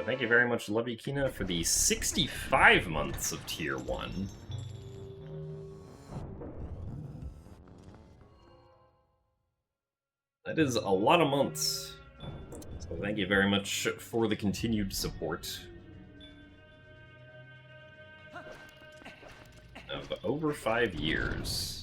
Thank you very much, Lovey Kina, for the 65 months of Tier 1. That is a lot of months. So thank you very much for the continued support. Of over 5 years.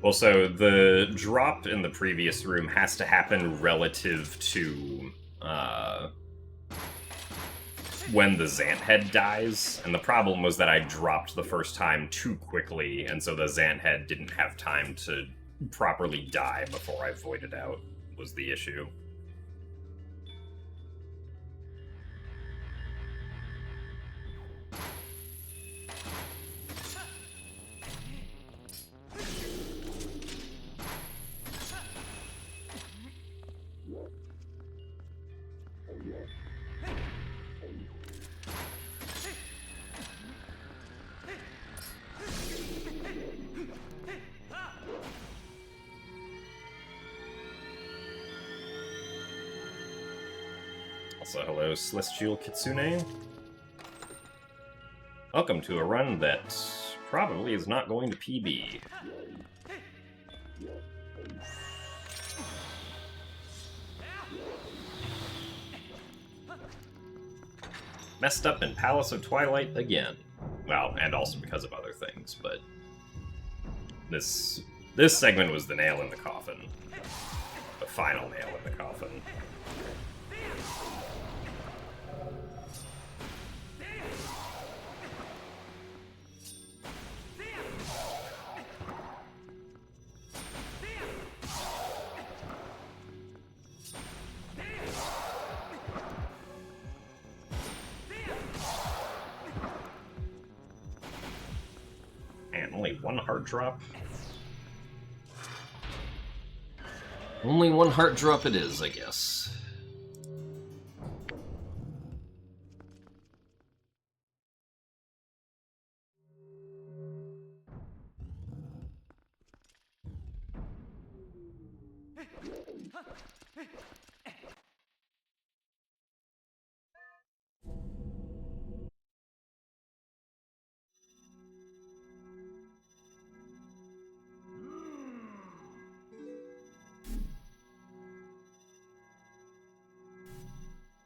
Also, the drop in the previous room has to happen relative to when the Zant head dies, and the problem was that I dropped the first time too quickly, and so the Zant head didn't have time to properly die before I voided out, was the issue. Also, hello, Celestial Kitsune. Welcome to a run that probably is not going to PB. Messed up in Palace of Twilight again. Well, and also because of other things, but this segment was the nail in the coffin. The final nail in the coffin. Man, only one heart drop? Only one heart drop it is, I guess.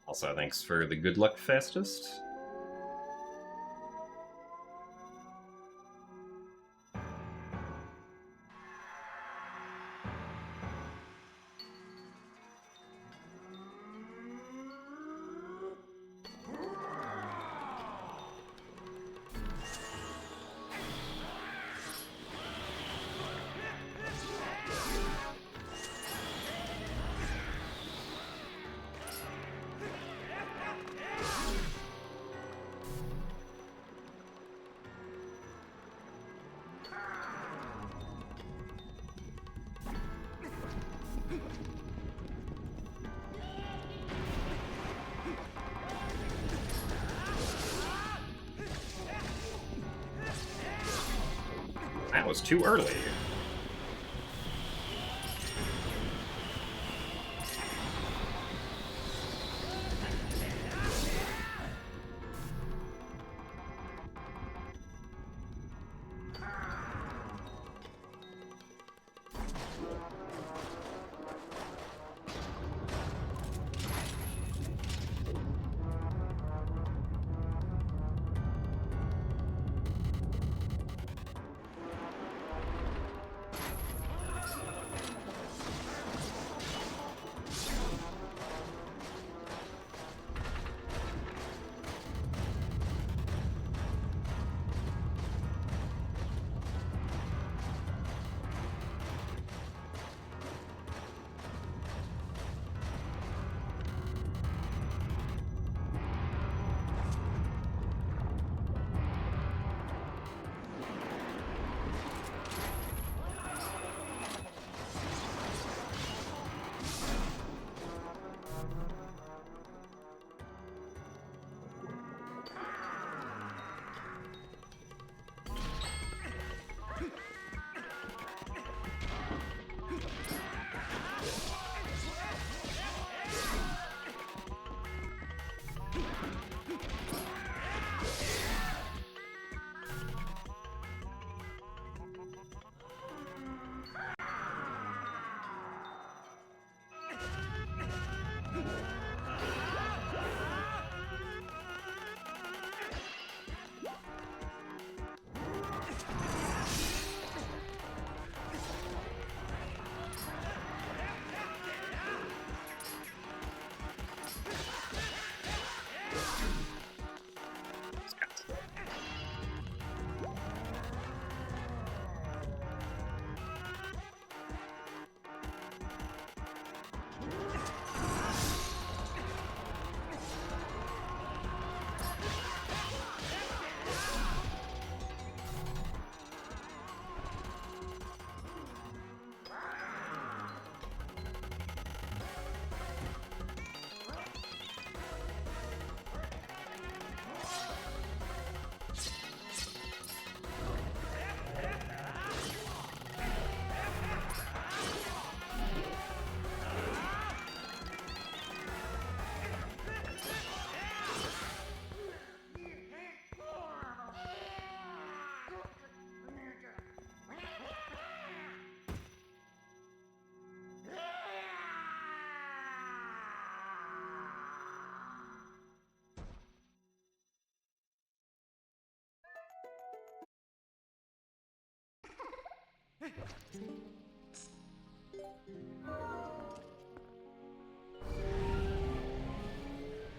Also, thanks for the good luck fastest. was too early.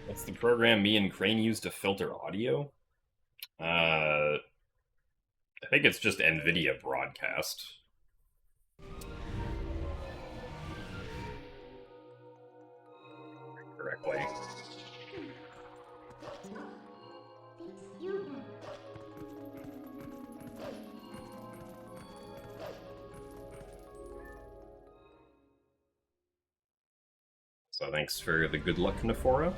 What's the program me and Crane use to filter audio? I think it's just NVIDIA Broadcast. Correctly. So thanks for the good luck, Nephora.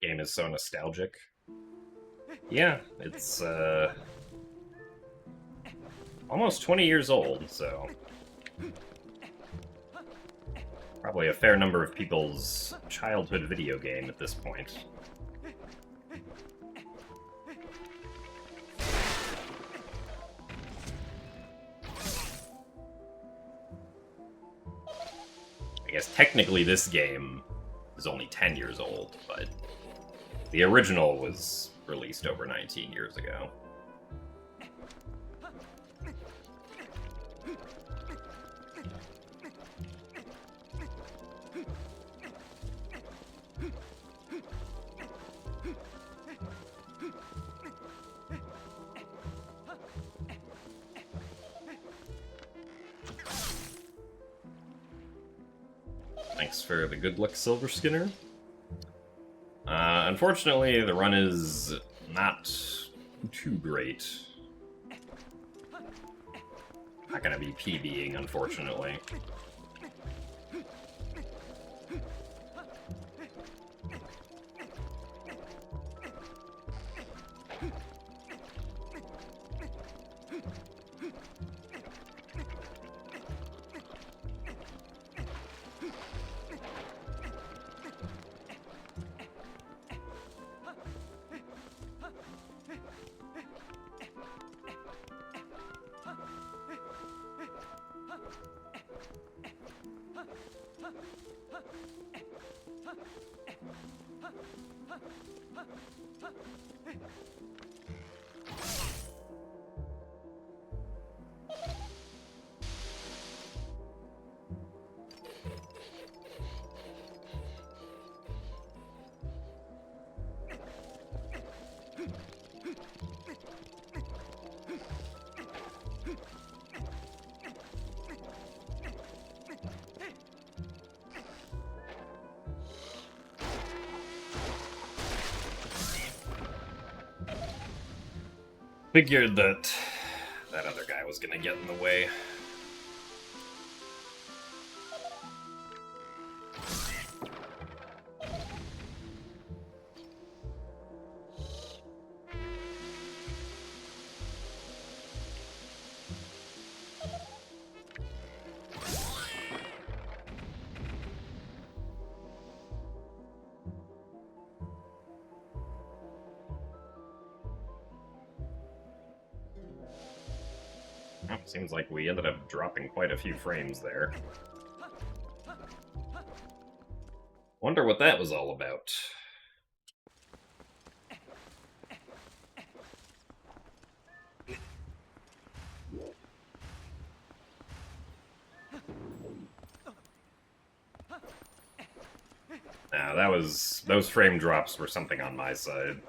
Game is so nostalgic. Yeah, it's almost 20 years old, so probably a fair number of people's childhood video game at this point. I guess technically this game is only 10 years old, but the original was released over 19 years ago. Thanks for the good luck, Silver Skinner. Unfortunately, the run is not too great. Not gonna be PBing, unfortunately. Figured that that other guy was gonna get in the way. Oh, seems like we ended up dropping quite a few frames there. Wonder what that was all about. Now, those frame drops were something on my side.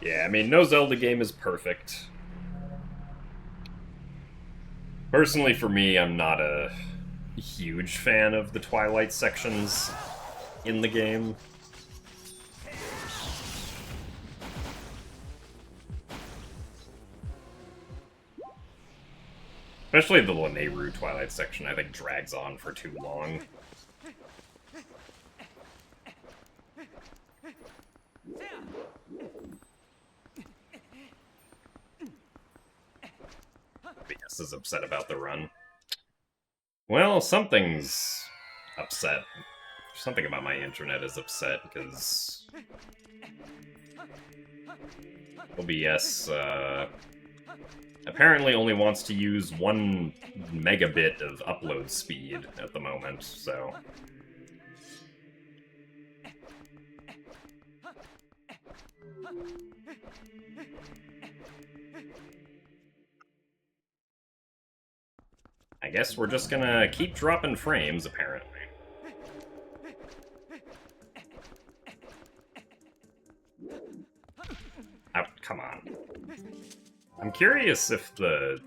Yeah, I mean, no Zelda game is perfect. Personally, for me, I'm not a huge fan of the Twilight sections in the game. Especially the Lanayru Twilight section, I think, drags on for too long. BS is upset about the run. Well, something's upset. Something about my internet is upset, because OBS, apparently only wants to use 1 megabit of upload speed at the moment, so... I guess we're just gonna keep dropping frames, apparently. Oh, come on. I'm curious if the...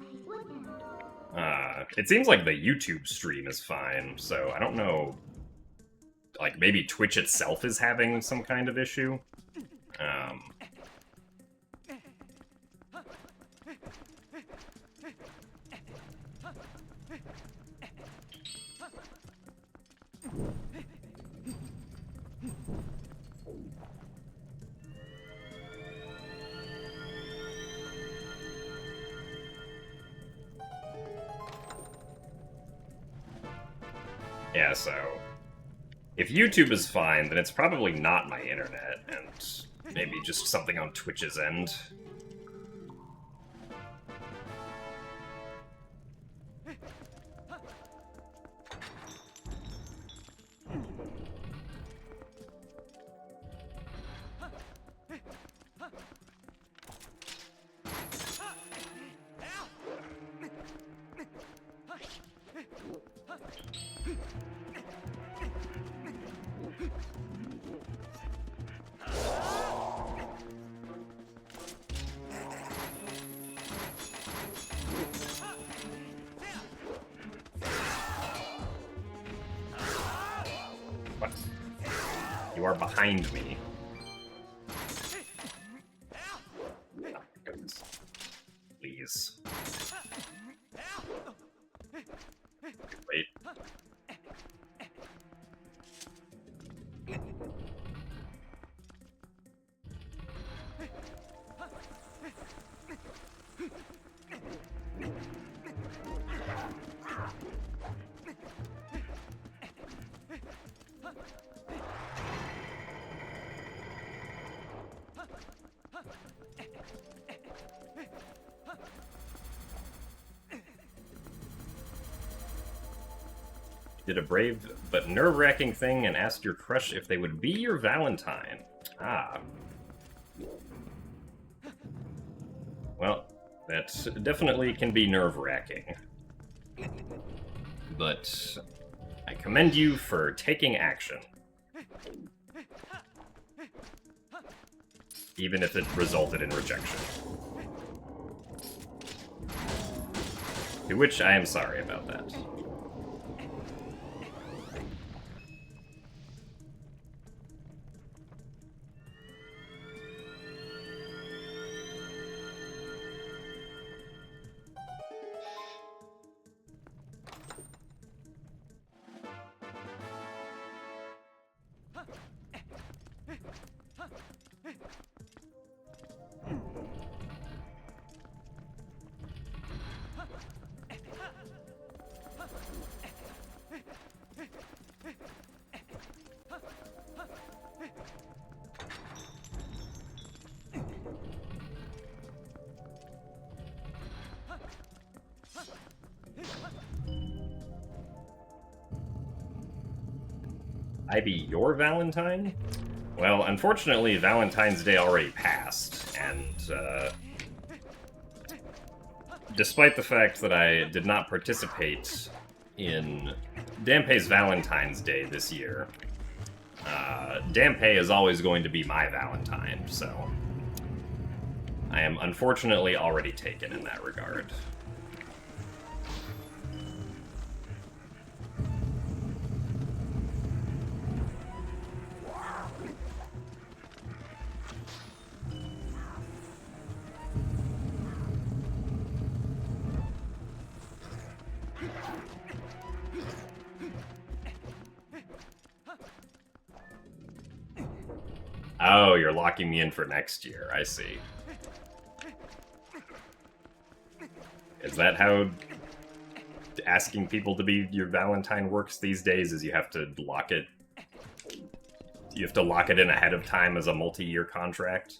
it seems like the YouTube stream is fine, so I don't know like, maybe Twitch itself is having some kind of issue. Yeah, so if YouTube is fine, then it's probably not my internet, and maybe just something on Twitch's end. What? You are behind me. Oh, goodness. Please. Wait. Did a brave but nerve-wracking thing and asked your crush if they would be your Valentine. Ah. Well, that definitely can be nerve-wracking. But I commend you for taking action. Even if it resulted in rejection. To which I am sorry about that. I be your Valentine? Well, unfortunately, Valentine's Day already passed, and, despite the fact that I did not participate in Dampé's Valentine's Day this year, Dampé is always going to be my Valentine, so I am unfortunately already taken in that regard. Oh, you're locking me in for next year. I see. Is that how asking people to be your Valentine works these days? Is you have to lock it... You have to lock it in ahead of time as a multi-year contract?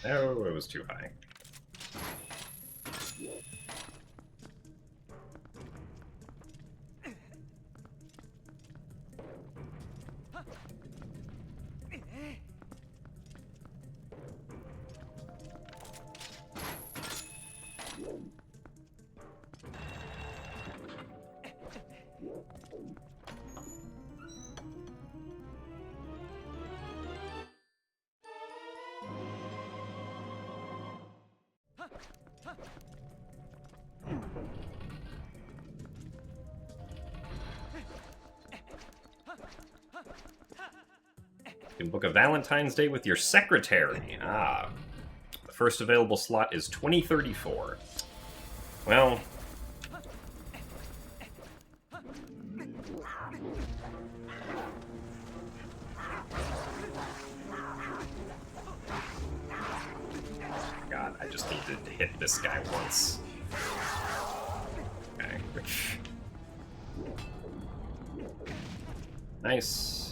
Oh, it was too high. You can book a Valentine's Day with your secretary. Ah. The first available slot is 2034. Well... God, I just needed to hit this guy once. Okay. Nice.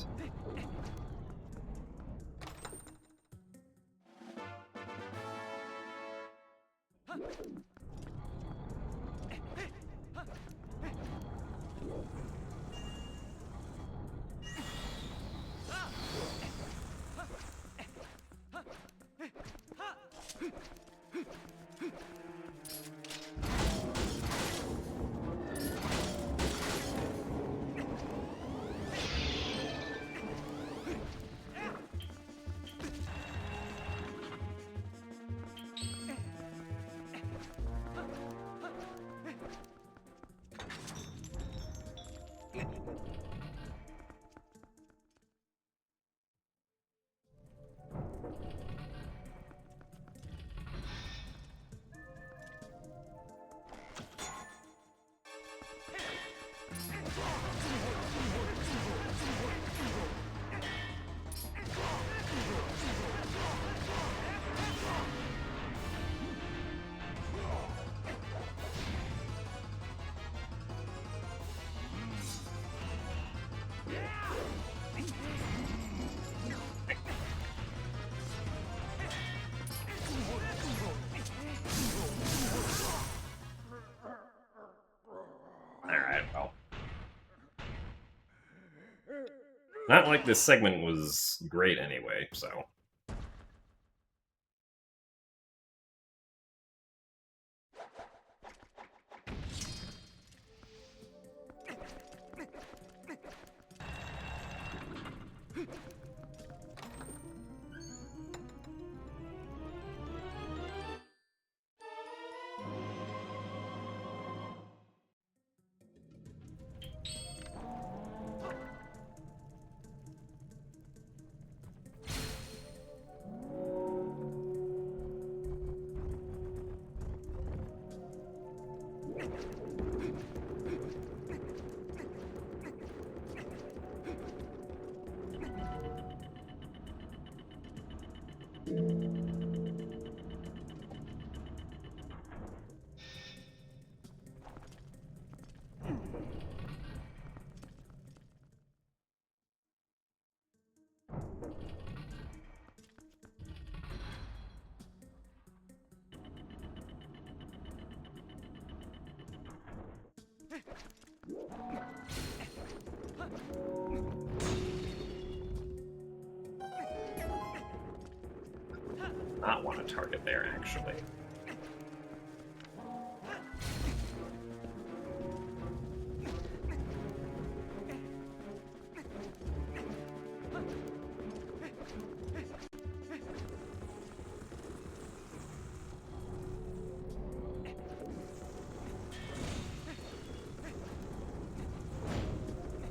Alright, well. Not like this segment was great anyway, so... Not want to target there, actually.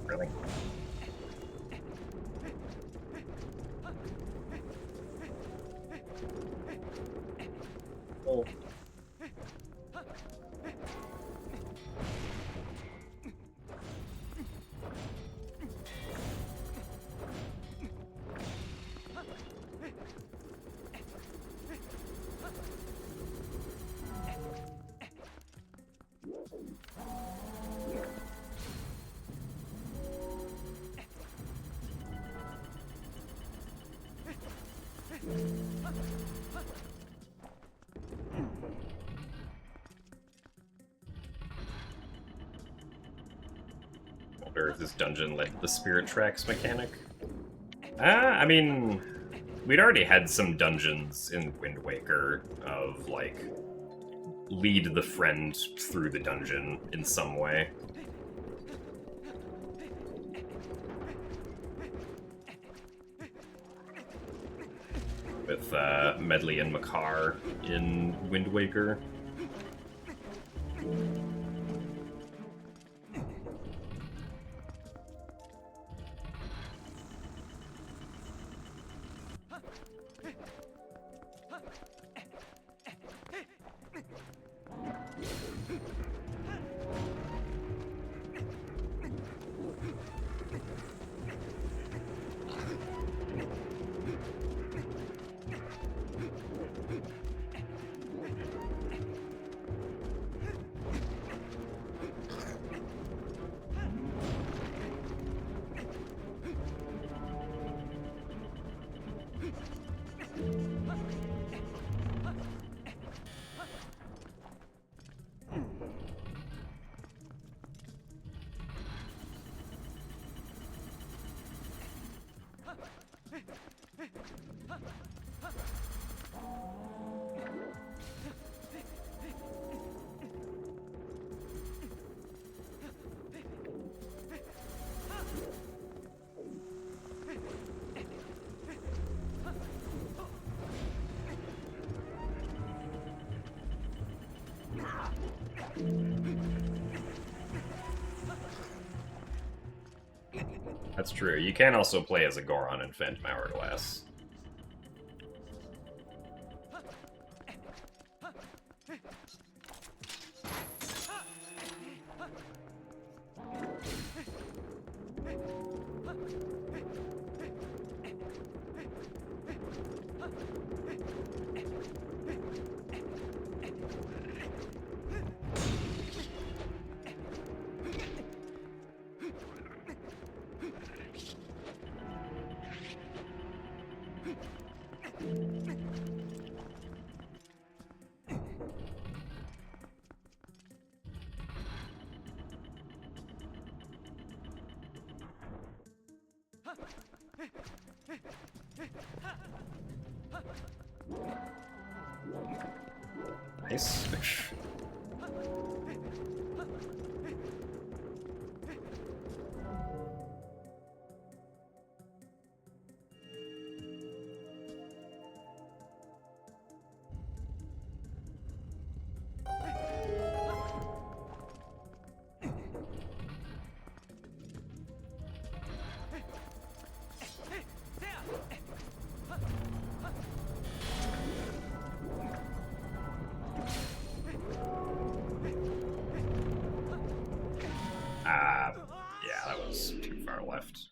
Really? Oh. wonder if this dungeon led to the Spirit Tracks mechanic. I mean, we'd already had some dungeons in Wind Waker of, like, lead the friend through the dungeon in some way. With Medley and Makar in Wind Waker. That's true. You can also play as a Goron in Phantom Hourglass. Nice. Yeah, that was too far left.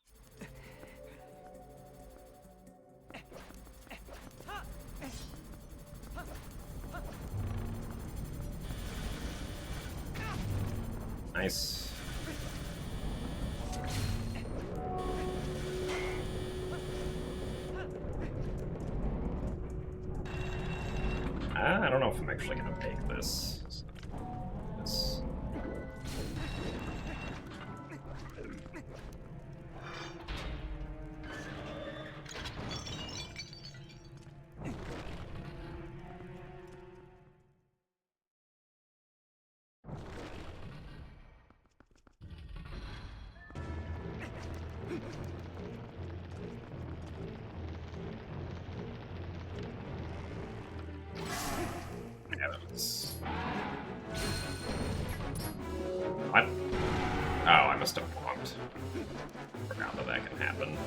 Nice. I don't know if I'm actually gonna make this. What? Oh, I must have bonked. Forgot that that can happen.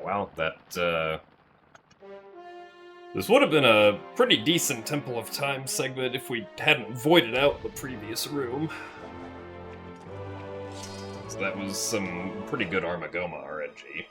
Wow, this would have been a pretty decent Temple of Time segment if we hadn't voided out the previous room. So that was some pretty good Armagoma RNG.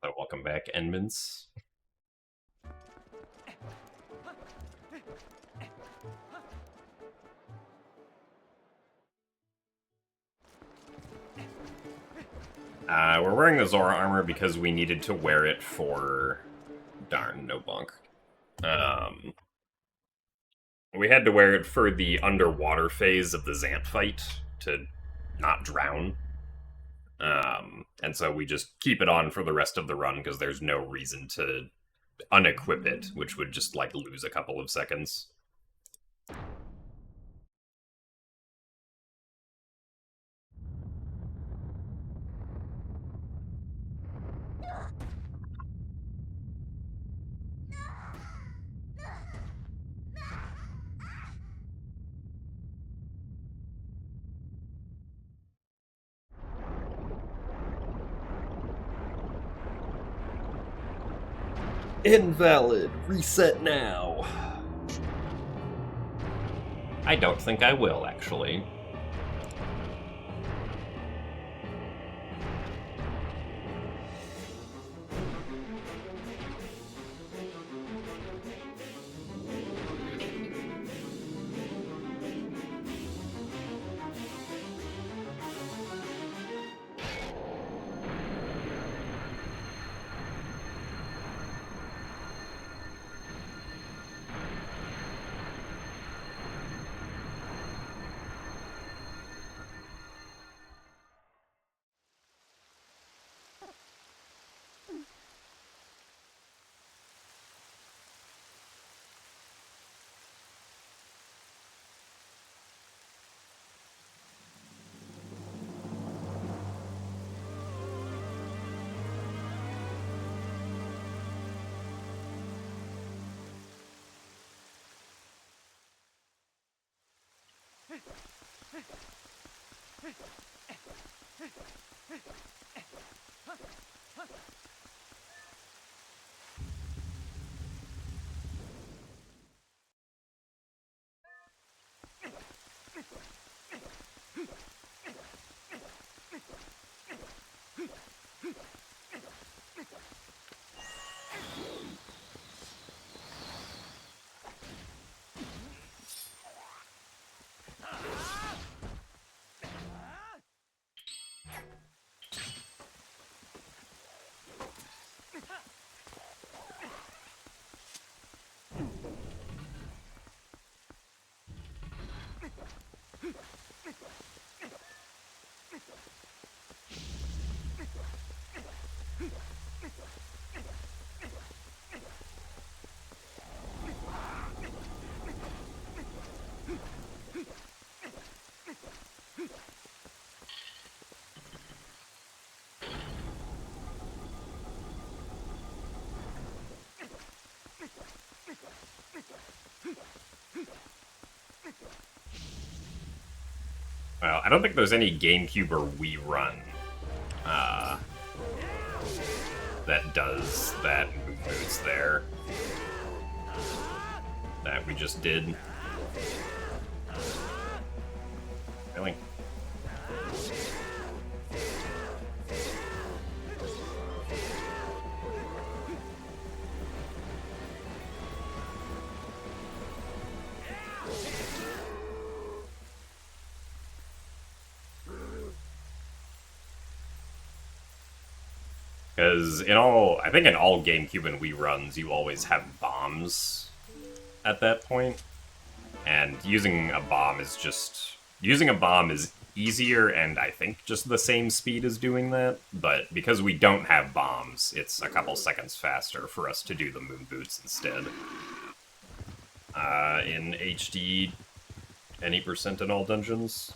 So welcome back, Enmans. We're wearing the Zora armor because we needed to wear it for... Darn, no bunk. We had to wear it for the underwater phase of the Zant fight to not drown. And so we just keep it on for the rest of the run because there's no reason to unequip it, which would just, like, lose a couple of seconds. Invalid. Reset now. I don't think I will, actually. Well, I don't think there's any GameCube or Wii run uh, that does that move boots there that we just did. Really? Because I think in all GameCube and Wii runs, you always have bombs at that point, and using a bomb is easier, and I think just the same speed as doing that. But because we don't have bombs, it's a couple seconds faster for us to do the moon boots instead. In HD, any percent in all dungeons.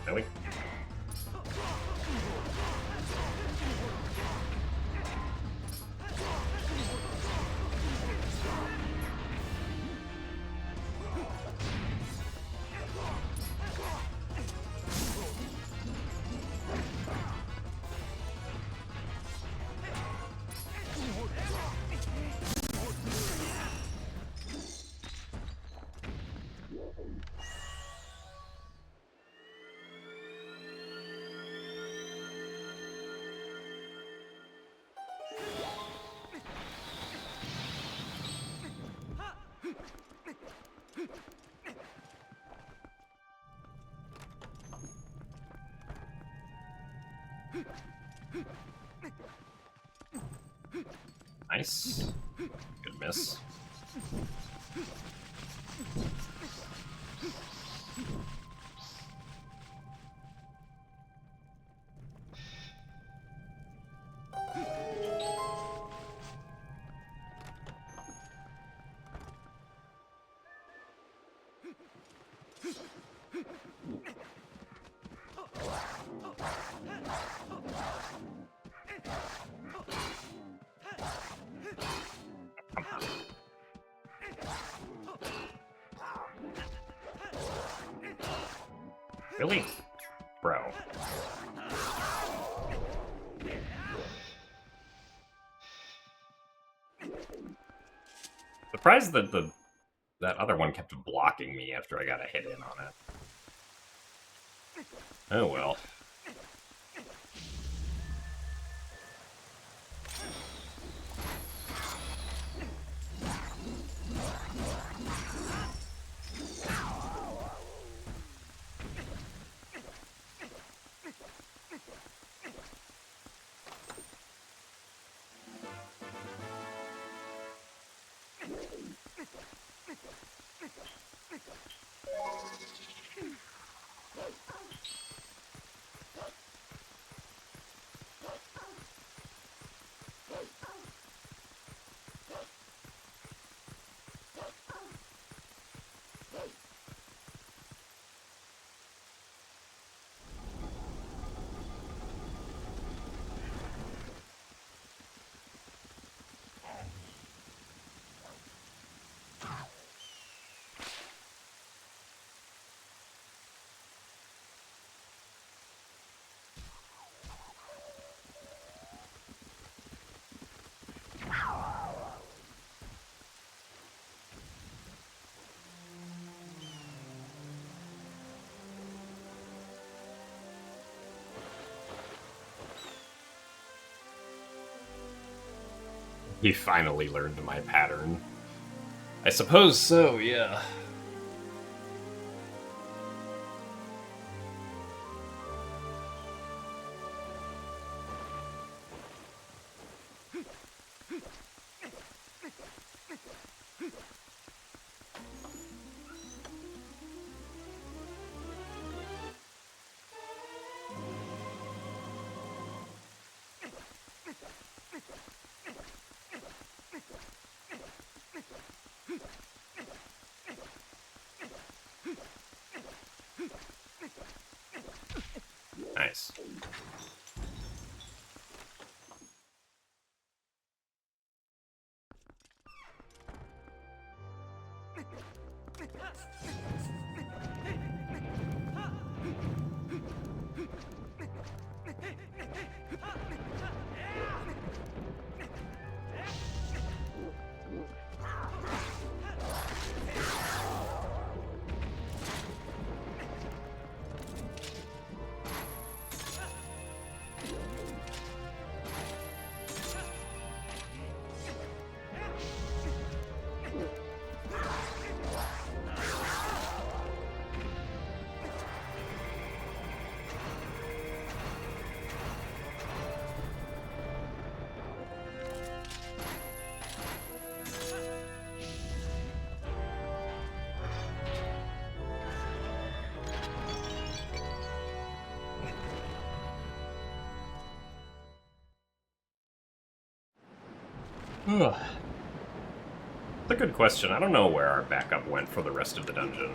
Really? Nice. Good miss. Really? Bro. Surprised that that other one kept blocking me after I got a hit in on it. Oh well. He finally learned my pattern. I suppose so, yeah. Nice. It's a good question. I don't know where our backup went for the rest of the dungeon.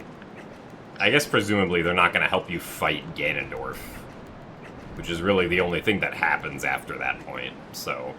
I guess presumably they're not going to help you fight Ganondorf, which is really the only thing that happens after that point, so...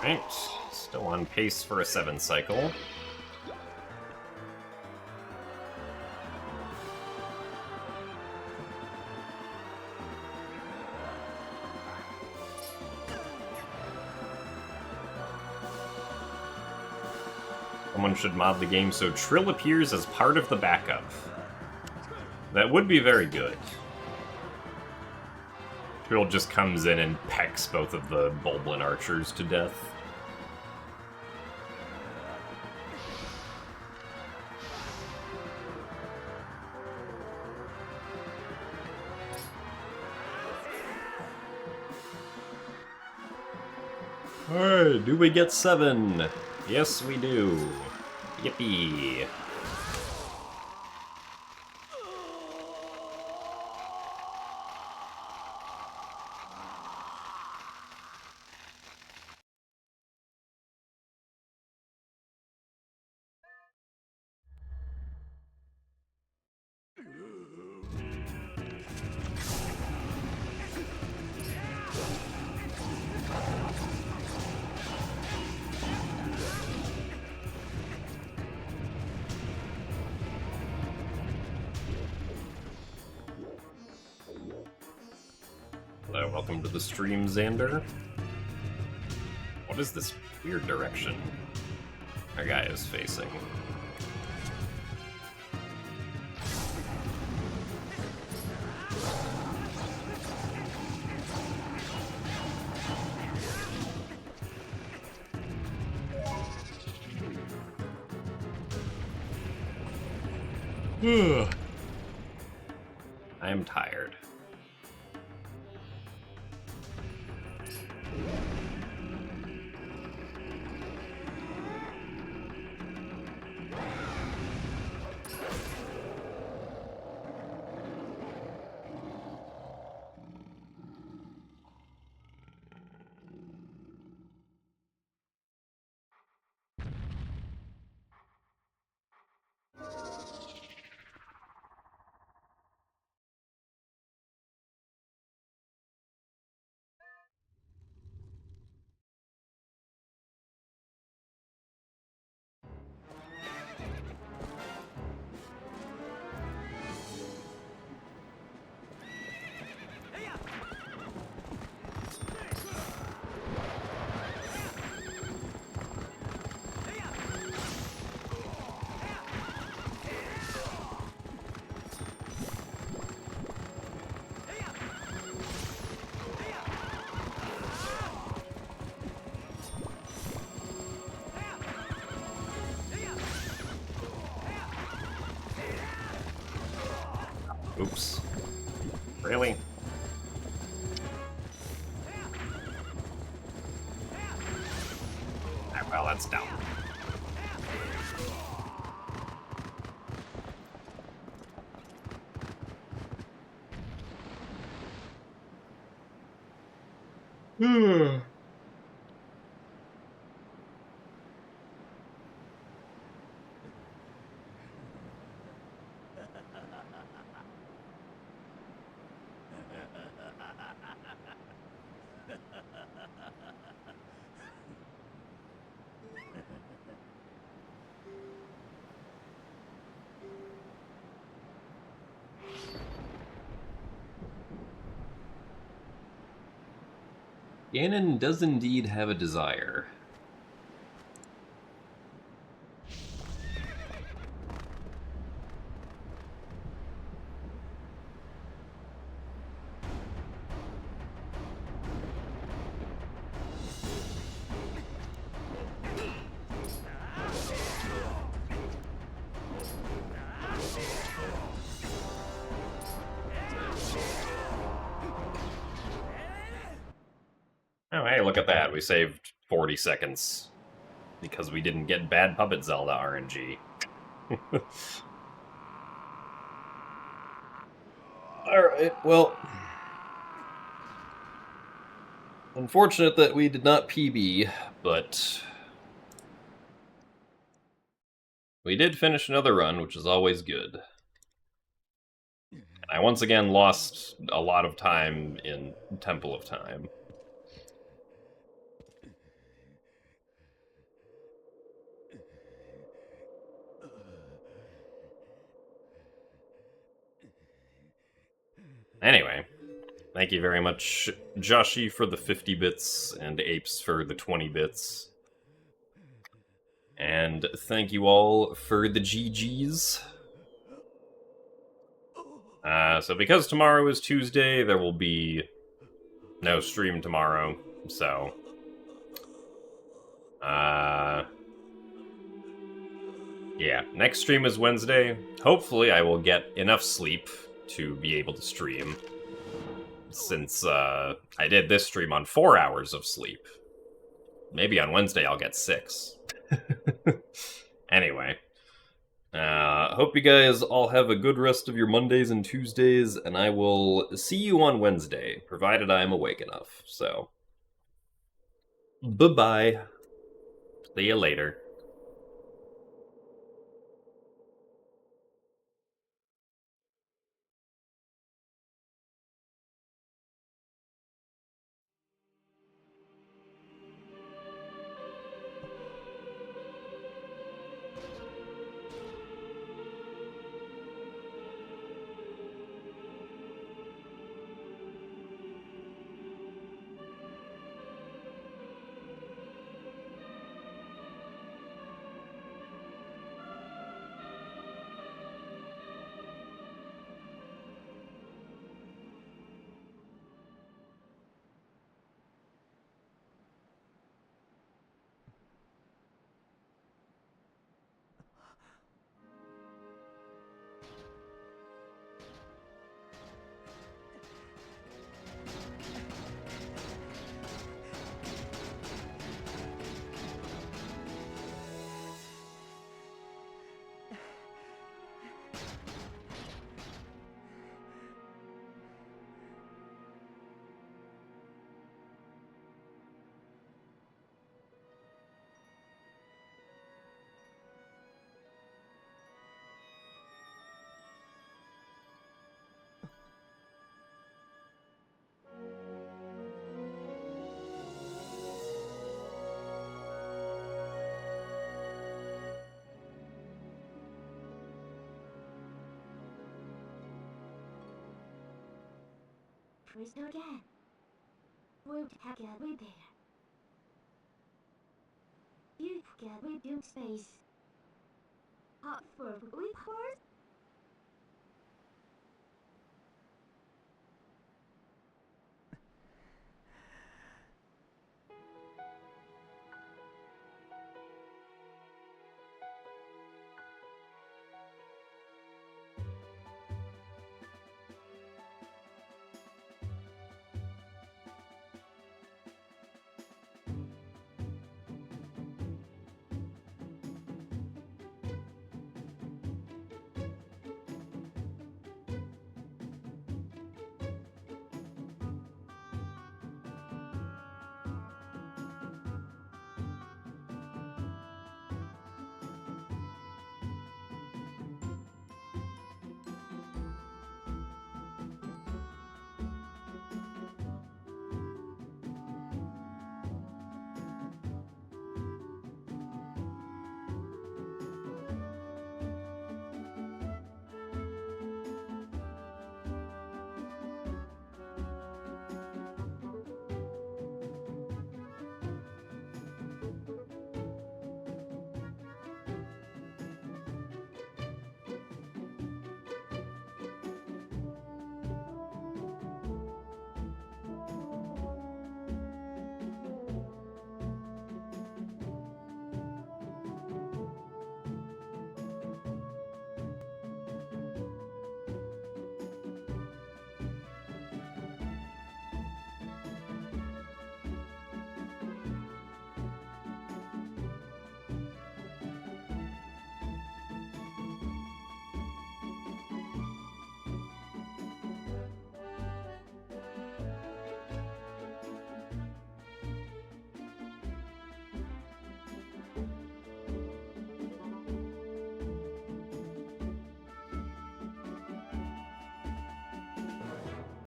Right, still on pace for a 7 cycle. Someone should mod the game so Trill appears as part of the backup. That would be very good. Trill just comes in and pecks both of the Bulblin archers to death. Alright, do we get 7? Yes, we do. Yippee. Hello, welcome to the stream, Xander. What is this weird direction our guy is facing? I am tired. Oops. Really? Ah, well, that's dumb. Ganon does indeed have a desire. Oh, hey, look at that. We saved 40 seconds because we didn't get bad Puppet Zelda RNG. Alright, well... Unfortunate that we did not PB, but... we did finish another run, which is always good. I once again lost a lot of time in Temple of Time. Anyway, thank you very much, Joshi, for the 50 bits, and Apes for the 20 bits. And thank you all for the GGs. So because tomorrow is Tuesday, there will be no stream tomorrow, so... yeah, next stream is Wednesday. Hopefully I will get enough sleep to be able to stream, since I did this stream on 4 hours of sleep. Maybe on Wednesday I'll get 6. Anyway, hope you guys all have a good rest of your Mondays and Tuesdays, and I will see you on Wednesday, provided I am awake enough. So, bye-bye. See you later. Crystal again. We'll take a repair. You get rebuild space. Hot for repairs?